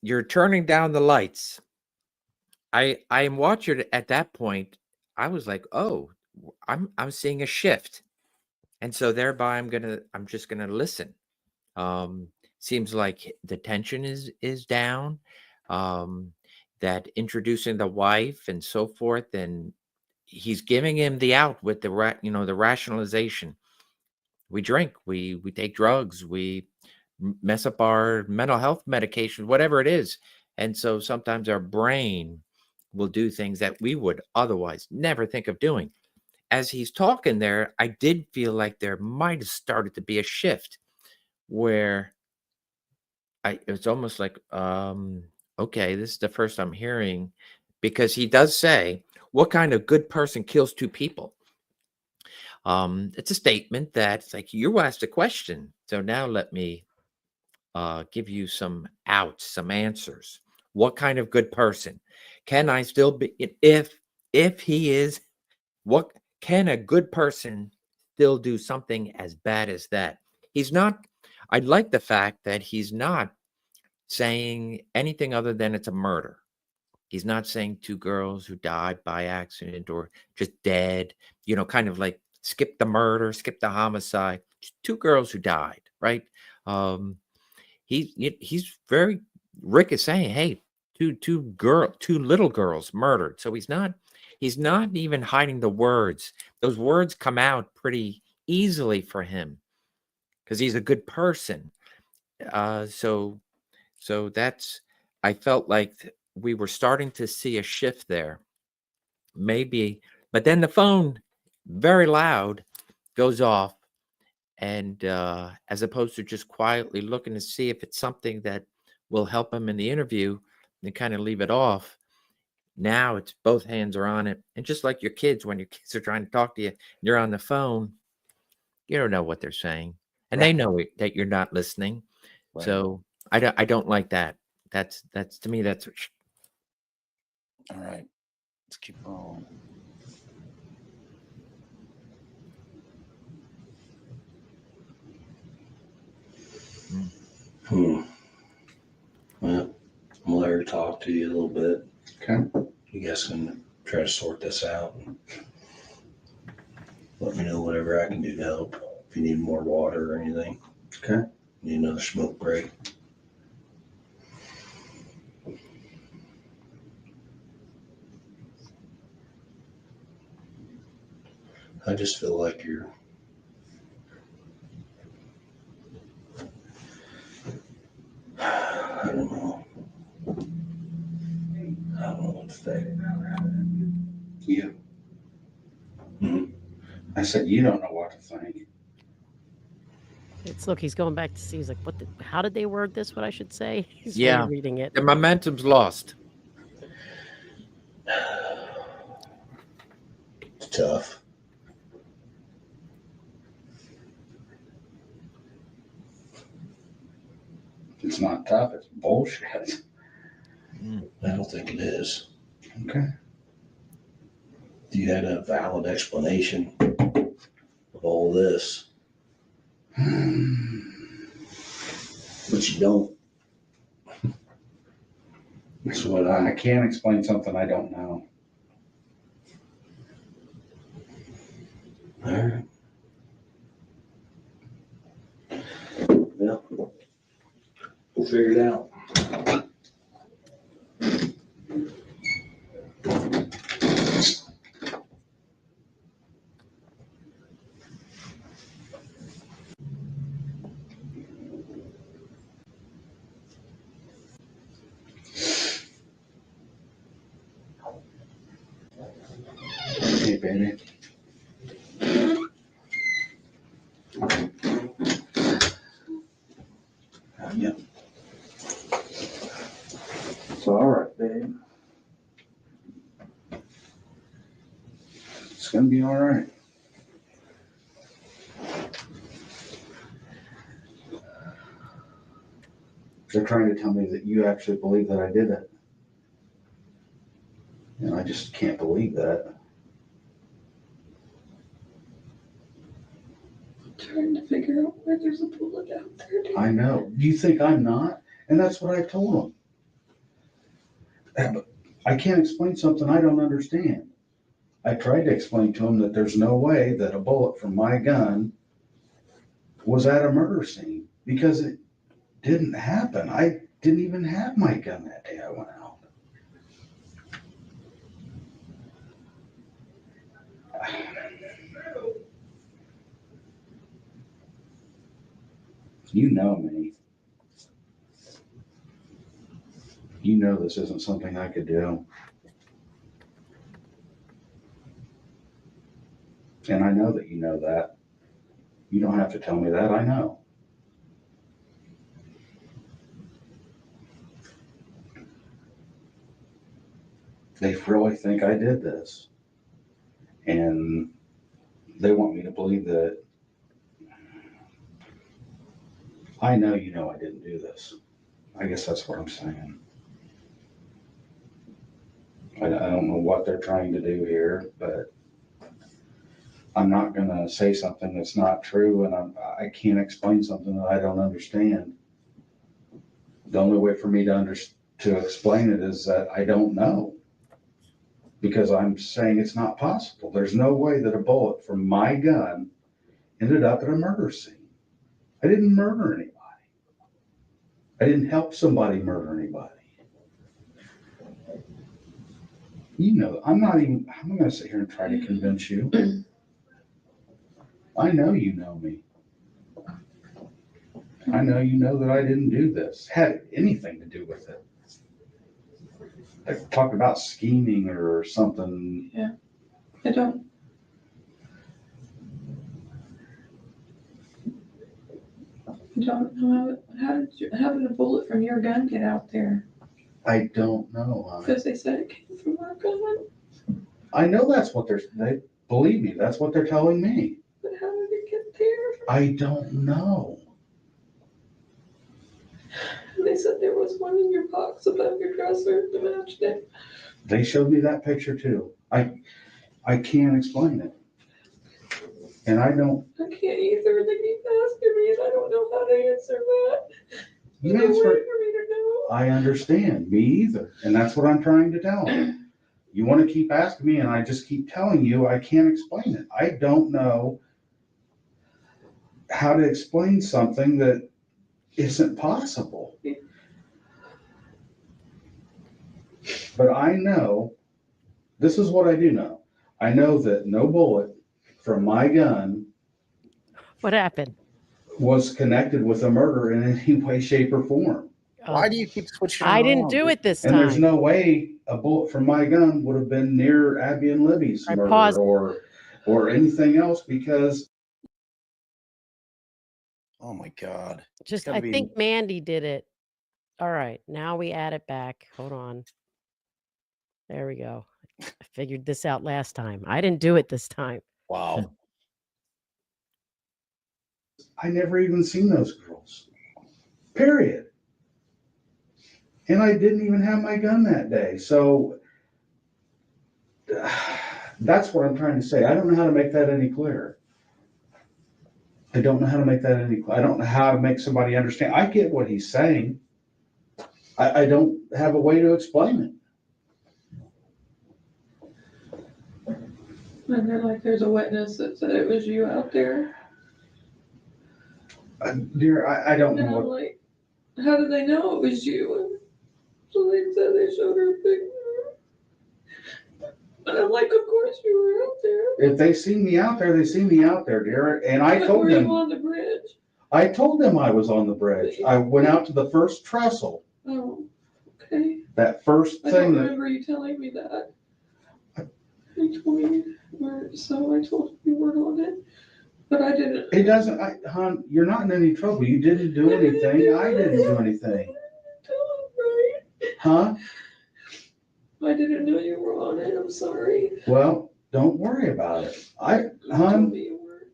you're turning down the lights, I am watching at that point. I was like, oh, I'm seeing a shift, and so thereby I'm just gonna listen. Seems like the tension is down. That introducing the wife and so forth, and he's giving him the out with the rationalization. We drink, we take drugs, we mess up our mental health medication, whatever it is. And so sometimes our brain will do things that we would otherwise never think of doing. As he's talking there, I did feel like there might have started to be a shift where it's almost like, okay, this is the first I'm hearing, because he does say, what kind of good person kills 2 people? It's a statement that's like, you asked a question, so now let me give you some outs, some answers. What kind of good person? Can I still be, if he is, what can a good person still do something as bad as that? He's not, I like the fact that he's not saying anything other than it's a murder. He's not saying 2 girls who died by accident or just dead, kind of like skip the murder, skip the homicide, just 2 girls who died, right? He's very, Rick is saying, hey, two little girls murdered. So he's not even hiding the words. Those words come out pretty easily for him because he's a good person. So that's, I felt like we were starting to see a shift there. Maybe, but then the phone, very loud, goes off. And as opposed to just quietly looking to see if it's something that will help him in the interview and kind of leave it off, now it's both hands are on it. And just like your kids, when your kids are trying to talk to you, you're on the phone, you don't know what they're saying. And they know that you're not listening. Right. So I don't like that. That's to me, that's all right. Let's keep going. Well, I'm gonna let her talk to you a little bit. Okay. You guys can try to sort this out. Let me know whatever I can do to help. If you need more water or anything. Okay. Need another smoke break. I just feel like you're I don't know. I don't know what to think. You. Hmm? I said, you don't know what to think. It's look, he's going back to see. He's like, "What? How did they word this? What I should say?" He's Yeah. reading it. The momentum's lost. It's tough. It's not tough, it's bullshit. I don't think it is. Okay. If you had a valid explanation of all this, but you don't. That's what I can't explain something I don't know. All right. Well, we'll figure it out. Hey, baby. Yeah. It's all right, babe. It's gonna be all right. They're trying to tell me that you actually believe that I did it. And I just can't believe that. Trying to figure out where there's a bullet out there. I know. Do you think I'm not? And that's what I told them. But I can't explain something I don't understand. I tried to explain to them that there's no way that a bullet from my gun was at a murder scene because it didn't happen. I didn't even have my gun that day I went out. You know me. You know this isn't something I could do. And I know that you know that. You don't have to tell me that, I know. They really think I did this. And they want me to believe that I know you know I didn't do this. I guess that's what I'm saying. I don't know what they're trying to do here, but I'm not going to say something that's not true, and I can't explain something that I don't understand. The only way for me to explain it is that I don't know, because I'm saying it's not possible. There's no way that a bullet from my gun ended up at a murder scene. I didn't murder anybody. I didn't help somebody murder anybody. You know, I'm not going to sit here and try to convince you. I know you know me. I know you know that I didn't do this, had anything to do with it. Like, talk about scheming or something. Yeah, I don't know how did a bullet from your gun get out there? I don't know. Because they said it came from our gun. I know that's what they believe me. That's what they're telling me. But how did it get there? I don't know. And they said there was one in your box above your dresser that matched it. They showed me that picture too. I can't explain it. And I don't. I can't either. They keep asking me and I don't know how to answer that. You There's no answer way it. for me to know. I understand. Me either. And that's what I'm trying to tell them. You want to keep asking me, and I just keep telling you I can't explain it. I don't know how to explain something that isn't possible. But I know, this is what I do know. I know that no bullet from my gun What happened? was connected with a murder in any way, shape, or form. Why do you keep switching? I didn't around, do dude? it this And time. there's no way a bullet from my gun would have been near Abby and Libby's I murder paused. or anything else, because Oh my God. Just, gotta I be- think Mandy did it. All right, now we add it back. Hold on. There we go. I figured this out last time. I didn't do it this time. Wow. I never even seen those girls. Period. And I didn't even have my gun that day. So that's what I'm trying to say. I don't know how to make that any clearer. I don't know how to make that any clearer. I don't know how to make somebody understand. I get what he's saying. I don't have a way to explain it. And they're like, there's a witness that said it was you out there. Dear, I don't And know I'm what. like, how did they know it was you? So they said they showed her a picture. And I'm like, of course you were out there. If they see me out there, they see me out there, dear. And I But told were them. you on the bridge? I told them I was on the bridge. I went out to the first trestle. Oh, okay. That first I thing don't that. remember you telling me that. You told me so I told you weren't on it. But I didn't. It doesn't, hon, you're not in any trouble. You didn't do anything. I didn't do anything. Right. Huh? I didn't know you were on it. I'm sorry. Well, don't worry about it. You told Hon, me you weren't.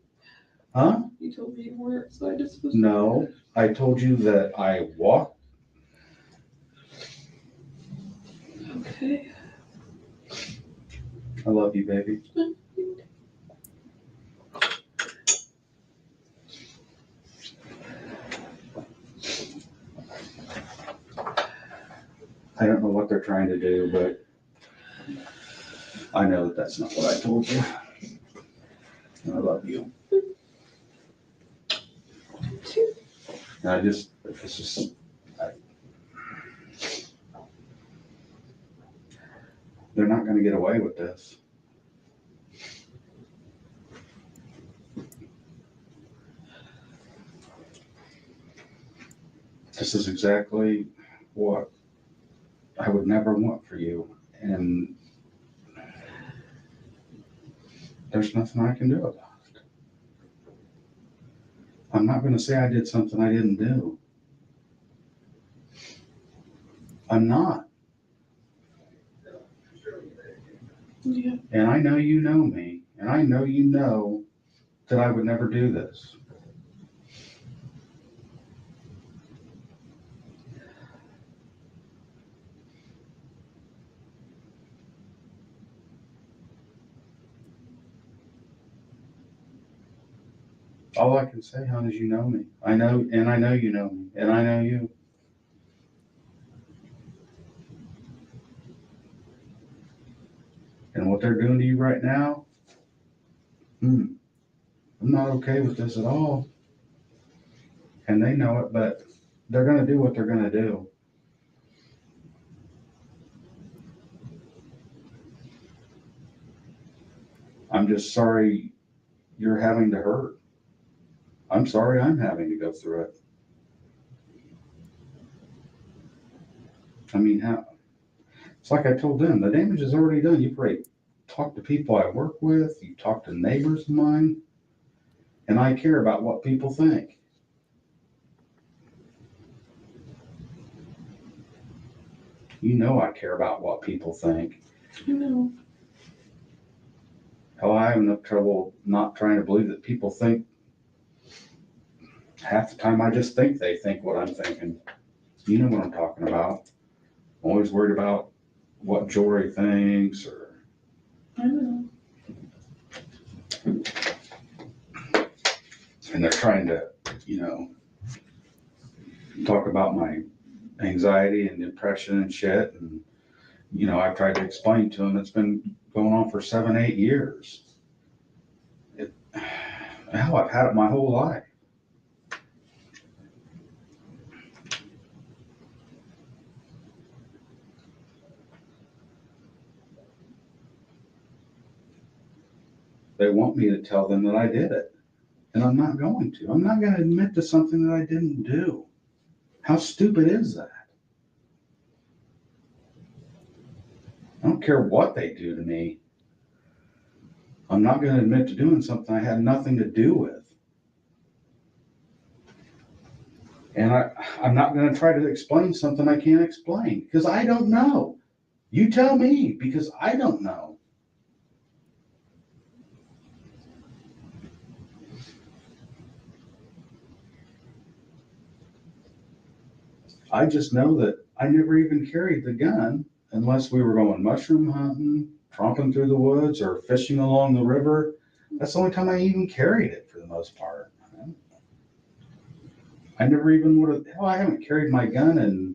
huh? You told me you weren't, so I just was. No, I told you that I walked. Okay. I love you, baby. I don't know what they're trying to do, but I know that that's not what I told you. I love you. And it's just, they're not going to get away with this. This is exactly what I would never want for you. And there's nothing I can do about it. I'm not going to say I did something I didn't do. I'm not. Yeah. And I know you know me, and I know you know that I would never do this. All I can say, hon, is you know me. I know, and I know you know me, and I know you. And what they're doing to you right now, I'm not okay with this at all. And they know it, but they're going to do what they're going to do. I'm just sorry you're having to hurt. I'm sorry I'm having to go through it. I mean, how? It's like I told them, the damage is already done. You've already talked to people I work with. You talked to neighbors of mine. And I care about what people think. You know I care about what people think. I know. Hell, I have enough trouble not trying to believe that people think. Half the time I just think they think what I'm thinking. You know what I'm talking about. I'm always worried about what Jory thinks or. I know. And they're trying to, talk about my anxiety and depression and shit. And You know, I've tried to explain to them, it's been going on for 7, 8 years. Hell, I've had it my whole life. They want me to tell them that I did it, and I'm not going to. I'm not going to admit to something that I didn't do. How stupid is that? I don't care what they do to me. I'm not going to admit to doing something I had nothing to do with. And I'm not going to try to explain something I can't explain because I don't know. You tell me, because I don't know. I just know that I never even carried the gun unless we were going mushroom hunting, tromping through the woods, or fishing along the river. That's the only time I even carried it for the most part. I never even would have, hell, I haven't carried my gun, and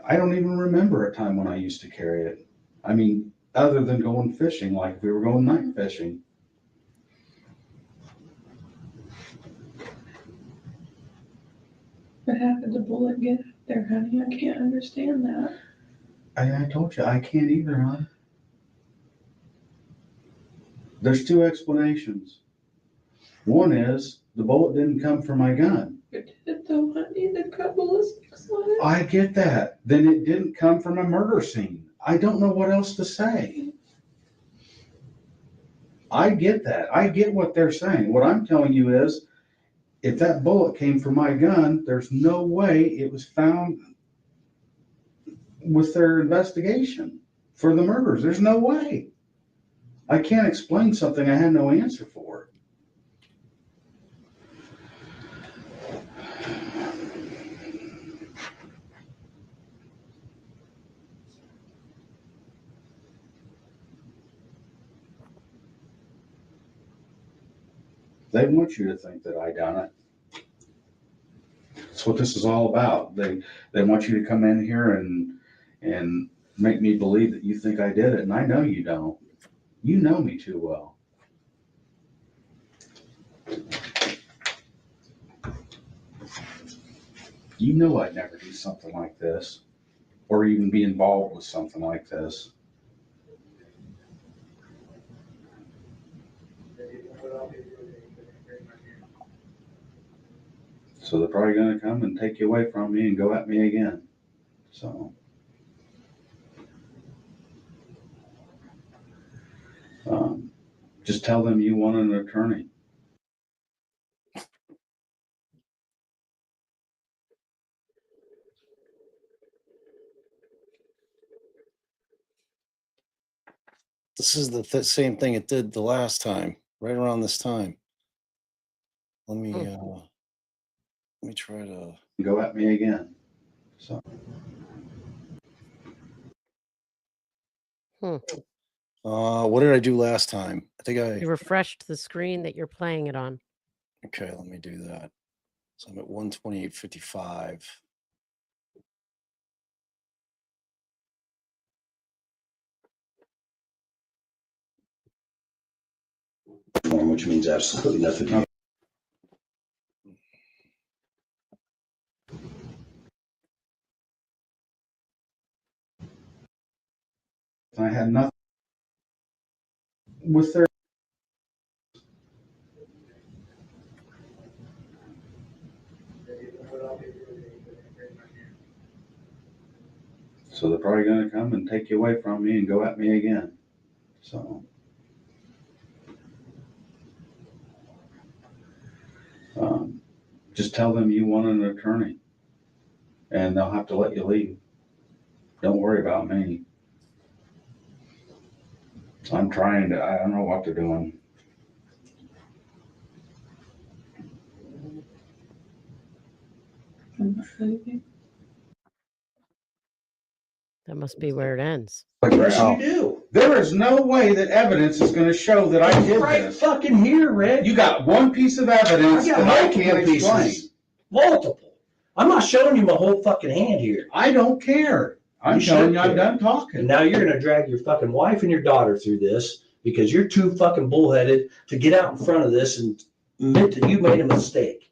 I don't even remember a time when I used to carry it. I mean, other than going fishing, like if we were going night fishing. But how did the bullet get up there, honey? I can't understand that. I told you, I can't either, hon. There's two explanations. One is the bullet didn't come from my gun. It did though, honey. They've got ballistics on it. I get that. Then it didn't come from a murder scene. I don't know what else to say. I get that. I get what they're saying. What I'm telling you is, if that bullet came from my gun, there's no way it was found with their investigation for the murders. There's no way. I can't explain something I had no answer for. They want you to think that I done it. That's what this is all about. They want you to come in here and make me believe that you think I did it, and I know you don't. You know me too well. You know I'd never do something like this, or even be involved with something like this. So they're probably going to come and take you away from me and go at me again. So just tell them you want an attorney. This is the same thing it did the last time, right around this time. Let me try to Go at me again. So. What did I do last time? I think You refreshed the screen that you're playing it on. Okay, let me do that. So I'm at 128.55. Which means absolutely nothing. I had nothing with their. So they're probably going to come and take you away from me and go at me again. So. Just tell them you want an attorney, and they'll have to let you leave. Don't worry about me. I'm trying to, I don't know what they're doing. That must be where it ends. Yes, you do. There is no way that evidence is going to show that I did Right this. fucking here, Red. You got one piece of evidence I got that I multiple can't explain. pieces. Multiple. I'm not showing you my whole fucking hand here. I don't care. I'm You telling should you, I'm care. done And talking. now you're gonna drag your fucking wife and your daughter through this because you're too fucking bullheaded to get out in front of this and admit that you made a mistake.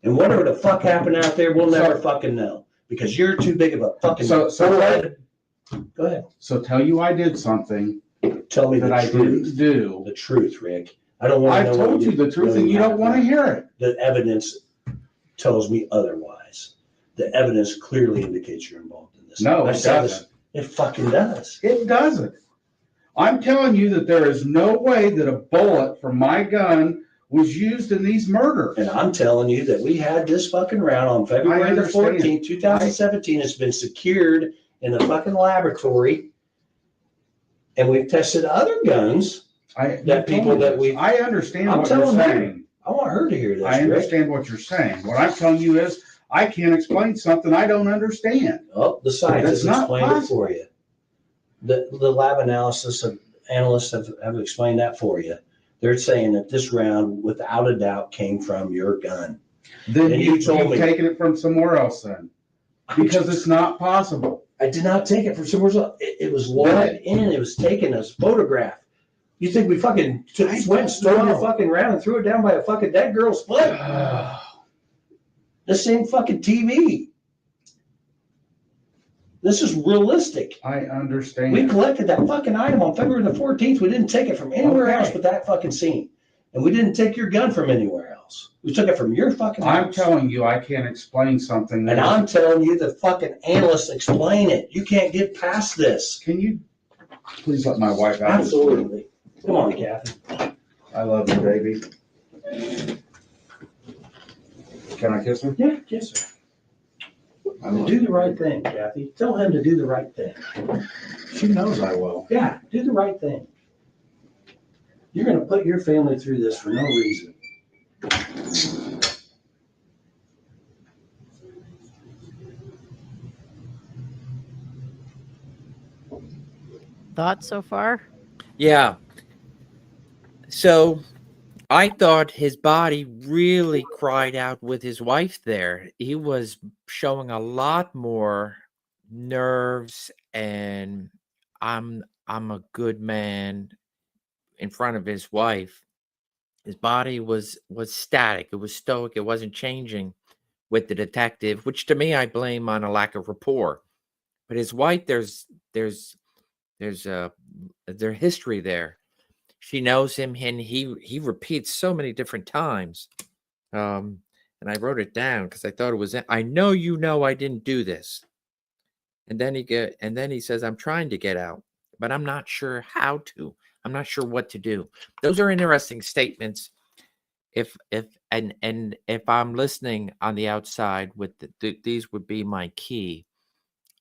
And whatever the fuck happened out there, we'll never fucking know because you're too big of a fucking bullheaded. Go ahead. So tell you I did something Tell me that the I truth. didn't do. The truth, Rick. I don't want to know. I've told you the truth and you don't want to hear it. The evidence tells me otherwise. The evidence clearly indicates you're involved in this. No, I've it said this. doesn't. It fucking does. It doesn't. I'm telling you that there is no way that a bullet from my gun was used in these murders. And I'm telling you that we had this fucking round on February the 14th, 2017. It's been secured in the fucking laboratory. And we've tested other guns. I understand I'm what you're telling her. saying. I want her to hear this. I understand what you're saying. What I'm telling you is I can't explain something I don't understand. Oh, the scientists That's not explained it possible. for you. The lab analysis of analysts have explained that for you. They're saying that this round, without a doubt, came from your gun. Then And you've told me taken it from somewhere else then. Because it's not possible. I did not take it from somewhere else. It was logged in. It was taken as a photograph. You think we fucking went and stole your fucking round and threw it down by a fucking dead girl's foot? This ain't fucking TV. This is realistic. I understand. We collected that fucking item on February the 14th. We didn't take it from anywhere else but that fucking scene. And we didn't take your gun from anywhere else. We took it from your fucking house. I'm telling you, I can't explain something. And I'm telling you, the fucking analysts explain it. You can't get past this. Can you please let my wife out? Absolutely. Come on, Kathy. I love you, baby. Can I kiss her? Yeah, kiss her. Do the right thing, Kathy. Tell him to do the right thing. She knows I will. Yeah, do the right thing. You're going to put your family through this for no reason. Thoughts so far? Yeah. So I thought his body really cried out with his wife there. He was showing a lot more nerves and I'm a good man in front of his wife. His body was static. It was stoic. It wasn't changing with the detective, which to me I blame on a lack of rapport. But his wife, there's their history there. She knows him, and he repeats so many different times. And I wrote it down because I thought it was. I know you know I didn't do this. And then he says, I'm trying to get out, but I'm not sure how to. I'm not sure what to do. Those are interesting statements. If I'm listening on the outside with these would be my key.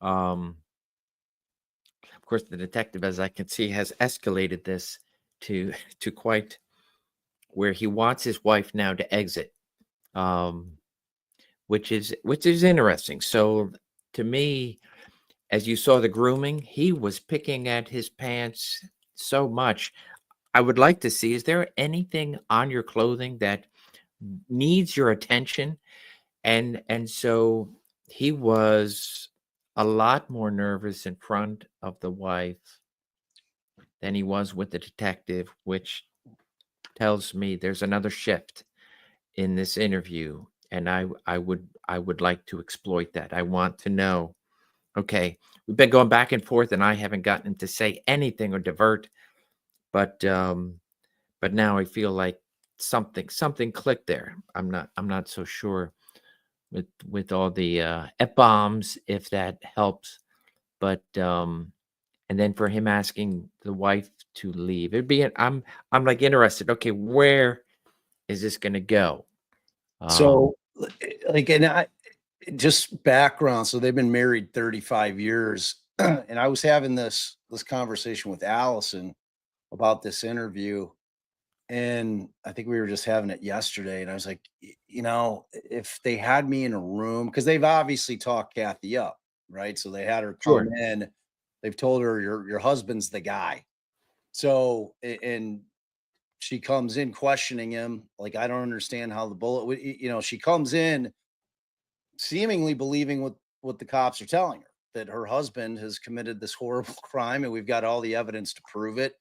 Of course, the detective, as I can see, has escalated this to quite where he wants his wife now to exit, which is interesting. So to me, as you saw the grooming, he was picking at his pants so much. I would like to see, is there anything on your clothing that needs your attention? And so he was a lot more nervous in front of the wife than he was with the detective, which tells me there's another shift in this interview. And I would like to exploit that. I want to know, okay, we've been going back and forth and I haven't gotten to say anything or divert, but now I feel like something clicked there. I'm not so sure with all the F-bombs, if that helps, but and then for him asking the wife to leave, it'd be I'm like interested. Okay, where is this going to go? So, like, and I just background. So they've been married 35 years, and I was having this conversation with Allison about this interview, and I think we were just having it yesterday. And I was like, you know, if they had me in a room, because they've obviously talked Kathy up, right? So they had her come in. They've told her your husband's the guy. So and she comes in questioning him, like, I don't understand how the bullet, she comes in seemingly believing what the cops are telling her, that her husband has committed this horrible crime, and we've got all the evidence to prove it.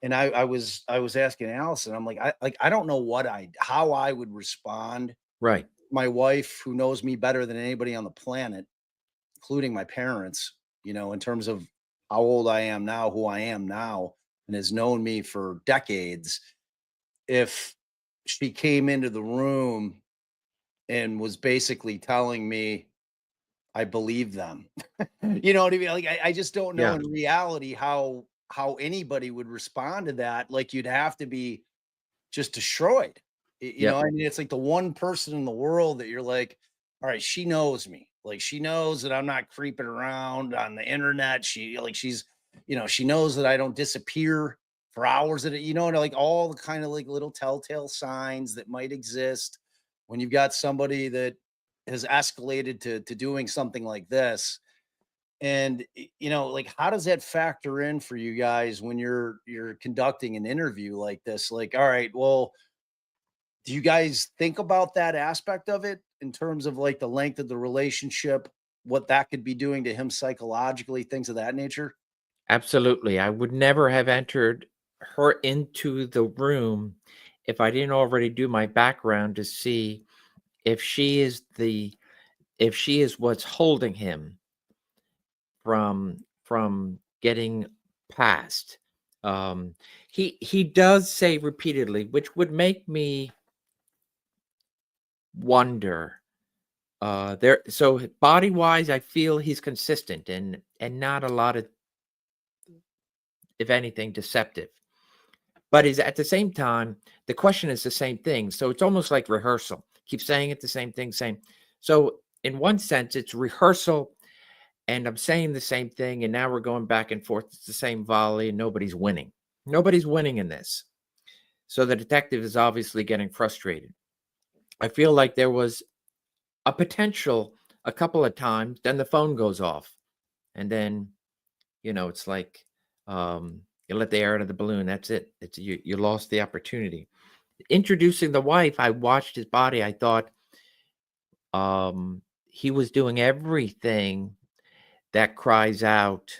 And I was asking Allison, I'm like, I don't know how I would respond. Right. My wife, who knows me better than anybody on the planet, including my parents, in terms of how old I am now, who I am now, and has known me for decades. If she came into the room and was basically telling me I believe them. You know what I mean? Like, I just don't know Yeah. in reality how anybody would respond to that. Like, you'd have to be just destroyed. You know, I mean, it's like the one person in the world that you're like, all right, she knows me. Like, she knows that I'm not creeping around on the internet. She knows that I don't disappear for hours at it, like all the kind of like little telltale signs that might exist when you've got somebody that has escalated to doing something like this. And like, how does that factor in for you guys when you're conducting an interview like this? Like, all right, well, do you guys think about that aspect of it in terms of like the length of the relationship, what that could be doing to him psychologically, things of that nature? Absolutely. I would never have entered her into the room if I didn't already do my background to see if she is what's holding him from getting past. He does say repeatedly, which would make me wonder. So body wise, I feel he's consistent and not a lot of, if anything, deceptive. But is at the same time, the question is the same thing. So it's almost like rehearsal. Keep saying it, the same thing, same. So in one sense, it's rehearsal, and I'm saying the same thing, and now we're going back and forth. It's the same volley, and nobody's winning. Nobody's winning in this. So the detective is obviously getting frustrated. I feel like there was a potential a couple of times, then the phone goes off, and then it's like you let the air out of the balloon. That's it. It's you lost the opportunity. Introducing the wife, I watched his body. I thought he was doing everything that cries out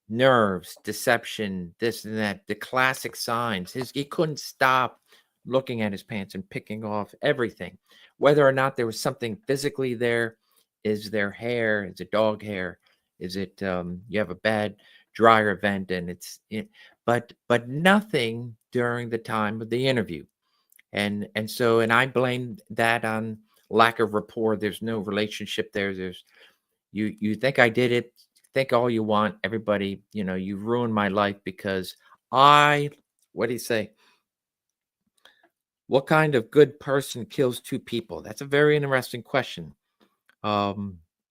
nerves, deception, this and that, the classic signs. He couldn't stop looking at his pants and picking off everything. Whether or not there was something physically there, is there hair? Is it dog hair? Is it you have a bad dryer vent and but nothing during the time of the interview. And I blame that on lack of rapport. There's no relationship there. There's you think I did it, think all you want, everybody, you ruined my life because what do you say? What kind of good person kills two people? That's a very interesting question. Well,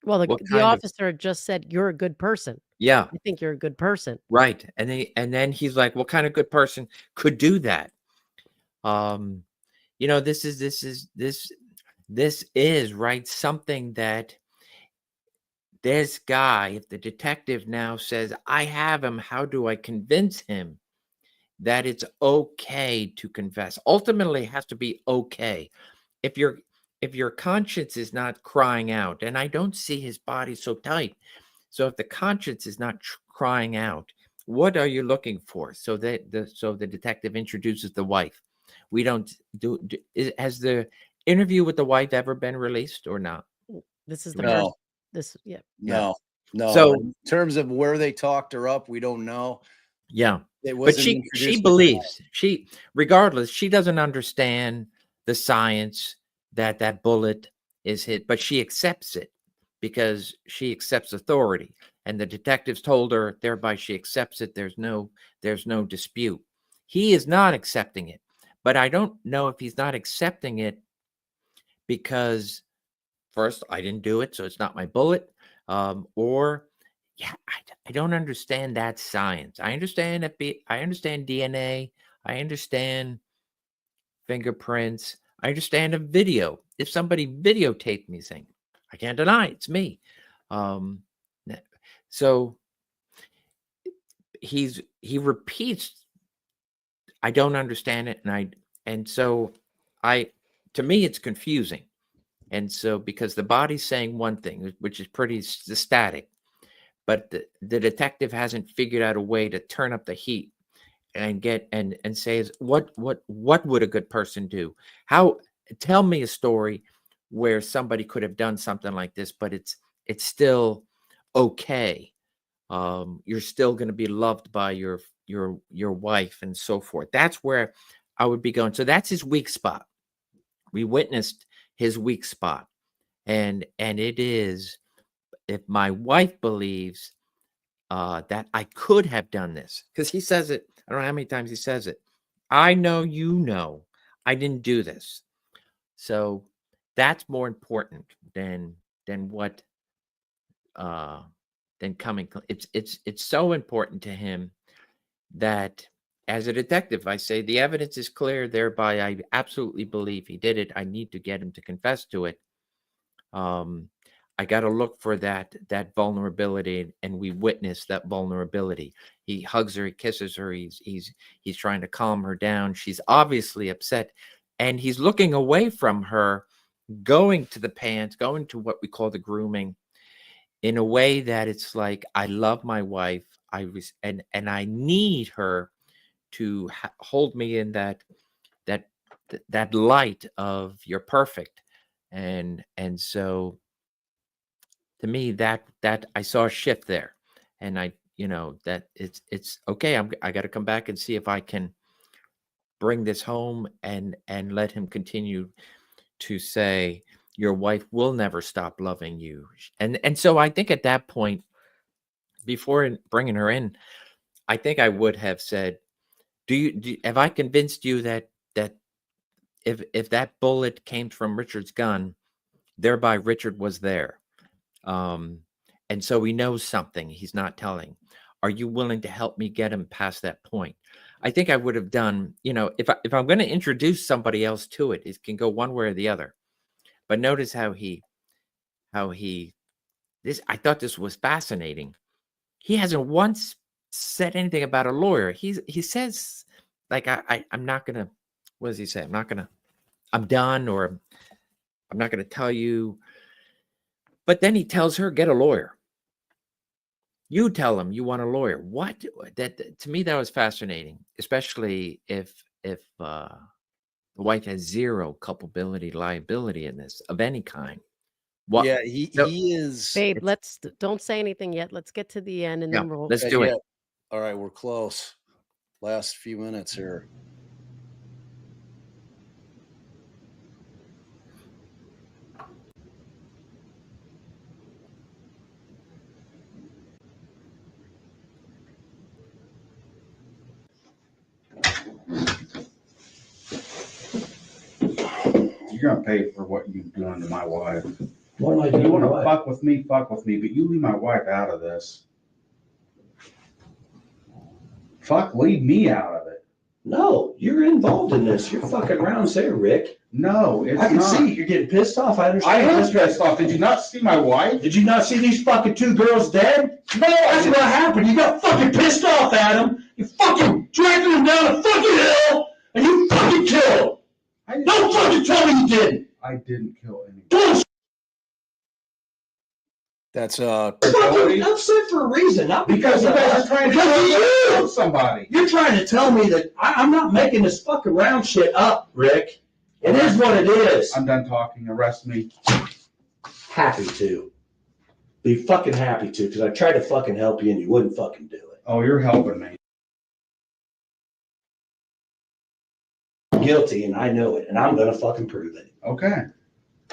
what the kind of officer just said, "You're a good person." yeah, I think you're a good person. right. And then he's like, what kind of good person could do that? This is right, something that this guy, if the detective now says, I have him, how do I convince him that it's okay to confess? Ultimately, it has to be okay. If your conscience is not crying out, and I don't see his body so tight, so if the conscience is not crying out, what are you looking for? So the detective introduces the wife. We don't has the interview with the wife ever been released or not? This is the No. first. Yeah. No. So in terms of where they talked her up, we don't know. yeah, It but wasn't she introduced. believes, regardless, she doesn't understand the science that bullet is hit, but she accepts it because she accepts authority, and the detectives told her, thereby she accepts it. There's no dispute. He is not accepting it, but I don't know if he's not accepting it because first, I didn't do it, so it's not my bullet. Or, yeah, I don't understand that science. I understand I understand DNA. I understand fingerprints. I understand a video. If somebody videotaped me saying, I can't deny it's me. So he repeats, I don't understand it, and so to me it's confusing. And so, because the body's saying one thing, which is pretty static, but the detective hasn't figured out a way to turn up the heat and get and say, what would a good person do? How, tell me a story where somebody could have done something like this, but it's still okay. You're still going to be loved by your wife and so forth. That's where I would be going. So that's his weak spot. We witnessed his weak spot. And it is, if my wife believes that I could have done this, because he says it, I don't know how many times he says it. I know, you know, I didn't do this. So that's more important than what than coming. It's so important to him that, as a detective, I say the evidence is clear, thereby I absolutely believe he did it. I need to get him to confess to it. I got to look for that vulnerability, and we witnessed that vulnerability. He hugs her, he kisses her, he's trying to calm her down. She's obviously upset, and he's looking away from her, going to the pants, going to what we call the grooming, in a way that it's like, I love my wife, and I need her to hold me in that light of you're perfect. And so, to me, that I saw a shift there, and I, that it's okay. I got to come back and see if I can bring this home and let him continue to say, your wife will never stop loving you. And so I think at that point, before bringing her in, I think I would have said, have I convinced you that if that bullet came from Richard's gun, thereby Richard was there? And so he knows something he's not telling. Are you willing to help me get him past that point? I think I would have done, if I'm going to introduce somebody else to it, it can go one way or the other. But notice how he this, I thought this was fascinating. He hasn't once said anything about a lawyer. He says, like, I'm not gonna, what does he say? I'm done, or I'm not gonna tell you. But then he tells her, get a lawyer. You tell him you want a lawyer. What? That, to me, that was fascinating, especially if the wife has zero culpability, liability in this of any kind. What? Yeah, he is. Babe, don't say anything yet. Let's get to the end, and then we'll. Let's do it. All right, we're close. Last few minutes here. You're gonna pay for what you've done to my wife. What am I You doing? wanna What? fuck with me, but you leave my wife out of this. Leave me out of it. No, you're involved in this. You're fucking rounds there, Rick. No, it's I can not. see you're getting pissed off. I I understand. am pissed off. Did you not see my wife? Did you not see these fucking two girls dead? No, That's what happened. You got fucking pissed off at them. You fucking dragging them down a fucking hill, and you fucking killed them. Don't fucking tell me you didn't. I didn't kill anyone. Bullshit. That's Fucking upset for a reason, not Because you guys are trying to kill somebody. You're trying to tell me that I'm not making this fucking round shit up, Rick. It is what it is. I'm done talking. Arrest me. Happy to. Be fucking happy to, because I tried to fucking help you and you wouldn't fucking do it. Oh, you're helping me. Guilty, and I know it, and I'm gonna fucking prove it. Okay.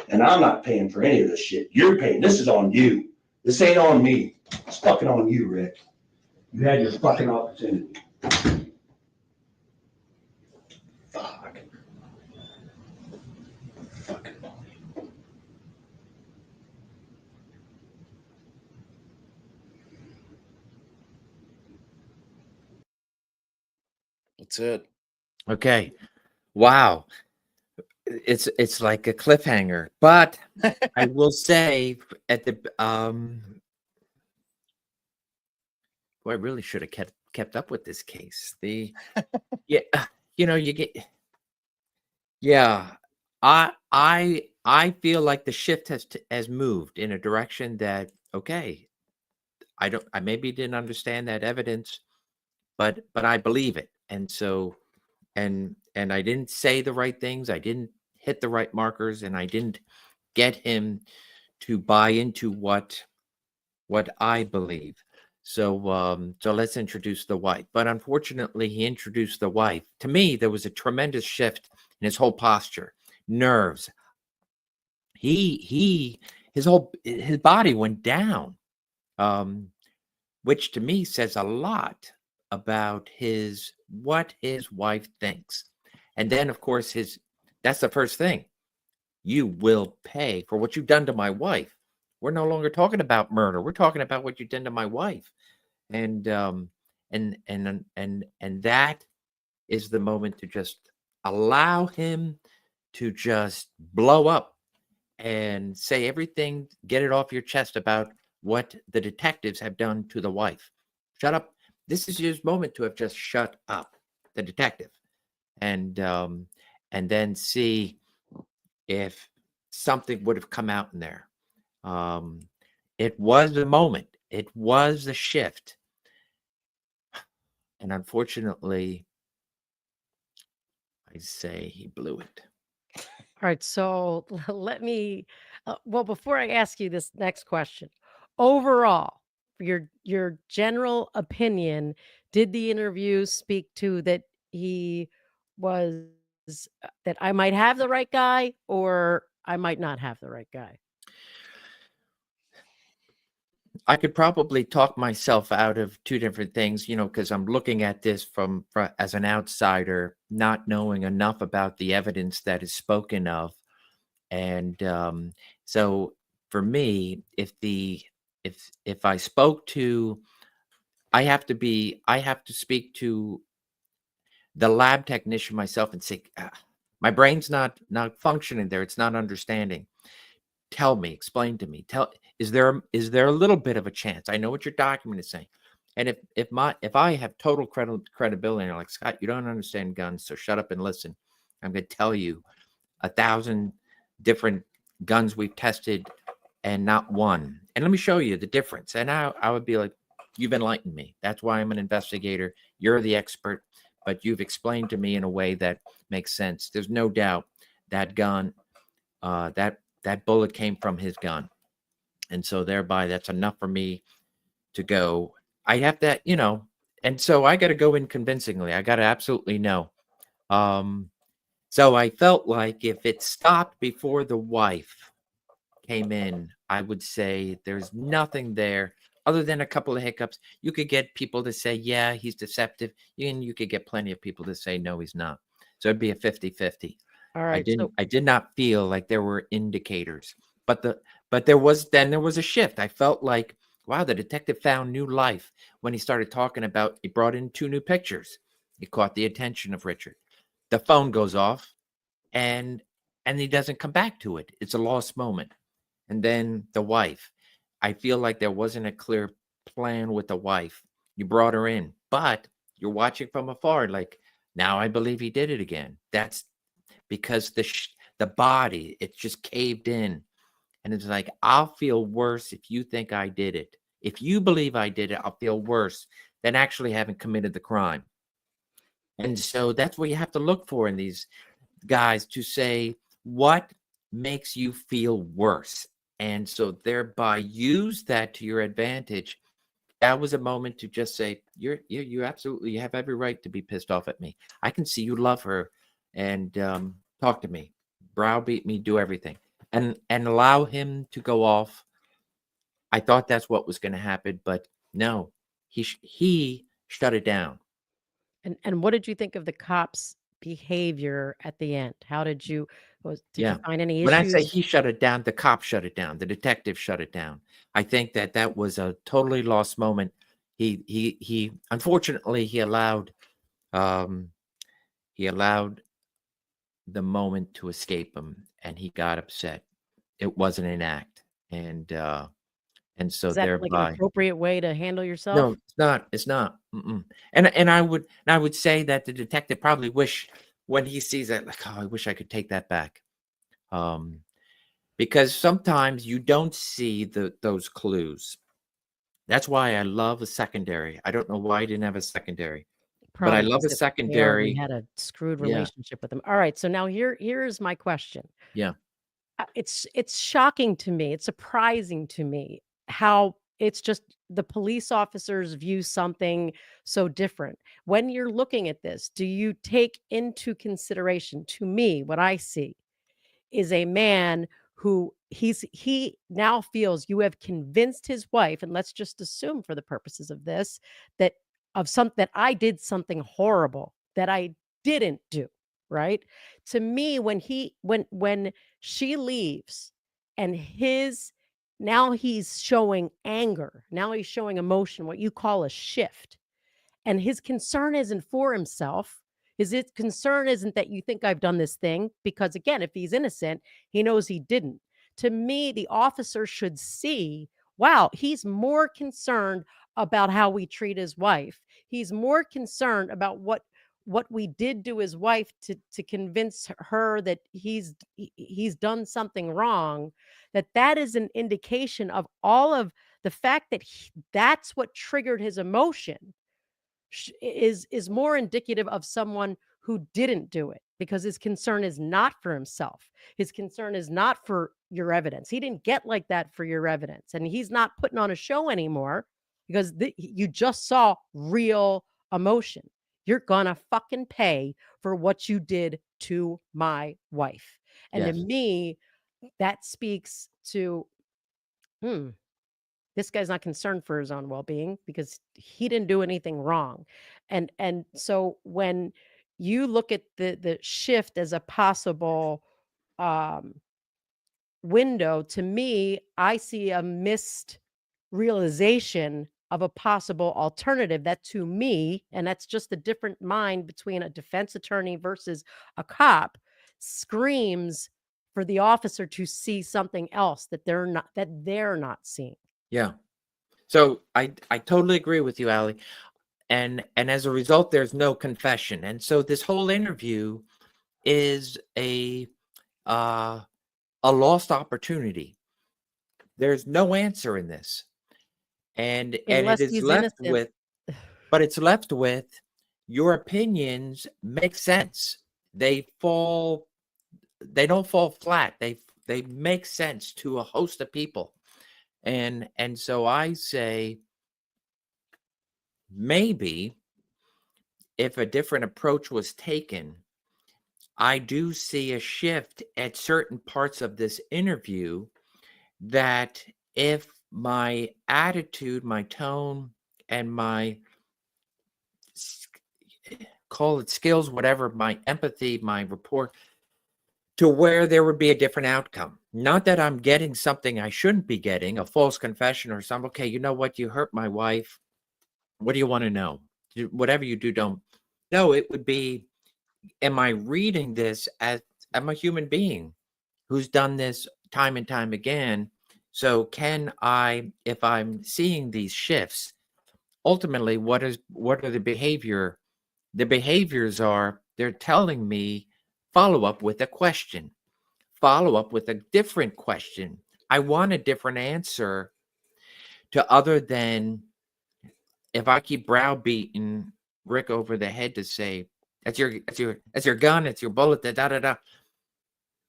And I'm not paying for any of this shit. You're paying. This is on you. This ain't on me. It's fucking on you, Rick. You had your fucking opportunity. Fuck. Fucking money. That's it. Okay. Wow. It's like a cliffhanger, but I will say at the boy, I really should have kept up with this case. You get, I I feel like the shift has moved in a direction that, okay, I maybe didn't understand that evidence, but I believe it. And so, and I didn't say the right things. I didn't hit the right markers, and I didn't get him to buy into what I believe. So so let's introduce the wife. But unfortunately, he introduced the wife. To me, there was a tremendous shift in his whole posture, nerves. His body went down, which to me says a lot about what his wife thinks. And then, of course, that's the first thing. You will pay for what you've done to my wife. We're no longer talking about murder. We're talking about what you've done to my wife. And that is the moment to just allow him to just blow up and say everything, get it off your chest about what the detectives have done to the wife. Shut up. This is his moment to have just shut up the detective, and then see if something would have come out in there. It was a moment. It was a shift. And unfortunately, I say he blew it. All right, so let me well, before I ask you this next question, overall, your general opinion, did the interview speak to that he was that I might have the right guy or I might not have the right guy? I could probably talk myself out of two different things, because I'm looking at this from as an outsider, not knowing enough about the evidence that is spoken of. And so for me, if I spoke to, I have to speak to the lab technician myself and say, my brain's not functioning there. It's not understanding. Tell me, explain to me. Is there a little bit of a chance? I know what your document is saying. And if I have total credibility, and I'm like, Scott, you don't understand guns, so shut up and listen. I'm going to tell you 1,000 different guns we've tested and not one. And let me show you the difference. And I would be like, you've enlightened me. That's why I'm an investigator. You're the expert, but you've explained to me in a way that makes sense. There's no doubt that gun, that bullet came from his gun. And so thereby that's enough for me to go. I have that, and so I got to go in convincingly. I got to absolutely know. So I felt like if it stopped before the wife came in, I would say there's nothing there other than a couple of hiccups. You could get people to say, yeah, he's deceptive. And you could get plenty of people to say, no, he's not. So it'd be a 50-50. All right. I did not feel like there were indicators, but there was a shift. I felt like, wow, the detective found new life when he started talking about, he brought in 2 new pictures. He caught the attention of Richard. The phone goes off and he doesn't come back to it. It's a lost moment. And then the wife, I feel like there wasn't a clear plan with the wife. You brought her in, but you're watching from afar. Like, now I believe he did it again. That's because the body, it's just caved in. And it's like, I'll feel worse if you think I did it. If you believe I did it, I'll feel worse than actually having committed the crime. And so that's what you have to look for in these guys, to say, what makes you feel worse? And so thereby use that to your advantage. That was a moment to just say, you absolutely have every right to be pissed off at me. I can see you love her, and talk to me, browbeat me, do everything, and allow him to go off. I thought that's what was going to happen, but no, he shut it down. And what did you think of the cops' behavior at the end? How did you did you find any When I say issues? he shut it down, the cop shut it down. The detective shut it down. I think that was a totally lost moment. He unfortunately he allowed the moment to escape him, and he got upset. It wasn't an act, and so Is that like an thereby, appropriate way to handle yourself? no, it's not. It's not. Mm-mm. And I would say that the detective probably wish, when he sees that, like, oh, I wish I could take that back. because sometimes you don't see those clues. That's why I love a secondary. I don't know why I didn't have a secondary, but I Probably love because a Barely secondary. had a screwed Yeah, relationship with him. All right, so now here's my question. yeah, It's shocking to me. It's surprising to me how it's just the police officers view something so different. When you're looking at this, do you take into consideration, to me, what I see is a man who he now feels you have convinced his wife, and let's just assume for the purposes of this that that I did something horrible that I didn't do, right? To me, when she leaves and his now he's showing anger, now he's showing emotion, what you call a shift. And his concern isn't for himself. His concern isn't that you think I've done this thing, because again, if he's innocent, he knows he didn't. To me, the officer should see, wow, he's more concerned about how we treat his wife. He's more concerned about what we did to his wife to convince her that he's done something wrong. That is an indication of all of the fact that that's what triggered his emotion is more indicative of someone who didn't do it, because his concern is not for himself. His concern is not for your evidence. He didn't get like that for your evidence, and he's not putting on a show anymore because you just saw real emotion. You're gonna fucking pay for what you did to my wife. And to yes, me, that speaks to, hmm, this guy's not concerned for his own well-being because he didn't do anything wrong. And so when you look at the shift as a possible um window, to me, I see a missed realization of a possible alternative that, to me, and that's just the different mind between a defense attorney versus a cop, screams for the officer to see something else that they're not seeing. yeah. So I totally agree with you, Allie. And as a result, there's no confession. And so this whole interview is uh, a lost opportunity. There's no answer in this, and it Unless is he's left innocent. with, but it's left with your opinions make sense. They fall, they don't fall flat. They make sense to a host of people, and so I say maybe if a different approach was taken, I do see a shift at certain parts of this interview that if my attitude, my tone, and my call it skills, whatever, my empathy, my rapport, to where there would be a different outcome. Not that I'm getting something I shouldn't be getting, a false confession or something. Okay, you know what? You hurt my wife. What do you want to know? Whatever you do, don't. No, it would be, am I reading this as I'm a human being who's done this time and time again? So can I, if I'm seeing these shifts, ultimately, what are the behavior? The behaviors are they're telling me follow up with a question, follow up with a different question. I want a different answer to other than if I keep browbeating Rick over the head to say, that's your gun, it's your bullet, da da da.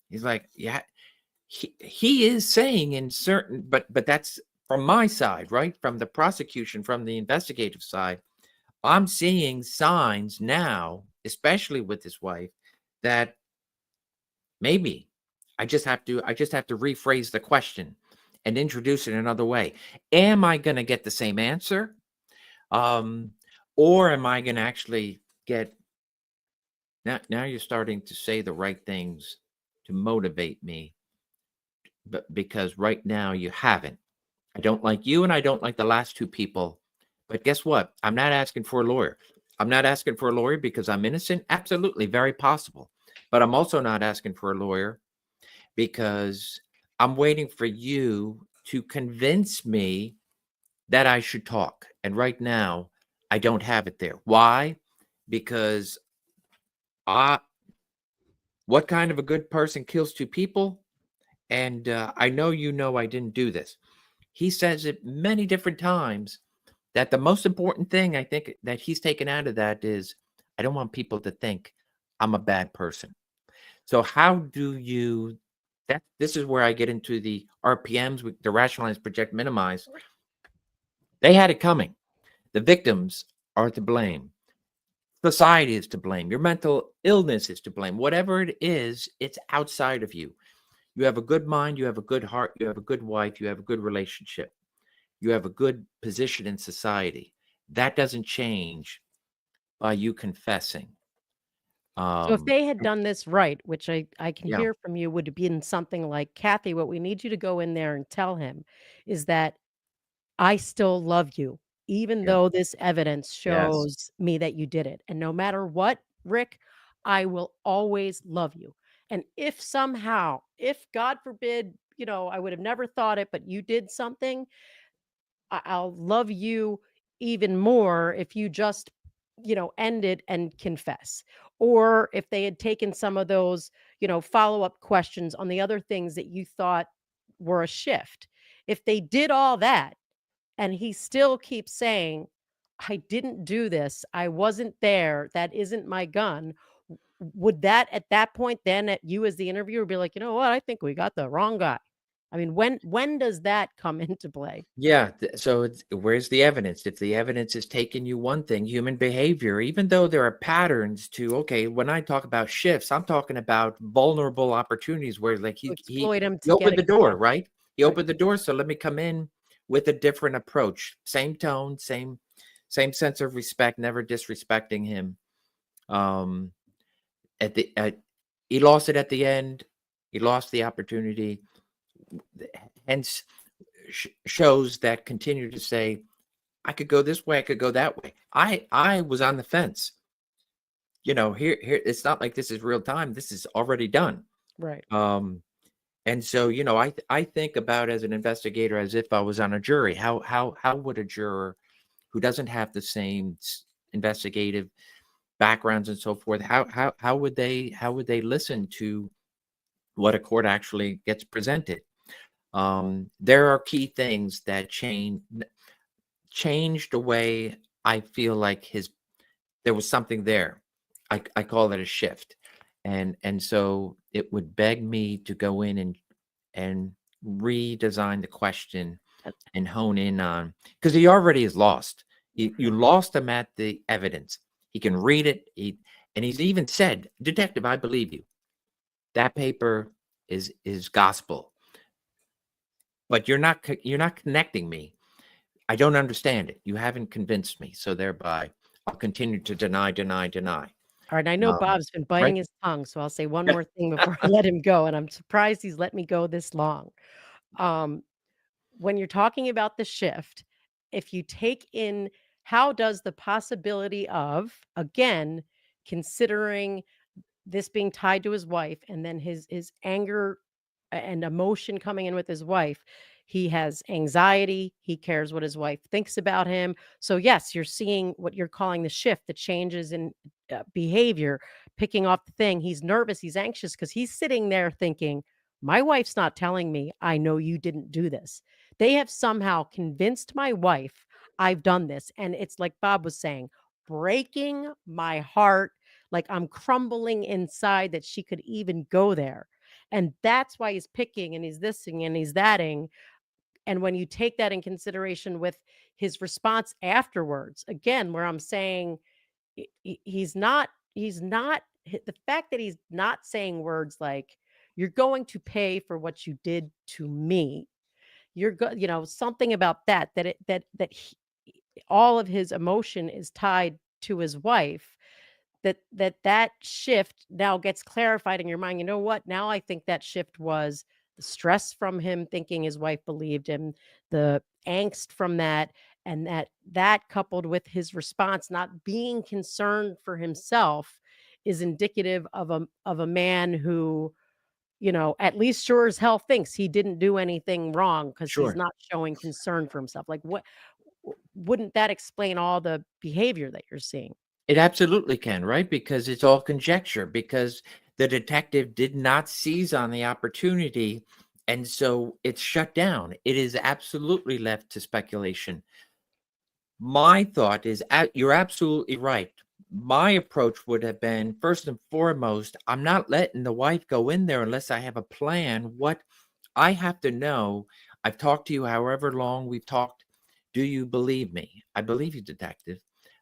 He's like, yeah, he is saying in certain, but that's from my side, right? From the prosecution, from the investigative side, I'm seeing signs now, especially with his wife, that maybe I just have to rephrase the question and introduce it another way. Am I going to get the same answer? Or am I going to actually get now you're starting to say the right things to motivate me, but because right now you haven't. I don't like you and I don't like the last two people. But guess what? I'm not asking for a lawyer. I'm not asking for a lawyer because I'm innocent. Absolutely, very possible. But I'm also not asking for a lawyer because I'm waiting for you to convince me that I should talk. And right now, I don't have it there. Why? Because what kind of a good person kills two people? And I know I didn't do this. He says it many different times that the most important thing I think that he's taken out of that is I don't want people to think I'm a bad person. So how do you this is where I get into the RPMs, the rationalize, project, minimize. They had it coming. The victims are to blame. Society is to blame. Your mental illness is to blame. Whatever it is, it's outside of you. You have a good mind, you have a good heart, you have a good wife, you have a good relationship, you have a good position in society. That doesn't change by you confessing. So if they had done this right, which I can Yeah, hear from you would have been something like, Kathy, what we need you to go in there and tell him is that I still love you, even yeah, though this evidence yes, shows me that you did it. And no matter what, Rick, I will always love you. And if somehow, if God forbid, I would have never thought it, but you did something, I'll love you even more if you just, end it and confess. Or if they had taken some of those, follow-up questions on the other things that you thought were a shift. If they did all that and he still keeps saying, I didn't do this, I wasn't there, that isn't my gun. Would that at that point then at you as the interviewer be like, you know what, I think we got the wrong guy? I mean, when does that come into play? yeah. So where's the evidence? If the evidence is taking you one thing, human behavior, even though there are patterns to, okay, when I talk about shifts, I'm talking about vulnerable opportunities where like To he exploit him he to get opened the door, exploited. right? He Right. opened the door, so let me come in with a different approach, same tone, same sense of respect, never disrespecting him. Um, he lost it at the end. He lost the opportunity. Hence, shows that continue to say, I could go this way, I could go that way. I was on the fence. Here it's not like this is real time. This is already done. Right. And so, I think about as an investigator as if I was on a jury. How would a juror who doesn't have the same investigative backgrounds and so forth, how would they listen to what a court actually gets presented? There are key things that changed the way I feel like there was something there. I call it a shift. And so it would beg me to go in and redesign the question Uh, and hone in on, because he already is lost. You lost him at the evidence. He can read it. And he's even said, Detective, I believe you. That paper is gospel. But you're not connecting me. I don't understand it. You haven't convinced me. So thereby, I'll continue to deny. All right, I know Um, Bob's been biting right? his tongue, so I'll say one more thing before I let him go, and I'm surprised he's let me go this long. Um, when you're talking about the shift, if you take in how does the possibility of, again, considering this being tied to his wife and then his anger and emotion coming in with his wife, he has anxiety, he cares what his wife thinks about him. So yes, you're seeing what you're calling the shift, the changes in behavior, picking off the thing. He's nervous, he's anxious because he's sitting there thinking, my wife's not telling me I know you didn't do this. They have somehow convinced my wife I've done this, and it's like Bob was saying, breaking my heart, like I'm crumbling inside that she could even go there. And that's why he's picking and he's thising and he's thatting. And when you take that in consideration with his response afterwards, again, where I'm saying the fact that he's not saying words like, you're going to pay for what you did to me. Something about all of his emotion is tied to his wife, that shift now gets clarified in your mind. You know what? Now I think that shift was the stress from him thinking his wife believed him, the angst from that, and that coupled with his response not being concerned for himself is indicative of a man who, at least sure as hell thinks he didn't do anything wrong because he's Sure. not showing concern for himself. Like what wouldn't that explain all the behavior that you're seeing? It absolutely can, right? Because it's all conjecture, because the detective did not seize on the opportunity And so it's shut down. It is absolutely left to speculation. My thought is, you're absolutely right. My approach would have been, first and foremost, I'm not letting the wife go in there unless I have a plan. What I have to know, I've talked to you however long we've talked. Do you believe me? I believe you, detective.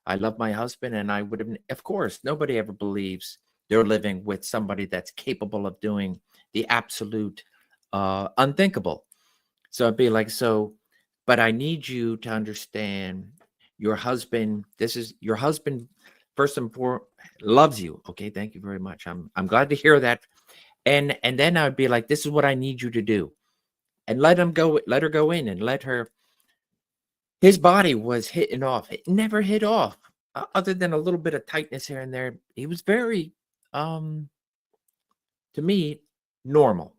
I love my husband, and I would have, of course, nobody ever believes they're living with somebody that's capable of doing the absolute unthinkable. So I'd be like, so, but I need you to understand your husband, this is your husband, first and foremost, loves you. Okay, thank you very much. I'm glad to hear that. And then I would be like, this is what I need you to do. And let her go in and let her. His body was hitting off. It never hit off, other than a little bit of tightness here and there. He was very, to me, normal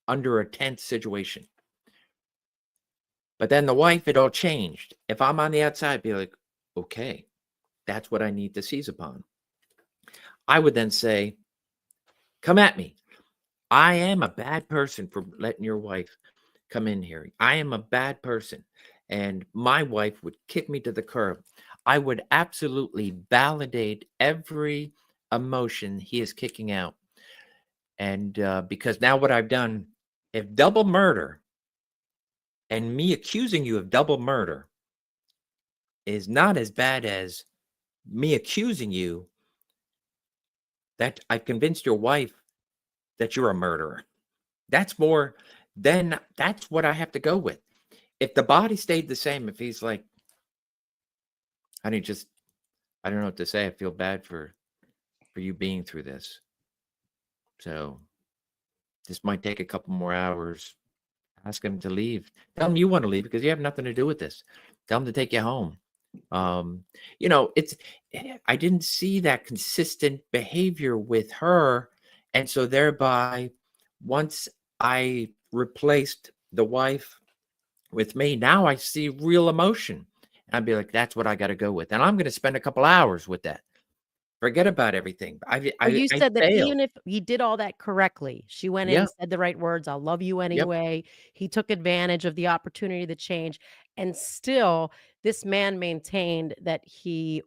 under a tense situation. But then the wife, it all changed. If I'm on the outside, be like, okay, that's what I need to seize upon. I would then say, come at me. I am a bad person for letting your wife come in here. I am a bad person. And my wife would kick me to the curb. I would absolutely validate every emotion he is kicking out. And because now what I've done, if double murder and me accusing you of double murder is not as bad as me accusing you that I've convinced your wife that you're a murderer. That's more, then that's what I have to go with. If the body stayed the same, if he's like, honey, just, I don't know what to say. I feel bad for you being through this. So this might take a couple more hours. Ask him to leave. Tell him you want to leave because you have nothing to do with this. Tell him to take you home. I didn't see that consistent behavior with her. And so thereby, once I replaced the wife with me, now I see real emotion. And I'd be like, that's what I got to go with. And I'm going to spend a couple hours with that. Forget about everything. You I said that failed. even if he did all that correctly, she went in, Yeah. said the right words, "I'll love you anyway." He took advantage of the opportunity to change, and still this man maintained that he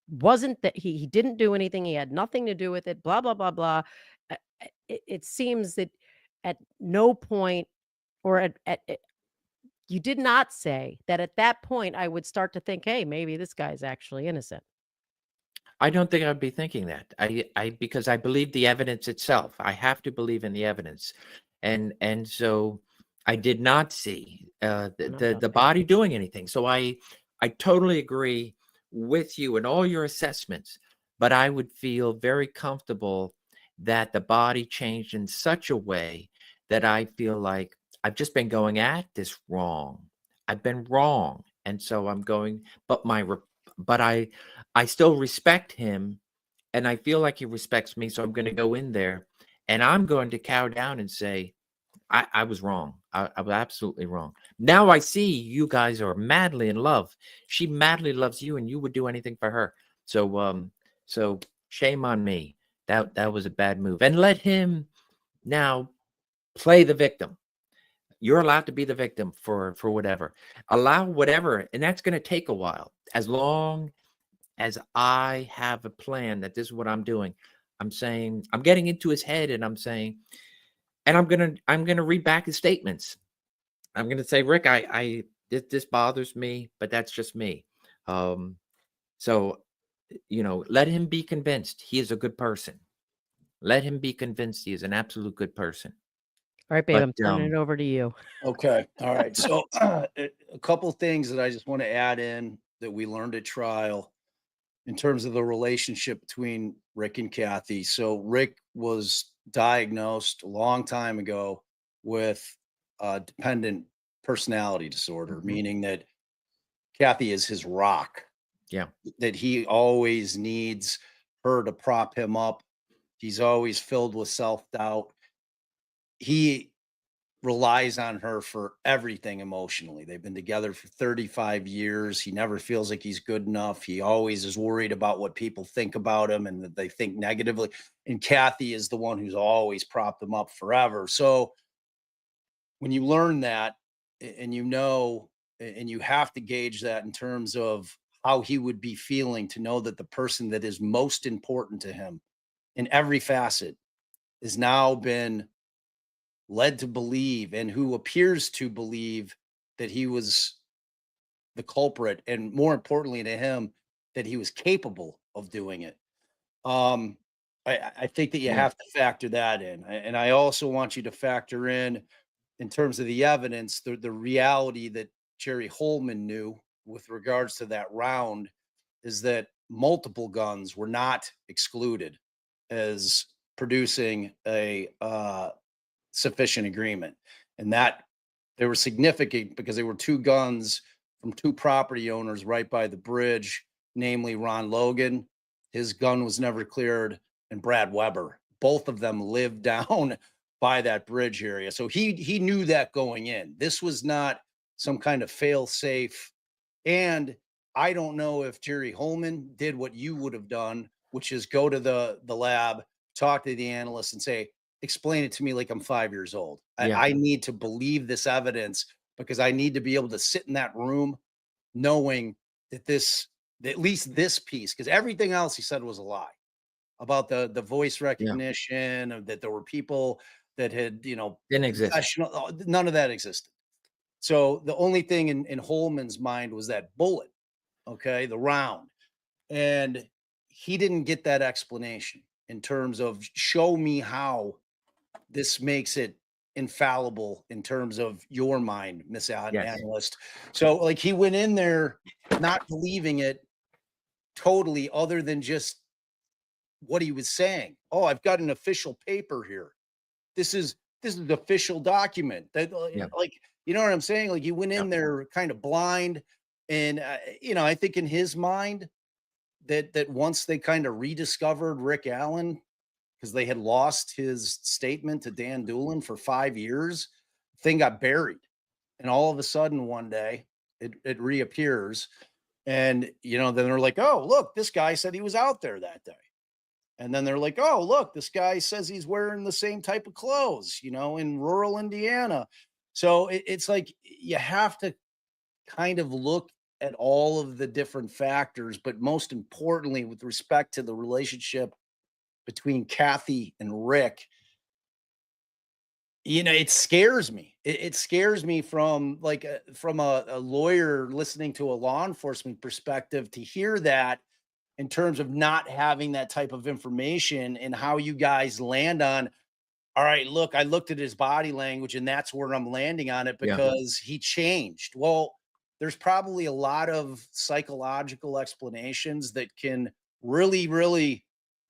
wasn't that he didn't do anything, he had nothing to do with it, blah, blah, blah, blah. It seems that at no point or you did not say that at that point I would start to think, "Hey, maybe this guy's actually innocent." I don't think I'd be thinking that. Because I believe the evidence itself. I have to believe in the evidence. And so I did not see Not about the that. body doing anything. So I totally agree with you in all your assessments, but I would feel very comfortable that the body changed in such a way that I feel like I've just been going at this wrong. I've been wrong. And so I'm going, but I still respect him and I feel like he respects me. So I'm going to go in there and I'm going to cow down and say, I was wrong. I was absolutely wrong. Now I see you guys are madly in love. She madly loves you and you would do anything for her. So shame on me. That was a bad move. And let him now play the victim. You're allowed to be the victim for whatever. Allow whatever. And that's going to take a while. As long as I have a plan that this is what I'm doing. I'm saying, I'm getting into his head and I'm saying, and I'm gonna read back his statements. I'm gonna say, Rick, this bothers me, but that's just me. So let him be convinced he is a good person. Let him be convinced he is an absolute good person. All right, babe, But I'm turning it over to you. Okay. All right. So a couple things that I just want to add in that we learned at trial in terms of the relationship between Rick and Kathy. So Rick was diagnosed a long time ago with dependent personality disorder, Mhm. meaning that Kathy is his rock, Yeah. that he always needs her to prop him up. He's always filled with self-doubt. He relies on her for everything emotionally. They've been together for 35 years. He never feels like he's good enough. He always is worried about what people think about him and that they think negatively. And Kathy is the one who's always propped him up forever. So when you learn that, and you know, and you have to gauge that in terms of how he would be feeling to know that the person that is most important to him in every facet has now been led to believe, and who appears to believe that he was the culprit, and more importantly to him, that he was capable of doing it. Um, I think that you Yeah. have to factor that in. And I also want you to factor in terms of the evidence, the reality that Jerry Holeman knew with regards to that round is that multiple guns were not excluded as producing a sufficient agreement. And that they were significant because they were two guns from two property owners right by the bridge, namely Ron Logan. His gun was never cleared, and Brad Weber. Both of them lived down by that bridge area. So he knew that going in. This was not some kind of fail safe. And I don't know if Jerry Holman did what you would have done, which is go to the lab, talk to the analyst and say, explain it to me like I'm 5 years old. Yeah. I need to believe this evidence because I need to be able to sit in that room knowing that at least this piece, because everything else he said was a lie about the voice recognition, of that there were people that had, Didn't exist. none of that existed. So the only thing in Holman's mind was that bullet, okay, the round. And he didn't get that explanation in terms of show me how this makes it infallible in terms of your mind, Miss Analyst. So like he went in there not believing it totally, other than just what he was saying. Oh, I've got an official paper here. This is the official document that like, you know what I'm saying? Like you went in there kind of blind. And I think in his mind that once they kind of rediscovered Rick Allen, because they had lost his statement to Dan Doolin for 5 years, thing got buried. And all of a sudden one day it reappears. And then they're like, oh, look, this guy said he was out there that day. And then they're like, oh, look, this guy says he's wearing the same type of clothes, in rural Indiana. So it's like you have to kind of look at all of the different factors, but most importantly, with respect to the relationship between Kathy and Rick, it scares me. It scares me from a lawyer listening to a law enforcement perspective to hear that in terms of not having that type of information, and how you guys land on, all right, look, I looked at his body language and that's where I'm landing on it because he changed. Well, there's probably a lot of psychological explanations that can really, really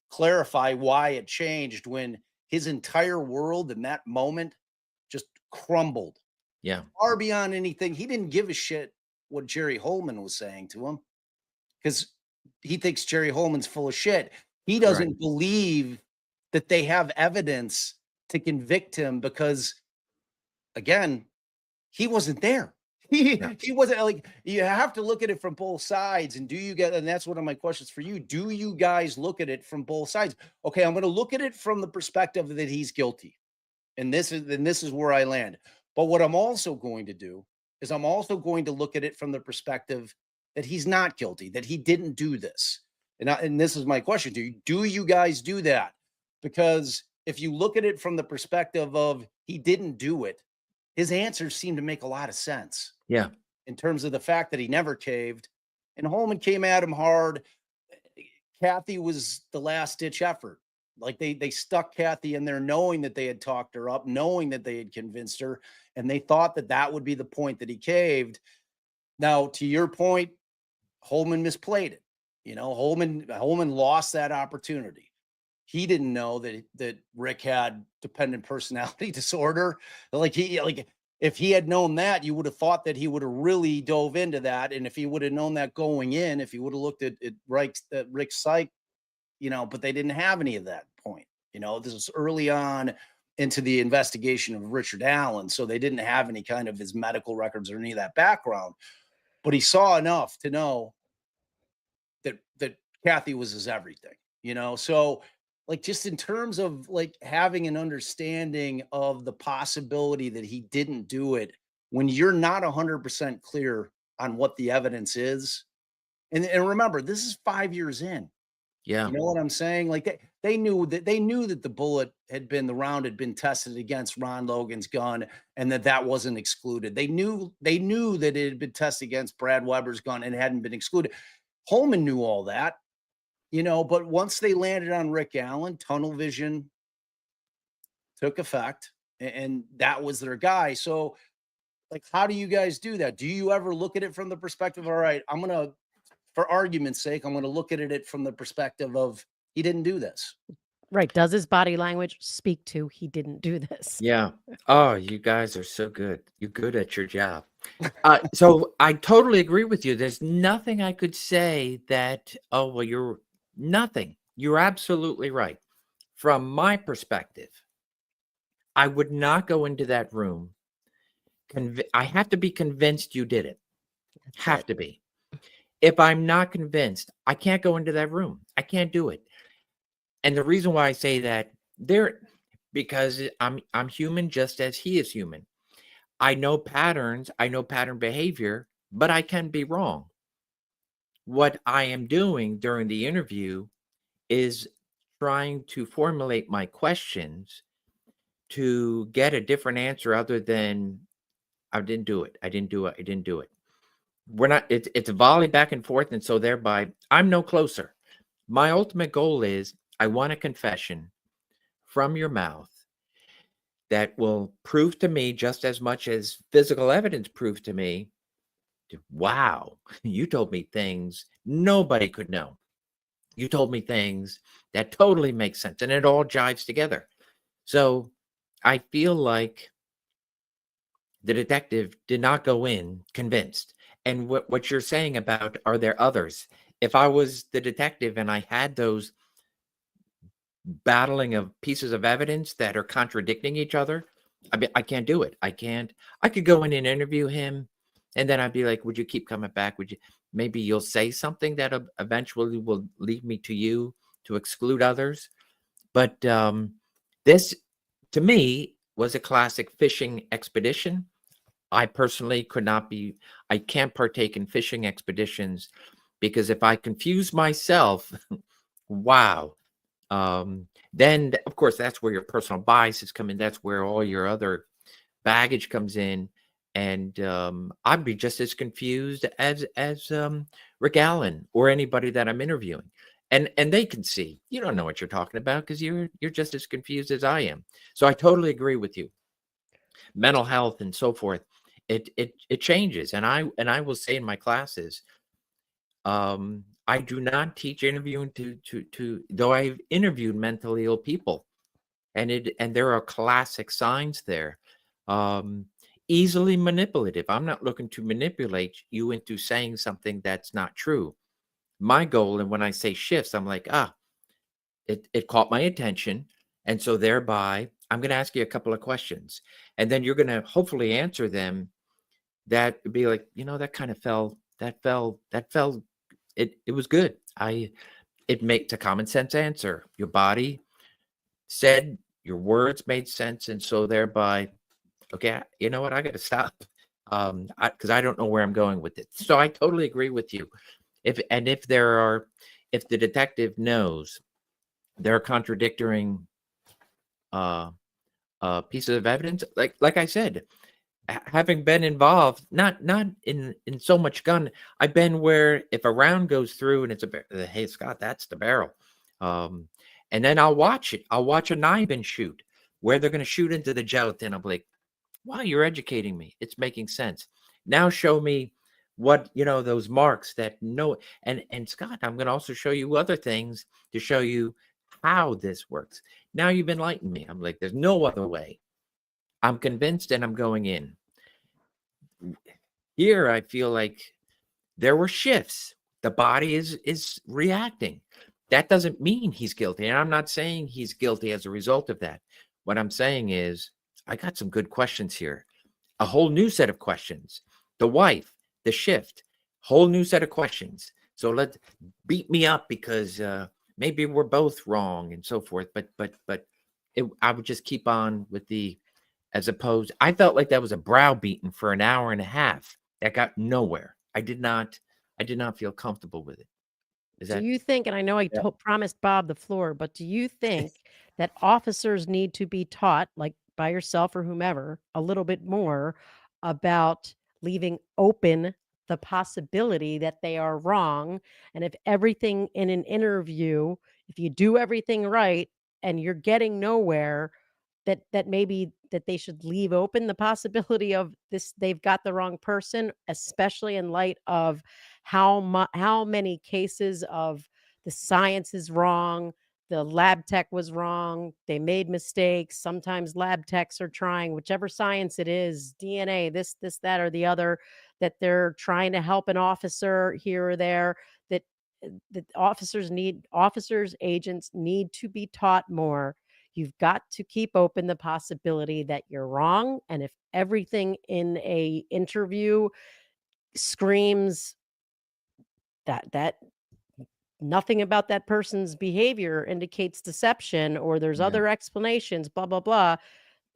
clarify why it changed when his entire world in that moment just crumbled. Yeah. Far beyond anything. He didn't give a shit what Jerry Holeman was saying to him because he thinks Jerry Holeman's full of shit. He doesn't believe that they have evidence to convict him because, again, he wasn't there. He wasn't. Like, you have to look at it from both sides. And and that's one of my questions for you. Do you guys look at it from both sides? Okay, I'm going to look at it from the perspective that he's guilty. And this is where I land. But what I'm also going to do is I'm also going to look at it from the perspective that he's not guilty, that he didn't do this. And this is my question to you. Do you guys do that? Because if you look at it from the perspective of he didn't do it, his answers seem to make a lot of sense. Yeah. In terms of the fact that he never caved, and Holman came at him hard. Kathy was the last ditch effort. Like they stuck Kathy in there knowing that they had talked her up, knowing that they had convinced her, and they thought that would be the point that he caved. Now, to your point, Holman misplayed it. Holman lost that opportunity. He didn't know that Rick had dependent personality disorder. If he had known that, you would have thought that he would have really dove into that. And if he would have known that going in, if he would have looked at Rick's psych, but they didn't have any of that point. This was early on into the investigation of Richard Allen. So they didn't have any kind of his medical records or any of that background, but he saw enough to know that Kathy was his everything, so like just in terms of like having an understanding of the possibility that he didn't do it when you're not 100% clear on what the evidence is. And remember, this is 5 years in. Yeah. You know what I'm saying? Like they knew that the round had been tested against Ron Logan's gun and that wasn't excluded. They knew that it had been tested against Brad Weber's gun and hadn't been excluded. Holeman knew all that, but once they landed on Rick Allen, tunnel vision took effect and that was their guy. So like, how do you guys do that? Do you ever look at it from the perspective, all right, for argument's sake, I'm going to look at it from the perspective of he didn't do this. Right. Does his body language speak to he didn't do this? Yeah. Oh, you guys are so good. You're good at your job. So I totally agree with you. There's nothing I could say that, oh, well, you're nothing. You're absolutely right. From my perspective, I would not go into that room. I have to be convinced you did it. Have to be. If I'm not convinced, I can't go into that room. I can't do it. And the reason why I say that because I'm human just as he is human. I know patterns, I know pattern behavior, but I can be wrong. What I am doing during the interview is trying to formulate my questions to get a different answer other than I didn't do it. I didn't do it. I didn't do it. It's a volley back and forth. And so thereby I'm no closer. My ultimate goal is I want a confession from your mouth that will prove to me just as much as physical evidence proved to me. Wow, you told me things nobody could know. You told me things that totally make sense and it all jives together. So I feel like the detective did not go in convinced. And what you're saying about, are there others? If I was the detective and I had those battling of pieces of evidence that are contradicting each other, I can't do it. I could go in and interview him and then I'd be like, would you keep coming back? Maybe you'll say something that eventually will lead me to you to exclude others. But this, to me, was a classic fishing expedition. I personally I can't partake in fishing expeditions because if I confuse myself, wow. Then of course that's where your personal biases come in. That's where all your other baggage comes in. And I'd be just as confused as Rick Allen or anybody that I'm interviewing. And they can see you don't know what you're talking about because you're just as confused as I am. So I totally agree with you. Mental health and so forth, it changes. And I will say in my classes, I do not teach interviewing to though I've interviewed mentally ill people, and there are classic signs there. Easily manipulative. I'm not looking to manipulate you into saying something that's not true. My goal, and when I say shifts, I'm like, it caught my attention. And so thereby, I'm going to ask you a couple of questions. And then you're going to hopefully answer them. That would be like, that kind of fell. It was good. It makes a common sense answer. Your body said, your words made sense. And so thereby, okay, you know what? I got to stop because I don't know where I'm going with it. So I totally agree with you. If the detective knows there are contradicting pieces of evidence, like I said, having been involved, not in so much gun, I've been where if a round goes through and it's hey Scott, that's the barrel, and then I'll watch it. I'll watch a nine shoot where they're going to shoot into the gelatin. I'm like, wow, you're educating me. It's making sense. Now show me what, those marks that no, and Scott, I'm going to also show you other things to show you how this works. Now you've enlightened me. I'm like, there's no other way. I'm convinced and I'm going in. Here, I feel like there were shifts. The body is reacting. That doesn't mean he's guilty. And I'm not saying he's guilty as a result of that. What I'm saying is, I got some good questions here. A whole new set of questions. The wife, the shift, whole new set of questions. So let's beat me up because maybe we're both wrong and so forth. But I would just keep on with the, as opposed, I felt like that was a browbeaten for an hour and a half that got nowhere. I did not feel comfortable with it. Is Do that? you think, and I know I Yeah. promised Bob the floor, but do you think that officers need to be taught, like by yourself or whomever, a little bit more about leaving open the possibility that they are wrong? And if everything in an interview, if you do everything right and you're getting nowhere, that maybe that they should leave open the possibility of this, they've got the wrong person, especially in light of how many cases of the science is wrong, the lab tech was wrong, they made mistakes. Sometimes lab techs are trying whichever science it is, DNA, this, that, or the other, that they're trying to help an officer here or there. That officers, agents need to be taught more. You've got to keep open the possibility that you're wrong. And if everything in a interview screams that nothing about that person's behavior indicates deception, or there's Yeah. other explanations, blah, blah, blah,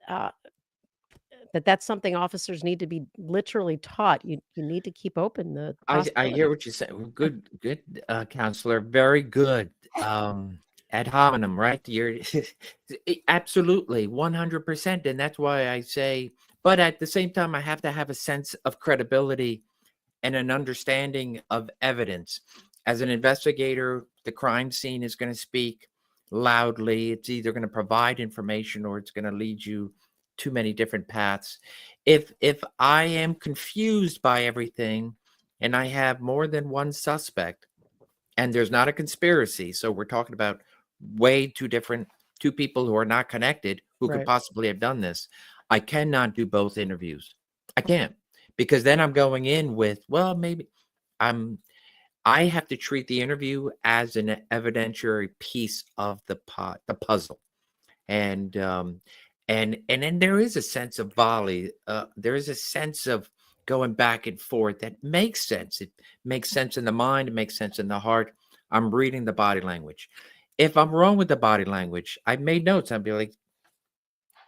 uh, that's something officers need to be literally taught. You need to keep open the I possibility. hear what you say. Good, counselor. Very good. Ad hominem, right? You're absolutely 100%. And that's why I say, but at the same time, I have to have a sense of credibility and an understanding of evidence. As an investigator, the crime scene is going to speak loudly. It's either going to provide information or it's going to lead you too many different paths. If I am confused by everything and I have more than one suspect and there's not a conspiracy, so we're talking about two people who are not connected who could Right. possibly have done this, I cannot do both interviews. I can't, because then I'm going in with, well, maybe I have to treat the interview as an evidentiary piece of the puzzle. And then there is a sense of volley. There is a sense of going back and forth that makes sense. It makes sense in the mind. It makes sense in the heart. I'm reading the body language. If I'm wrong with the body language, I made notes. I'd be like,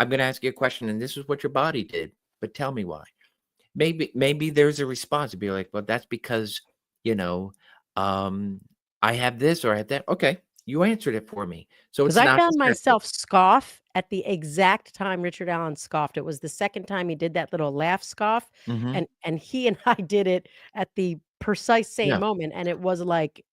I'm going to ask you a question, and this is what your body did, but tell me why. Maybe there's a response to be like, well, that's because, I have this or I have that. Okay, you answered it for me. So it's Because I not found deceptive. myself scoff at the exact time Richard Allen scoffed. It was the second time he did that little laugh scoff, Mhm. and he and I did it at the precise same Yeah. moment, and it was like,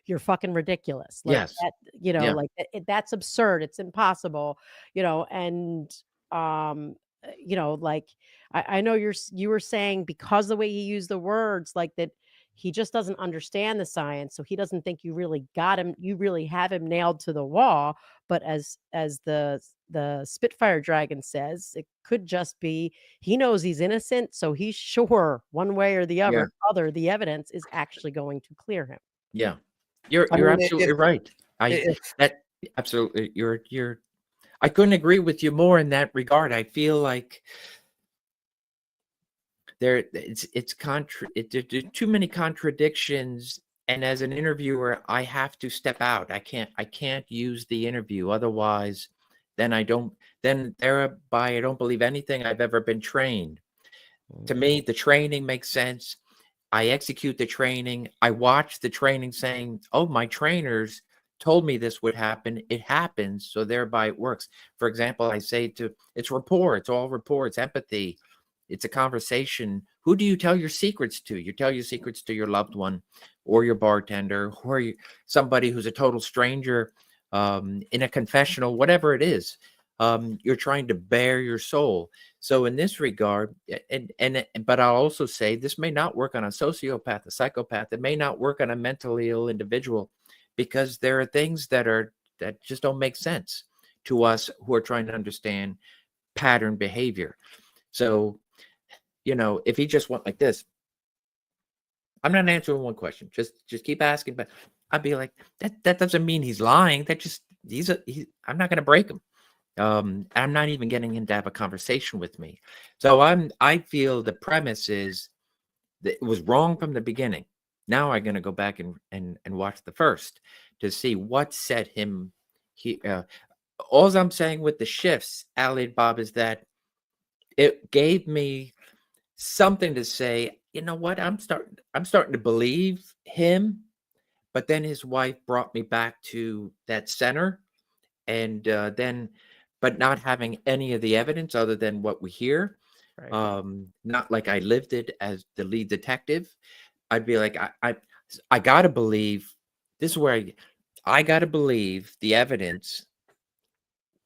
"You're fucking ridiculous." Like Yes. that, Yeah. like that's absurd. It's impossible, and like I know you were saying because the way he used the words, like that he just doesn't understand the science, so he doesn't think you really got him, you really have him nailed to the wall. But as the Spitfire Dragon says, it could just be he knows he's innocent, so he's sure one way or the other, the evidence is actually going to clear him. Yeah. You're I mean, absolutely right. if Absolutely, you're I couldn't agree with you more in that regard. I feel like there are too many contradictions, and as an interviewer, I have to step out. I can't use the interview, otherwise then thereby I don't believe anything I've ever been trained. To me, the training makes sense. I execute the training. I watch the training saying, oh, my trainers told me this would happen. It happens. So thereby it works. For example, I say it's rapport. It's all rapport. It's empathy. It's a conversation. Who do you tell your secrets to? You tell your secrets to your loved one or your bartender or somebody who's a total stranger in a confessional, whatever it is. You're trying to bare your soul. So in this regard, but I'll also say this may not work on a sociopath, a psychopath. It may not work on a mentally ill individual, because there are things that just don't make sense to us who are trying to understand pattern behavior. So, if he just went like this, I'm not answering one question. Just keep asking. But I'd be like, that doesn't mean he's lying. That just I'm not going to break him. I'm not even getting him to have a conversation with me. So I feel the premise is that it was wrong from the beginning. Now I'm going to go back and watch the first, to see what set him. All I'm saying with the shifts, Allie, Bob, is that it gave me something to say. You know what? I'm starting to believe him. But then his wife brought me back to that center, and then, but not having any of the evidence other than what we hear. Right. Not like I lived it as the lead detective. I'd be like, I gotta believe this is where I gotta believe the evidence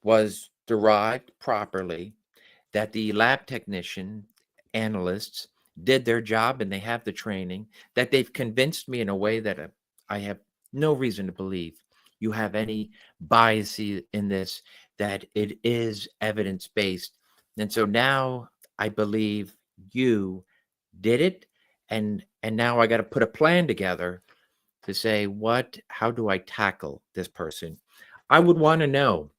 was derived properly, that the lab technician analysts did their job and they have the training, that they've convinced me in a way that I have no reason to believe you have any bias in this, that it is evidence based. And so now I believe you did it. And now I got to put a plan together to say, how do I tackle this person? I would want to know.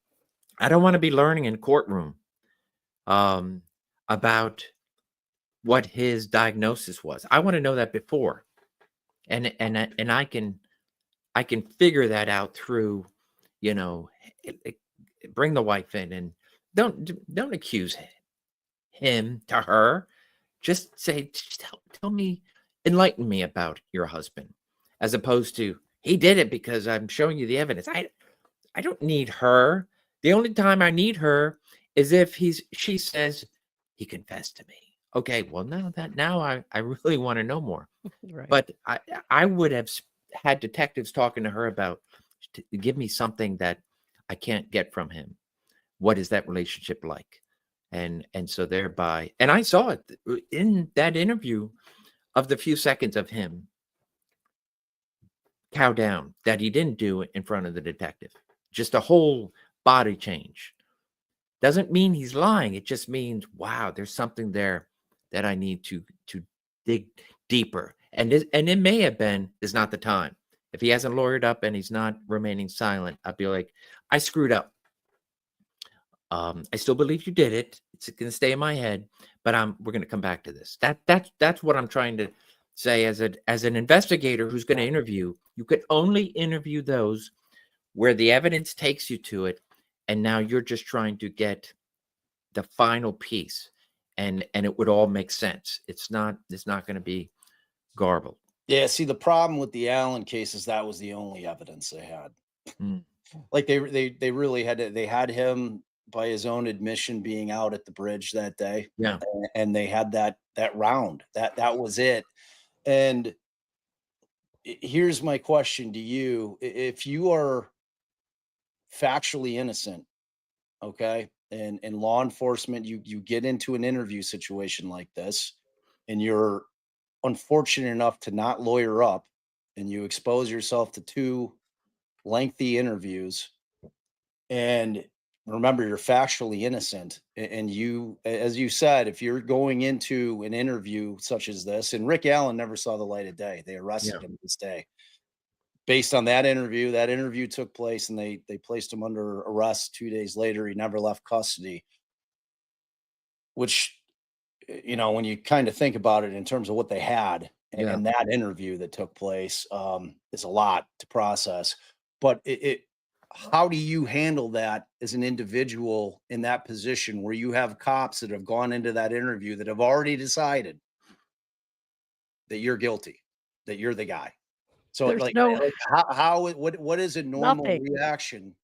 I don't want to be learning in courtroom about what his diagnosis was. I want to know that before, and I can figure that out through, bring the wife in, and don't accuse him to her. Just say, tell me, enlighten me about your husband, as opposed to he did it because I'm showing you the evidence. I don't need her. The only time I need her is if she says he confessed to me. Okay, well now I really want to know more. Right. But I would have had detectives talking to her about, to give me something that I can't get from him. What is that relationship like? And so thereby, and I saw it in that interview of the few seconds of him cow down that he didn't do in front of the detective. Just a whole body change. Doesn't mean he's lying. It just means, wow, there's something there that I need to dig deeper. And it may have been, is not the time. If he hasn't lawyered up and he's not remaining silent, I'd be like, I screwed up. I still believe you did it. It's going to stay in my head, but we're going to come back to this. That's what I'm trying to say as an investigator who's going to interview. You could only interview those where the evidence takes you to it, and now you're just trying to get the final piece, and it would all make sense. It's not going to be garbled. Yeah, see, the problem with the Allen case is that was the only evidence they had. Like they really had they had him by his own admission being out at the bridge that day. Yeah. And they had that round. That was it. And here's my question to you. If you are factually innocent, okay, and in law enforcement, you get into an interview situation like this, and you're unfortunate enough to not lawyer up, and you expose yourself to 2 lengthy interviews, and remember, you're factually innocent, and you, as you said, if you're going into an interview such as this, and Rick Allen never saw the light of day. They arrested him this day based on that interview. That interview took place, and they placed him under arrest 2 days later. He never left custody, which, when you kind of think about it in terms of what they had and that interview that took place, is a lot to process. But how do you handle that as an individual in that position where you have cops that have gone into that interview that have already decided that you're guilty, that you're the guy? So There's like, no what is a normal nothing. reaction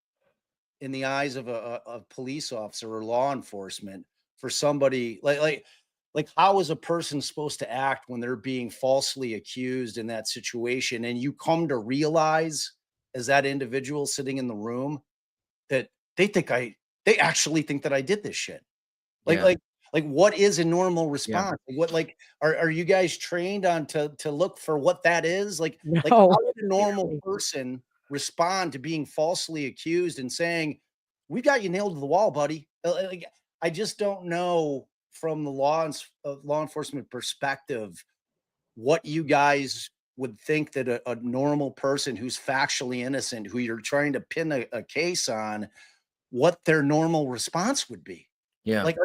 in the eyes of a police officer or law enforcement for somebody like how is a person supposed to act when they're being falsely accused in that situation, and you come to realize as that individual sitting in the room that they actually think that I did this shit? Like Yeah. like what is a normal response? Like, are you guys trained on to look for what that is? Like how No. would a normal Clearly. person respond to being falsely accused and saying, "We got you nailed to the wall, buddy"? Like, I just don't know from the law enforcement perspective what you guys would think that a normal person who's factually innocent, who you're trying to pin a case on, what their normal response would be. Yeah. Like,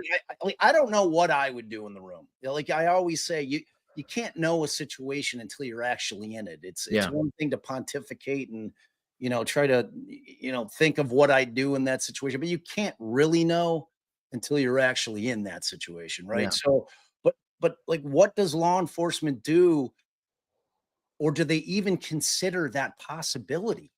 I don't know what I would do in the room. Like I always say, you can't know a situation until you're actually in it. It's one thing to pontificate and try to, think of what I do in that situation, but you can't really know until you're actually in that situation, right? Yeah. So, but like, what does law enforcement do, or do they even consider that possibility?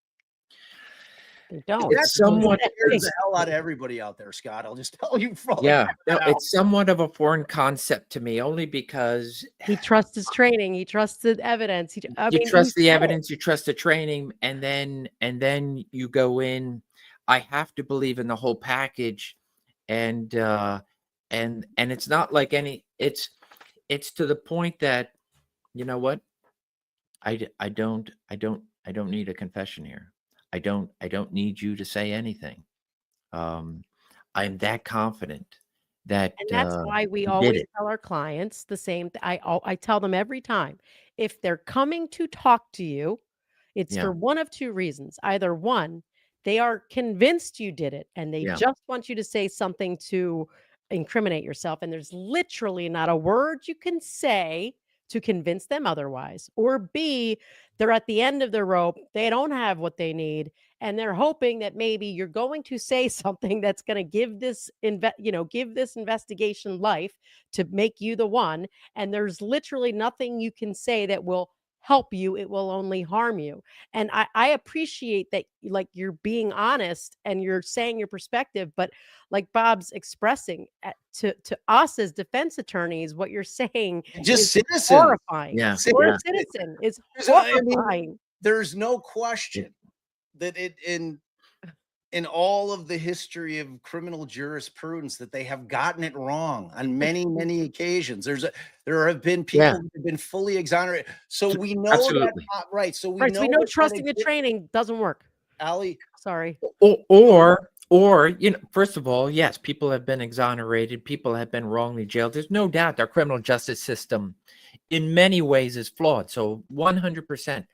They don't. It's That's what somewhat, scares the hell out of everybody out there, Scott. I'll just tell you from yeah, no, out. it's somewhat of a foreign concept to me, only because He trusts his training. He trusts the evidence. I you mean, trust the said it. evidence, you trust the training, and then you go in. I have to believe in the whole package, and it's not like it's to the point that, you know what, I don't need a confession here. I don't need you to say anything. I'm that confident that And that's why we you did always it. tell our clients the same I tell them every time, if they're coming to talk to you, it's Yeah. for one of two reasons. Either one, they are convinced you did it and they Yeah. just want you to say something to incriminate yourself, and there's literally not a word you can say to convince them otherwise. Or B, they're at the end of the rope, they don't have what they need, and they're hoping that maybe you're going to say something that's going to give this give this investigation life to make you the one, and there's literally nothing you can say that will help you. It will only harm you. And I appreciate that, like, you're being honest and you're saying your perspective, but like Bob's expressing to us as defense attorneys, what you're saying Just is citizens. horrifying. Yeah. For Yeah. a citizen is I mean, horrifying. there's no question that in all of the history of criminal jurisprudence that they have gotten it wrong on many occasions. There have been people Yeah. who have been fully exonerated. So we know Absolutely. that, right? So we Right, so know we know that trusting the training doesn't work. Allie, Sorry. Or first of all, yes, people have been exonerated, people have been wrongly jailed. There's no doubt our criminal justice system in many ways is flawed. So 100%.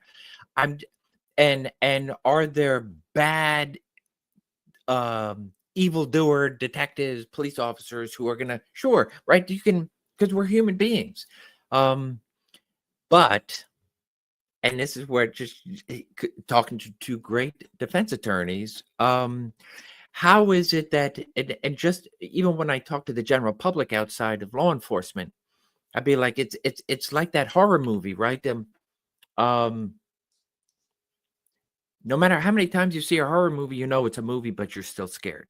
And are there bad evildoer detectives, police officers who are gonna, sure, right? You can, because we're human beings. But, and this is where just talking to two great defense attorneys, how is it that, and just even when I talk to the general public outside of law enforcement, I'd be like, it's like that horror movie, right? No matter how many times you see a horror movie, you know it's a movie, but you're still scared.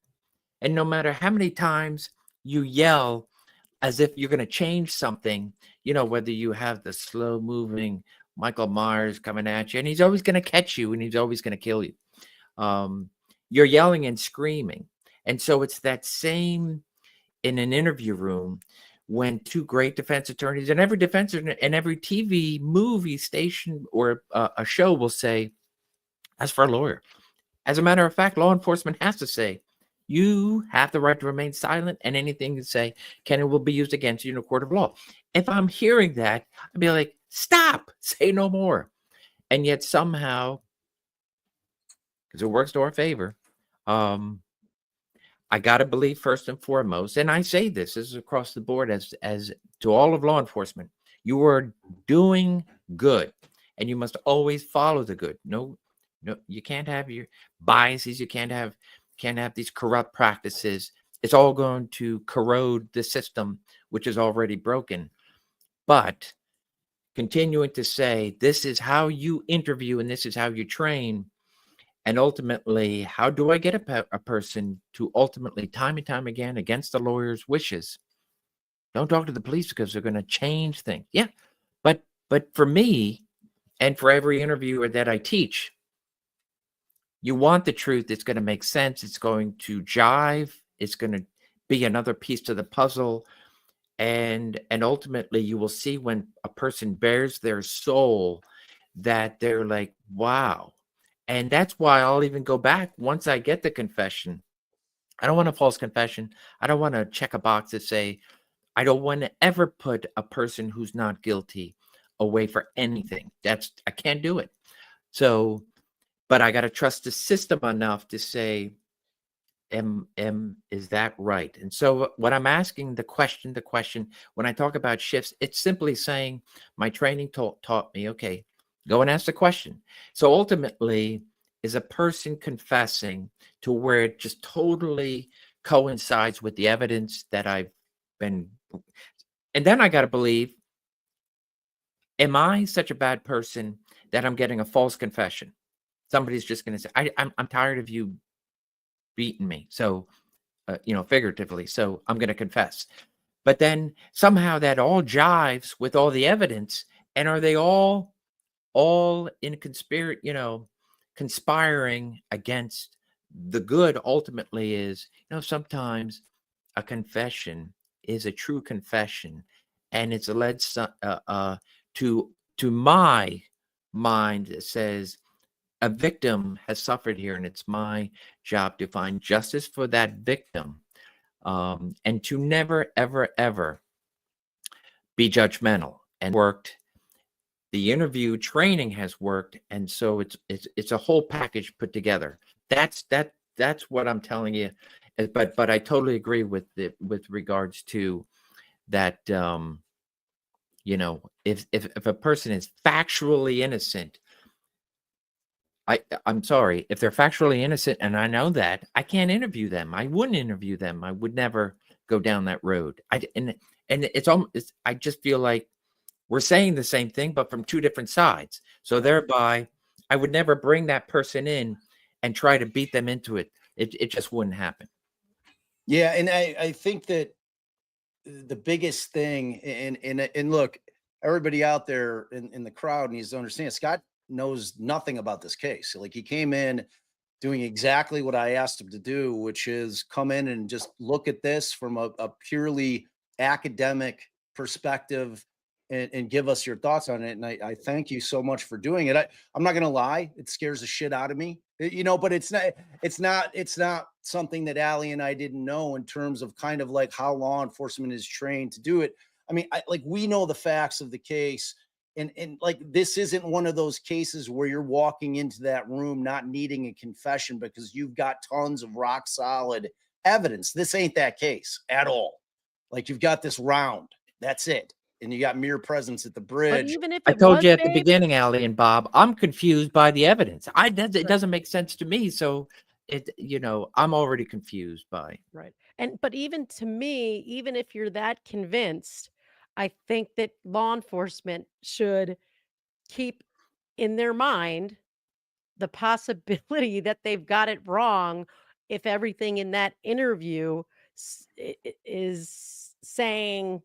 And no matter how many times you yell as if you're going to change something, whether you have the slow moving Michael Myers coming at you, and he's always going to catch you and he's always going to kill you. You're yelling and screaming. And so it's that same in an interview room when two great defense attorneys, and every defense and every TV movie station or a show will say, as for a lawyer. As a matter of fact, law enforcement has to say, you have the right to remain silent, and anything you say can and will be used against you in a court of law. If I'm hearing that, I'd be like, stop, say no more. And yet somehow, because it works to our favor, I got to believe first and foremost, and I say this is across the board as to all of law enforcement, you are doing good, and you must always follow the good. No, you can't have your biases. You can't have these corrupt practices. It's all going to corrode the system, which is already broken. But continuing to say, this is how you interview and this is how you train. And ultimately, how do I get a person to ultimately, time and time again, against the lawyer's wishes, don't talk to the police because they're going to change things. Yeah, but for me and for every interviewer that I teach, you want the truth. It's going to make sense. It's going to jive. It's going to be another piece to the puzzle. And ultimately, you will see when a person bears their soul that they're like, wow. And that's why I'll even go back once I get the confession. I don't want a false confession. I don't want to check a box that say, I don't want to ever put a person who's not guilty away for anything. I can't do it. So, but I got to trust the system enough to say, is that right? And so when I'm asking the question, when I talk about shifts, it's simply saying my training taught me, okay, go and ask the question. So ultimately, is a person confessing to where it just totally coincides with the evidence that I've been. And then I got to believe, am I such a bad person that I'm getting a false confession? Somebody's just going to say, I'm tired of you beating me. So, figuratively. So I'm going to confess. But then somehow that all jives with all the evidence. And are they all in conspiring against the good? Ultimately is, sometimes a confession is a true confession, and it's led to my mind that says a victim has suffered here, and it's my job to find justice for that victim, and to never, ever, ever be judgmental. And worked. The interview training has worked, and so it's a whole package put together. That's what I'm telling you. But I totally agree with regards to that. If a person is factually innocent, I'm sorry, if they're factually innocent, and I know that, I can't interview them. I wouldn't interview them. I would never go down that road. And I just feel like we're saying the same thing, but from two different sides. So thereby, I would never bring that person in and try to beat them into it. It just wouldn't happen. Yeah, and I think that the biggest thing, and look, everybody out there in the crowd needs to understand, Scott knows nothing about this case. Like, he came in doing exactly what I asked him to do, which is come in and just look at this from a purely academic perspective and give us your thoughts on it. And I thank you so much for doing it. I'm not going to lie. It scares the shit out of me, but it's not something that Allie and I didn't know in terms of kind of like how law enforcement is trained to do it. I mean, we know the facts of the case. And like, this isn't one of those cases where you're walking into that room not needing a confession because you've got tons of rock solid evidence. This ain't that case at all. Like, you've got this round. That's it. And you got mere presence at the bridge. But even if I told you at the beginning, Allie and Bob, I'm confused by the evidence. It doesn't make sense to me. So I'm already confused by. Right. But even to me, even if you're that convinced, I think that law enforcement should keep in their mind the possibility that they've got it wrong if everything in that interview is saying,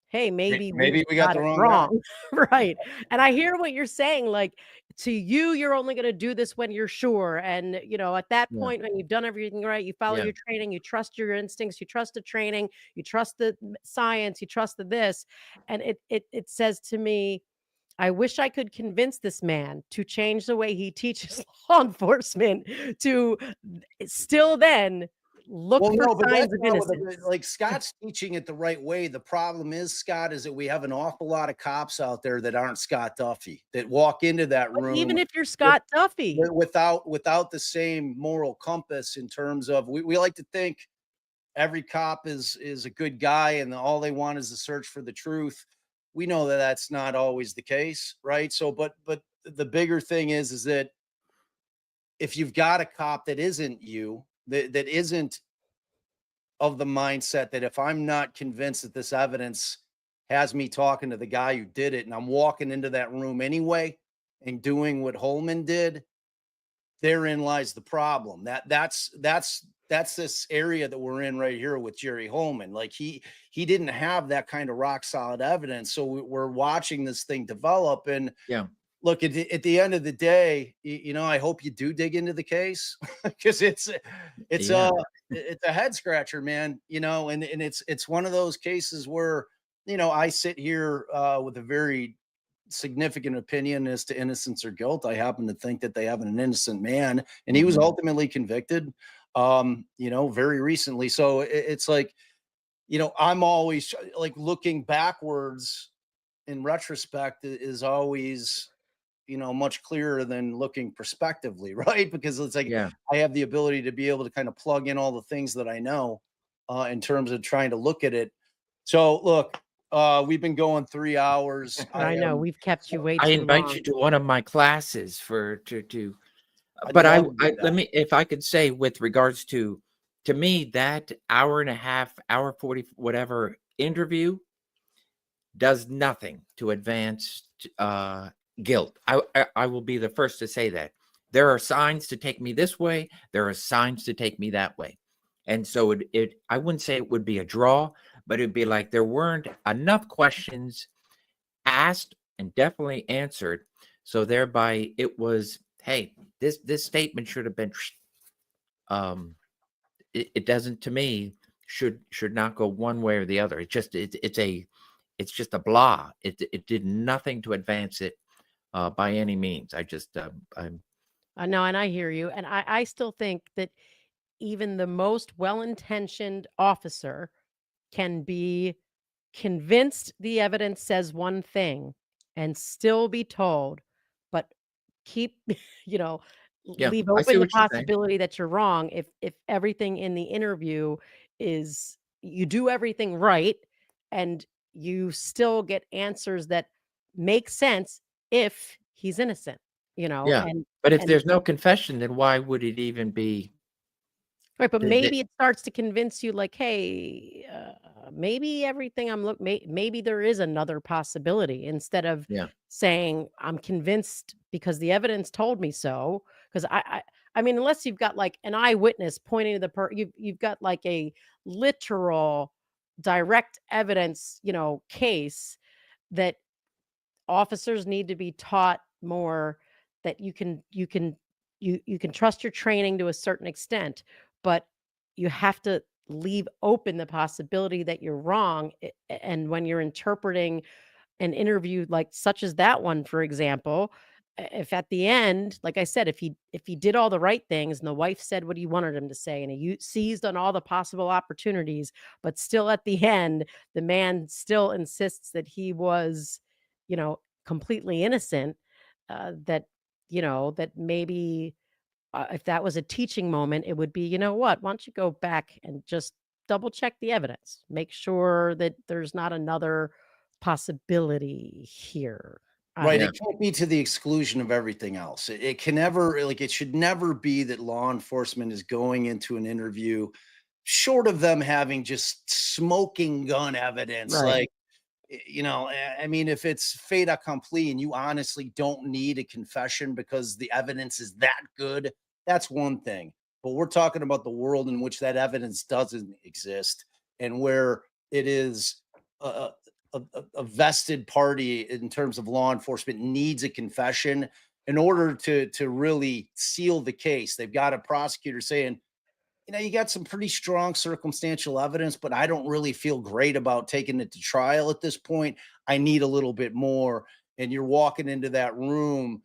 hey, maybe we got the wrong guy. Right. And I hear what you're saying. Like, to you, you're only going to do this when you're sure. And, at that point, when you've done everything right, you follow your training, you trust your instincts, you trust the training, you trust the science, you trust the this. And it says to me, I wish I could convince this man to change the way he teaches law enforcement to still then look for signs of innocence. Like, Scott's teaching it the right way. The problem is, Scott, is that we have an awful lot of cops out there that aren't Scott Duffey, that walk into that room. Even if you're Scott Duffey, without the same moral compass in terms of, we like to think every cop is a good guy and all they want is to search for the truth. We know that that's not always the case, right? So, but the bigger thing is that if you've got a cop that isn't you, that isn't of the mindset that if I'm not convinced that this evidence has me talking to the guy who did it, and I'm walking into that room anyway and doing what Holeman did, therein lies the problem. That's this area that we're in right here with Jerry Holeman. Like, he didn't have that kind of rock solid evidence. So we're watching this thing develop. And look, at the end of the day, I hope you do dig into the case, because it's a head scratcher, man. And it's one of those cases where, I sit here with a very significant opinion as to innocence or guilt. I happen to think that they have an innocent man, and he was ultimately convicted, very recently. So it's like, I'm always like, looking backwards in retrospect is always, much clearer than looking prospectively, right? Because it's like, I have the ability to be able to kind of plug in all the things that I know in terms of trying to look at it. So look, we've been going 3 hours. I know we've kept you way too long. I invite you to one of my classes But I that. let me, if I could say, with regards to me, that hour and a half, hour 40, whatever interview does nothing to advance guilt. I will be the first to say that. There are signs to take me this way. There are signs to take me that way. And so I wouldn't say it would be a draw, but it'd be like there weren't enough questions asked and definitely answered. So thereby it was, hey, this statement should have been it doesn't, to me, should not go one way or the other. It's just a blah. It did nothing to advance it by any means. I know, and I hear you. And I still think that even the most well-intentioned officer can be convinced the evidence says one thing and still be told, but keep, you know, Yeah, leave I see open the what you're saying. possibility that you're wrong if everything in the interview is you do everything right and you still get answers that make sense if he's innocent, Yeah, and but if and there's no confession, then why would it even be? right, but The, maybe it starts to convince you like, hey, maybe everything maybe there is another possibility instead of yeah, saying I'm convinced because the evidence told me so. Because I mean, unless you've got like an eyewitness pointing to you've got like a literal direct evidence, case that officers need to be taught more that you can trust your training to a certain extent, but you have to leave open the possibility that you're wrong. And when you're interpreting an interview like such as that one, for example, if at the end, like I said, if he did all the right things and the wife said what he wanted him to say and he seized on all the possible opportunities, but still at the end, the man still insists that he was, completely innocent, that maybe if that was a teaching moment, it would be, you know what? Why don't you go back and just double check the evidence? Make sure that there's not another possibility here. I don't Right. yeah, It can't be to the exclusion of everything else. It can never, like, it should never be that law enforcement is going into an interview short of them having just smoking gun evidence. right. Like, I mean, if it's fait accompli and you honestly don't need a confession because the evidence is that good, that's one thing. But we're talking about the world in which that evidence doesn't exist and where it is a vested party in terms of law enforcement needs a confession in order to really seal the case. They've got a prosecutor saying, you got some pretty strong circumstantial evidence, but I don't really feel great about taking it to trial at this point. I need a little bit more. And you're walking into that room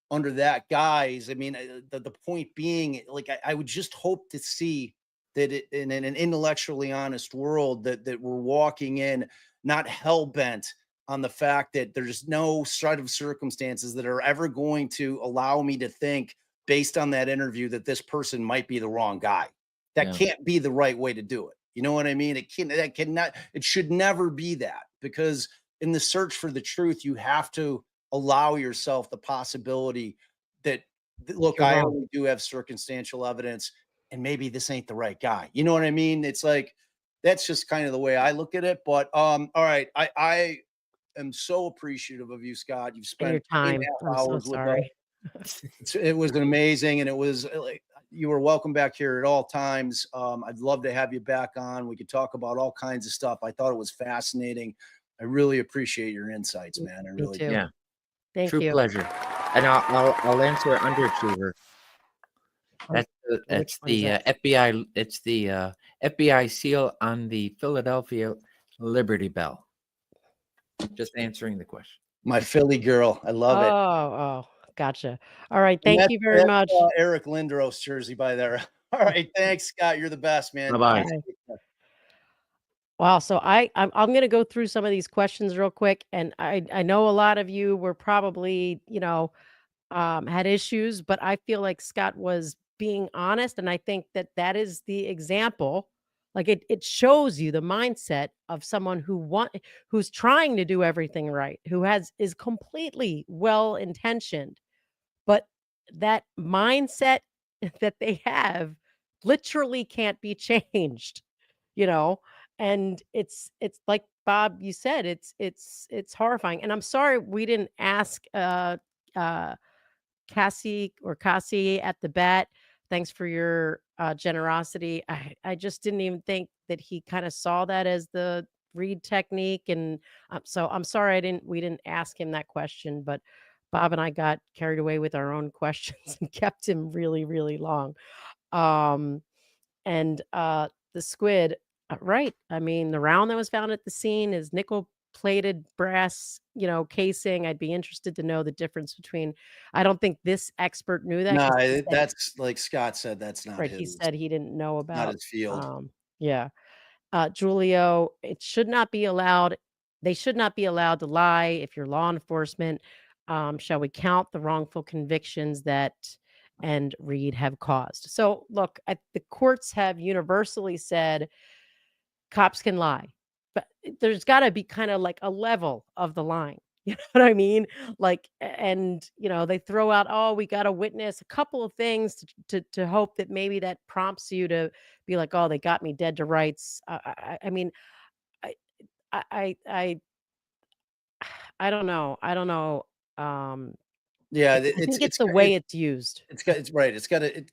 under that guise. I mean, the point being, like, I would just hope to see that in an intellectually honest world that we're walking in, not hell bent on the fact that there's no set of circumstances that are ever going to allow me to think based on that interview that this person might be the wrong guy. That Yeah, can't be the right way to do it. You know what I mean? It should never be that, because in the search for the truth, you have to allow yourself the possibility that, look, you're I wrong. only do have circumstantial evidence and maybe this ain't the right guy. You know what I mean? It's like, that's just kind of the way I look at it. But all right. I am so appreciative of you, Scott. You've And your spent eight and time. a I'm half so hours with us. sorry. It was amazing, and it was like you were welcome back here at all times. I'd love to have you back on. We could talk about all kinds of stuff. I thought it was fascinating. I really appreciate your insights, man. I Me really too. do. yeah. Thank True you. pleasure. And I'll answer underachiever. Oh, which That's one is the that? FBI. It's the FBI seal on the Philadelphia Liberty Bell. Just answering the question. My Philly girl. I love it. Oh, gotcha. All right. And Thank you very much. Eric Lindros jersey by there. All right. Thanks, Scott. You're the best, man. Bye-bye. Bye. Wow. So I'm going to go through some of these questions real quick, and I know a lot of you were probably had issues, but I feel like Scott was being honest, and I think that is the example. Like it shows you the mindset of someone who's trying to do everything right, who is completely well intentioned, but that mindset that they have literally can't be changed, you know? And it's like Bob, you said, it's horrifying. And I'm sorry we didn't ask uh Cassie at the bat. Thanks for your generosity. I just didn't even think that he kind of saw that as the Reid technique. And so I'm sorry we didn't ask him that question, but Bob and I got carried away with our own questions and kept him really, really long. Um, and the squid, right. I mean, the round that was found at the scene is nickel plated brass, casing. I'd be interested to know the difference between, I don't think this expert knew that No, because he said, that's like Scott said, that's not right, he his, said he didn't know not about, his field. yeah. Julio, it should not be allowed. They should not be allowed to lie if you're law enforcement. Shall we count the wrongful convictions that and Reid have caused? So, look, the courts have universally said cops can lie, but there's got to be kind of like a level of the line. You know what I mean? Like, and they throw out, oh, we got to witness a couple of things to hope that maybe that prompts you to be like, oh, they got me dead to rights. I mean, I, I I don't know. I don't know. Um, Yeah, I think it's the way it's used. it's right. It's got to,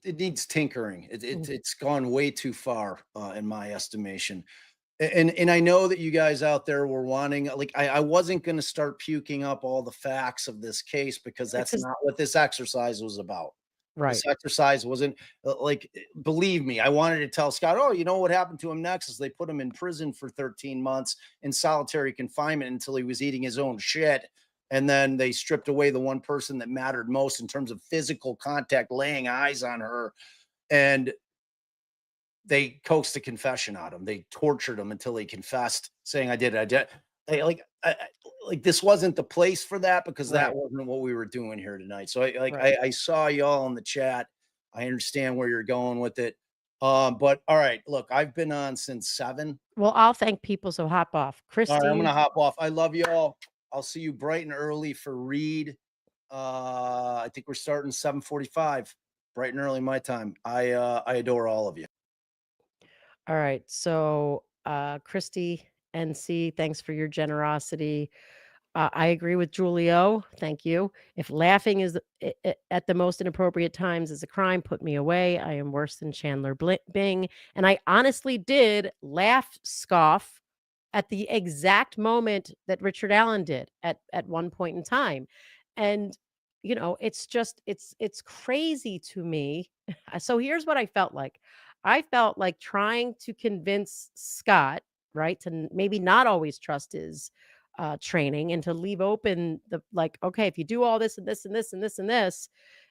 it needs tinkering. Mm. It's gone way too far, in my estimation. And I know that you guys out there were wanting, like, I wasn't going to start puking up all the facts of this case because that's Because not what this exercise was about. right, This exercise wasn't believe me, I wanted to tell Scott, oh, you know what happened to him next is they put him in prison for 13 months in solitary confinement until he was eating his own shit. And then they stripped away the one person that mattered most in terms of physical contact, laying eyes on her. And they coaxed a confession out of him. They tortured him until he confessed, saying, "I did it. I did." Like this wasn't the place for that because that right, wasn't what we were doing here tonight. So right. I saw y'all in the chat. I understand where you're going with it. But all right, look, I've been on since 7. Well, I'll thank people. So hop off, All right, I'm Christy. gonna hop off. I love y'all. I'll see you bright and early for Reid. I think we're starting 7:45, bright and early my time. I adore all of you. All right. So, Christy NC, thanks for your generosity. I agree with Julio. Thank you. If laughing is at the most inappropriate times is a crime, put me away. I am worse than Chandler Bing. And I honestly did laugh, scoff at the exact moment that Richard Allen did at one point in time. And it's just it's crazy to me. So here's what I felt like. I felt like trying to convince Scott, right, to maybe not always trust his training and to leave open the like, okay, if you do all this and this and this and this and this,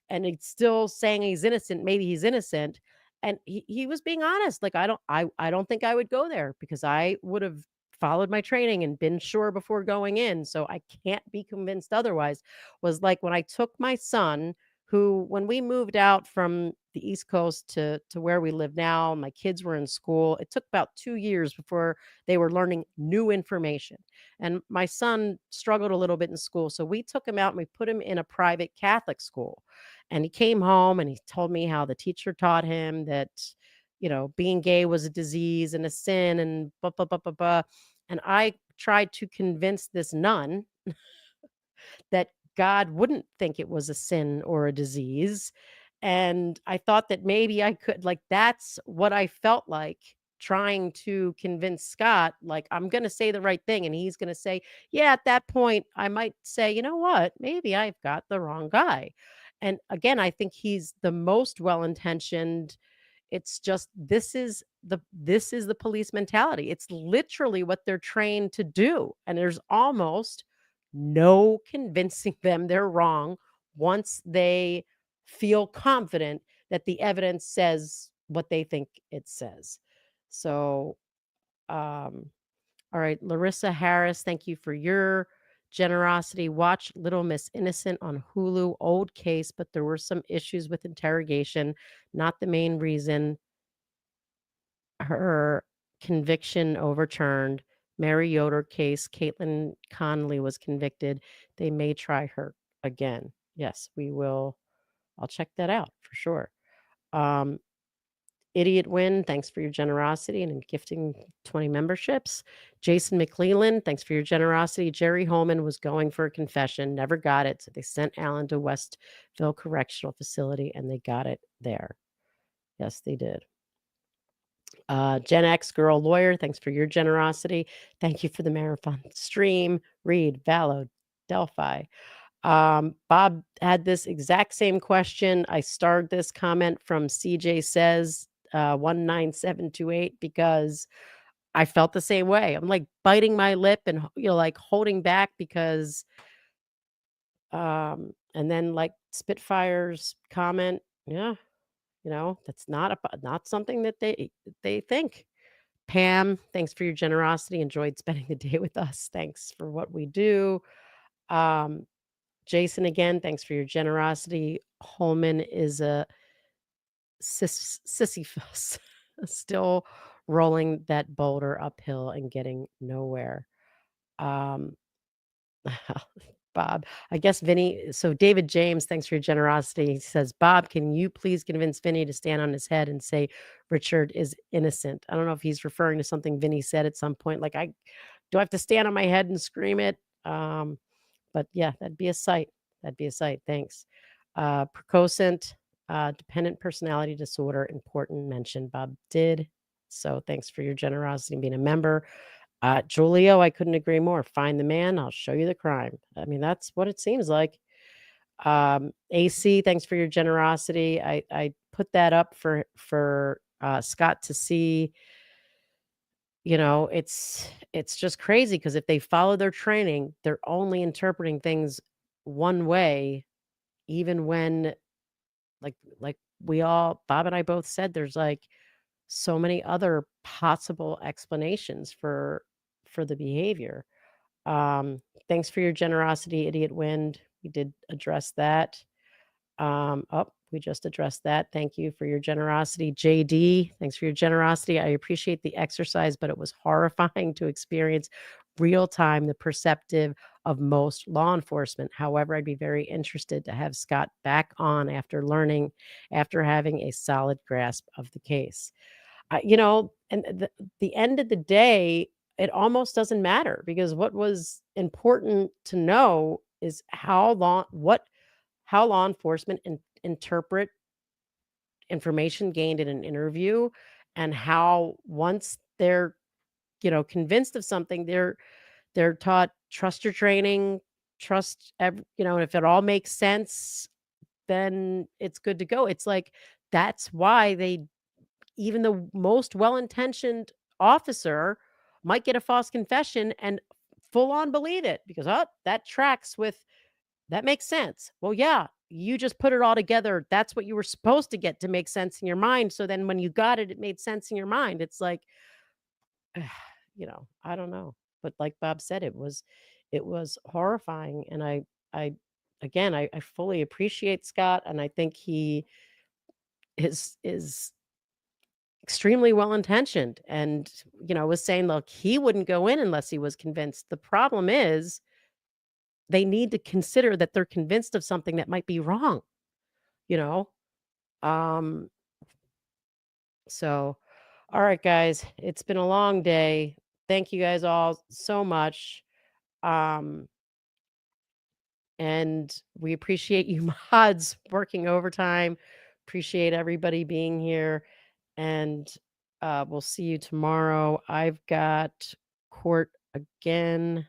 and it's still saying he's innocent, maybe he's innocent. And he was being honest. Like, I don't think I would go there because I would have followed my training and been sure before going in. So I can't be convinced otherwise. Was like when I took my son, who when we moved out from the East Coast to where we live now, my kids were in school. It took about 2 years before they were learning new information. And my son struggled a little bit in school. So we took him out and we put him in a private Catholic school. And he came home and he told me how the teacher taught him that, being gay was a disease and a sin and blah, blah, blah, blah, blah. And I tried to convince this nun that God wouldn't think it was a sin or a disease. And I thought that maybe I could, like, that's what I felt like trying to convince Scott, like, I'm going to say the right thing. And he's going to say, yeah, at that point, I might say, you know what, maybe I've got the wrong guy. And again, I think he's the most well intentioned. It's just this is the police mentality. It's literally what they're trained to do. And there's almost no convincing them they're wrong once they feel confident that the evidence says what they think it says. So, all right, Larissa Harris, thank you for your generosity. Watch Little Miss Innocent on Hulu, old case, but there were some issues with interrogation, not the main reason her conviction overturned. Mary Yoder case, Caitlin Conley was convicted. They may try her again. Yes, we will. I'll check that out for sure. Idiot Win, thanks for your generosity and in gifting 20 memberships. Jason McClellan, thanks for your generosity. Jerry Holeman was going for a confession, never got it. So they sent Alan to Westville Correctional Facility and they got it there. Yes, they did. Gen X Girl Lawyer, thanks for your generosity. Thank you for the marathon stream. Reid, Vallow, Delphi. Bob had this exact same question. I starred this comment from CJ Says 19728 because I felt the same way. I'm like biting my lip and like holding back because and then like Spitfire's comment, yeah, that's not something that they think. Pam, thanks for your generosity. Enjoyed spending the day with us. Thanks for what we do. Jason, again, thanks for your generosity. Holman is a Sisyphus, still rolling that boulder uphill and getting nowhere. Bob, I guess Vinny. So David James, thanks for your generosity. He says, Bob, can you please convince Vinny to stand on his head and say Richard is innocent? I don't know if he's referring to something Vinny said at some point, like do I have to stand on my head and scream it? But yeah, that'd be a sight. That'd be a sight. Thanks. Precocent, dependent personality disorder, important mention. Bob did. So thanks for your generosity and being a member. Julio, I couldn't agree more. Find the man, I'll show you the crime. I mean, that's what it seems like. AC, thanks for your generosity. I put that up for Scott to see. It's just crazy because if they follow their training, they're only interpreting things one way, even when like Bob and I both said, there's like so many other possible explanations for the behavior. Thanks for your generosity, Idiot Wind. We did address that. We just addressed that. Thank you for your generosity. JD, thanks for your generosity. I appreciate the exercise, but it was horrifying to experience real time the perceptive of most law enforcement. However, I'd be very interested to have Scott back on after having a solid grasp of the case. And the end of the day, it almost doesn't matter because what was important to know is how law enforcement interpret information gained in an interview and how once they're convinced of something, they're taught trust your training, and if it all makes sense, then it's good to go. It's like that's why even the most well-intentioned officer might get a false confession and full on believe it because that tracks with that makes sense. Well, yeah, you just put it all together. That's what you were supposed to get to make sense in your mind. So then when you got it, it made sense in your mind. It's like, I don't know. But like Bob said, it was horrifying. And I fully appreciate Scott. And I think he is extremely well-intentioned and, was saying, look, he wouldn't go in unless he was convinced. The problem is they need to consider that they're convinced of something that might be wrong, you know? So, all right, guys, it's been a long day. Thank you guys all so much. And we appreciate you mods working overtime. Appreciate everybody being here. And we'll see you tomorrow. I've got court again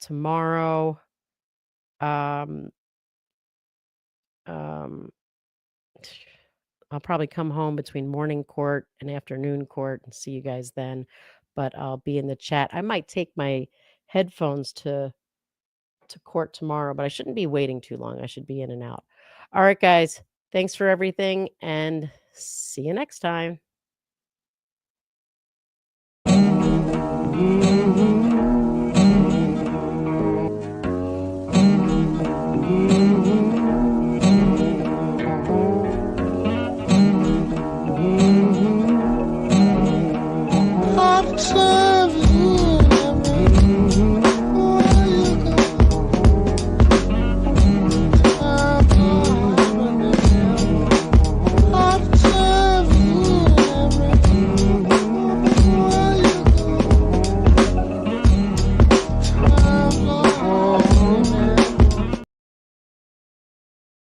tomorrow. I'll probably come home between morning court and afternoon court and see you guys then. But I'll be in the chat. I might take my headphones to court tomorrow, but I shouldn't be waiting too long. I should be in and out. All right, guys. Thanks for everything and see you next time.